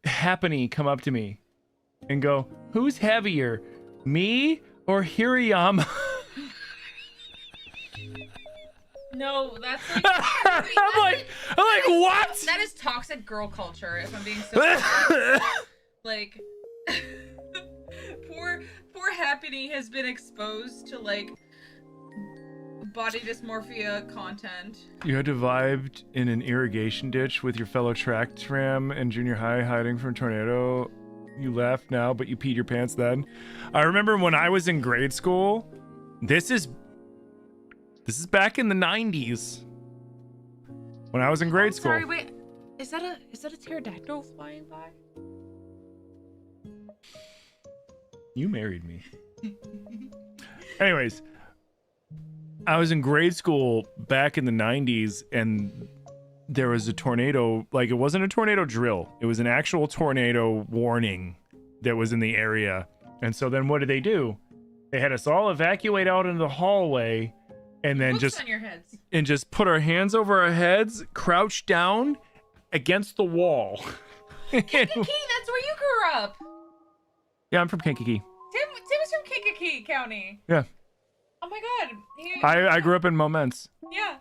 Happiny come up to me and go, who's heavier, me or Hirayama? No, that's like... I'm like, what? That is toxic girl culture, if I'm being so... Like... Poor Happiny has been exposed to, like, body dysmorphia content. You had to vibe in an irrigation ditch with your fellow track tram in junior high hiding from a tornado. You laugh now, but you peed your pants then. I remember when I was in grade school. This is back in the 90s. When I was in grade school. Sorry, wait. Is that a pterodactyl flying by? You married me. Anyways, I was in grade school back in the 90s, and there was a tornado. Like, it wasn't a tornado drill. It was an actual tornado warning that was in the area. And so then what did they do? They had us all evacuate out into the hallway and then Books on your heads. just put our hands over our heads, crouch down against the wall. Kankakee, that's where you grew up. Yeah, I'm from Kankakee. Tim was from Kankakee County. Yeah. Oh my god. I grew up in Moments. Yeah.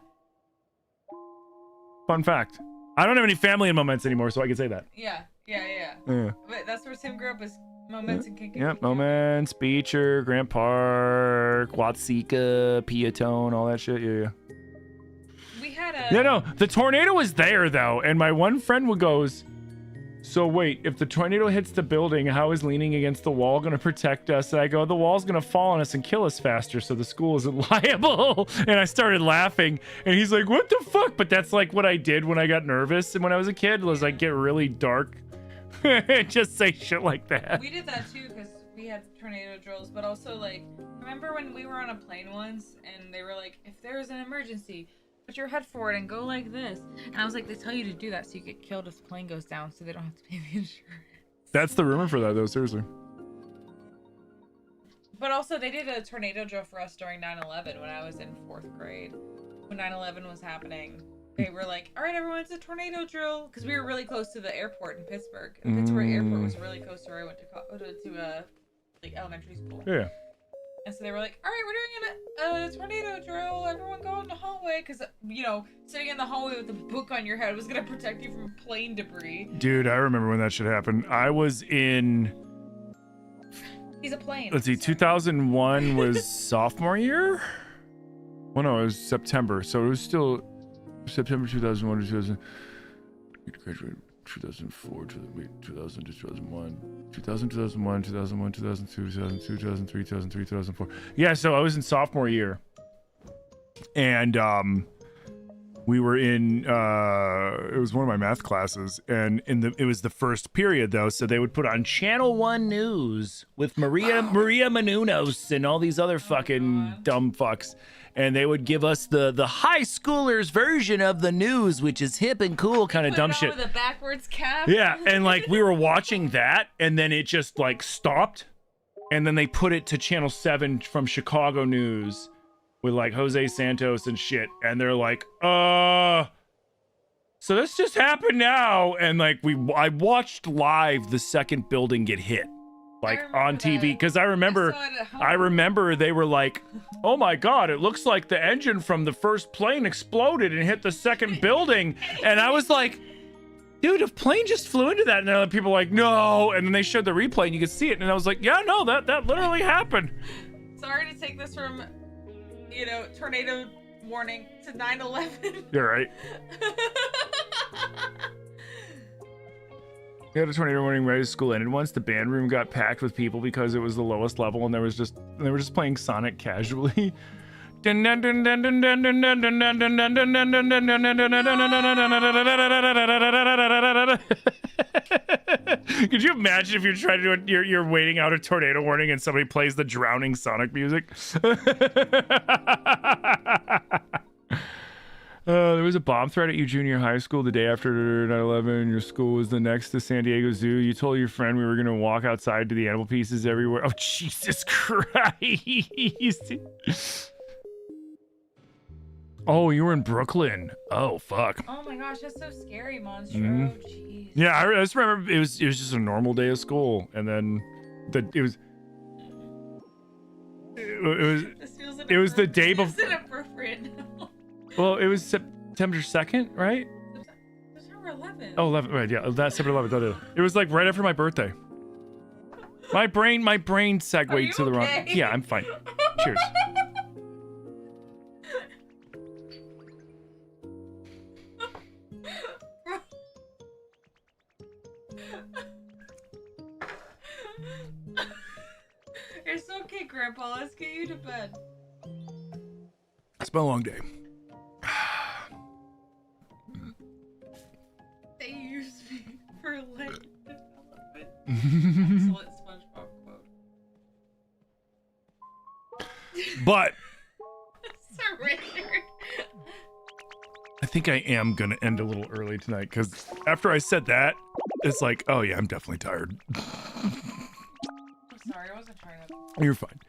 Fun fact. I don't have any family in Moments anymore, so I can say that. Yeah. Yeah. But that's where Tim grew up, is Moments in Kankakee. Yep, Moments, Beecher, Grant Park, Watsika, Piatone, all that shit. Yeah. We had a... No, the tornado was there, though, and my one friend goes, so wait, if the tornado hits the building, how is leaning against the wall going to protect us? And I go, the wall's going to fall on us and kill us faster, so the school isn't liable. And I started laughing, and he's like, what the fuck? But that's like what I did when I got nervous and when I was a kid, was like get really dark and just say shit like that. We did that too, because we had tornado drills, but also, like, remember when we were on a plane once, and they were like, if there's an emergency, put your head forward and go like this. And I was like, they tell you to do that so you get killed if the plane goes down, so they don't have to pay the insurance. That's the rumor for that, though, seriously. But also, they did a tornado drill for us during 9/11 when I was in 4th grade. When 9/11 was happening, they were like, all right, everyone, it's a tornado drill. Because we were really close to the airport in Pittsburgh. The Pittsburgh airport was really close to where I went to like elementary school. Yeah. And so they were like, all right, we're doing a tornado drill. Everyone go in the hallway. Because, you know, sitting in the hallway with a book on your head was going to protect you from plane debris. Dude, I remember when that shit happened. I was in... He's a plane. Let's see, 2001 was sophomore year? Well, no, it was September. So it was still September 2001 to 2000. We graduated 2004 to 2000 to 2001. 2000, 2001, 2001, 2002, 2002, 2003, 2003, 2004. Yeah, so I was in sophomore year. And we were in it was one of my math classes, and it was the first period though, so they would put on Channel 1 News with Maria Menounos and all these other fucking dumb fucks. And they would give us the high schoolers version of the news, which is hip and cool kind of dumb shit. With a backwards cap. Yeah, and like we were watching that, and then it just like stopped, and then they put it to Channel 7 from Chicago News with like Jose Santos and shit, and they're like, so this just happened now, and like I watched live the second building get hit. Like on TV, because I remember they were like, oh my god, it looks like the engine from the first plane exploded and hit the second building. And I was like, dude, a plane just flew into that. And then people were like, no. And then they showed the replay and you could see it. And I was like, yeah, no, that literally happened. Sorry to take this from, you know, tornado warning to 9/11. You're right. We had a tornado warning right as school ended once. The band room got packed with people because it was the lowest level, and they were just playing Sonic casually. Could you imagine if you're trying to do you're waiting out a tornado warning and somebody plays the drowning Sonic music? There was a bomb threat at your junior high school the day after 9/11. Your school was the next to San Diego Zoo. You told your friend we were going to walk outside to the animal pieces everywhere. Oh, Jesus Christ. Oh, you were in Brooklyn. Oh, fuck. Oh my gosh, that's so scary, Monstro. Jeez. Yeah, I just remember it was just a normal day of school, and then it was the day before. It's inappropriate now. Well, it was September 2nd, right? September 11th. Oh, 11th, right, yeah. That's September 11th. It was like right after my birthday. My brain segued to the wrong. Yeah, I'm fine. Cheers. It's okay, Grandpa. Let's get you to bed. It's been a long day. They used me for light development. Excellent SpongeBob quote. But Sir Richard. I think I am going to end a little early tonight because after I said that, it's like, oh yeah, I'm definitely tired. I'm sorry, I wasn't trying to. You're fine.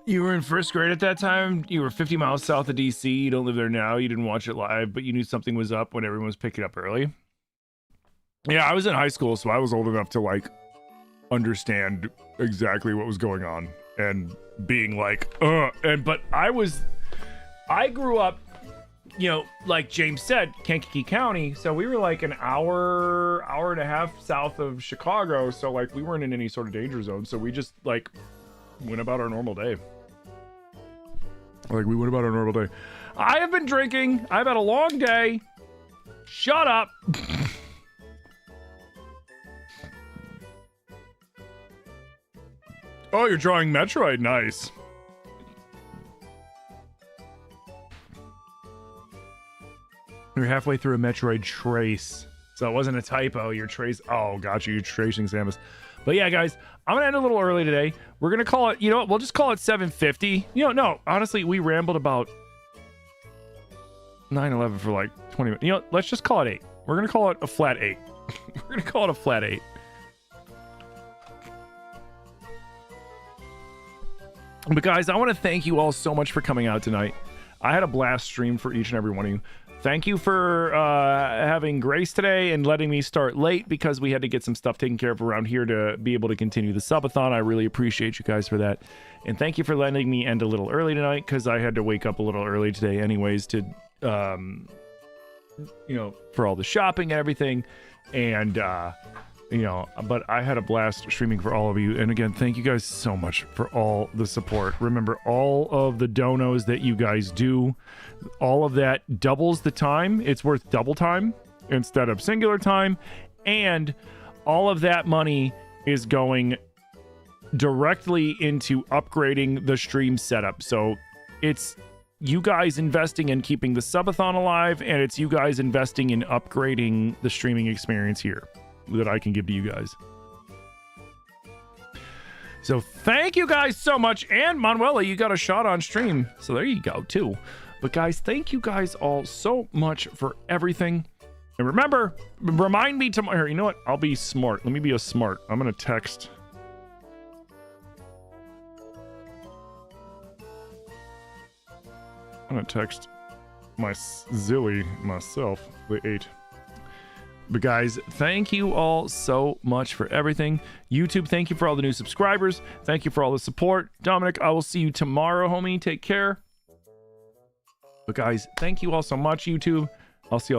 You were in first grade at that time. You were 50 miles south of DC. You don't live there now. You didn't watch it live, but you knew something was up when everyone was picking up early. Yeah, I was in high school, so I was old enough to like understand exactly what was going on and being like, but I grew up, you know, like James said, Kankakee County. So we were like an hour and a half south of Chicago. So like we weren't in any sort of danger zone. So we just like went about our normal day. Like we went about our normal day. I have been drinking. I've had a long day. Shut up. Oh, you're drawing Metroid. Nice. You're halfway through a Metroid trace. So it wasn't a typo. You're trace. Oh, gotcha. You're tracing Samus. But yeah, guys, I'm going to end a little early today. We're going to call it, you know what? We'll just call it 7:50. You know, no, honestly, we rambled about 9/11 for like 20 minutes. You know, let's just call it 8. We're going to call it a flat 8. We're going to call it a flat 8. But guys, I want to thank you all so much for coming out tonight. I had a blast stream for each and every one of you. Thank you for having grace today and letting me start late because we had to get some stuff taken care of around here to be able to continue the subathon. I really appreciate you guys for that. And thank you for letting me end a little early tonight because I had to wake up a little early today anyways to, you know, for all the shopping and everything. And, you know, but I had a blast streaming for all of you. And again, thank you guys so much for all the support. Remember, all of the donos that you guys do, all of that doubles the time. It's worth double time instead of singular time. And all of that money is going directly into upgrading the stream setup. So it's you guys investing in keeping the subathon alive, and it's you guys investing in upgrading the streaming experience here that I can give to you guys. So thank you guys so much. And Manuela, you got a shot on stream, so there you go too. But guys, thank you guys all so much for everything. And remember, remind me tomorrow. You know what? I'll be smart. Let me be a smart. I'm gonna text. I'm gonna text my Zilly myself, the 8. But guys, thank you all so much for everything. YouTube, thank you for all the new subscribers. Thank you for all the support. Dominic, I will see you tomorrow, homie. Take care. But guys, thank you all so much, YouTube. I'll see you all tomorrow.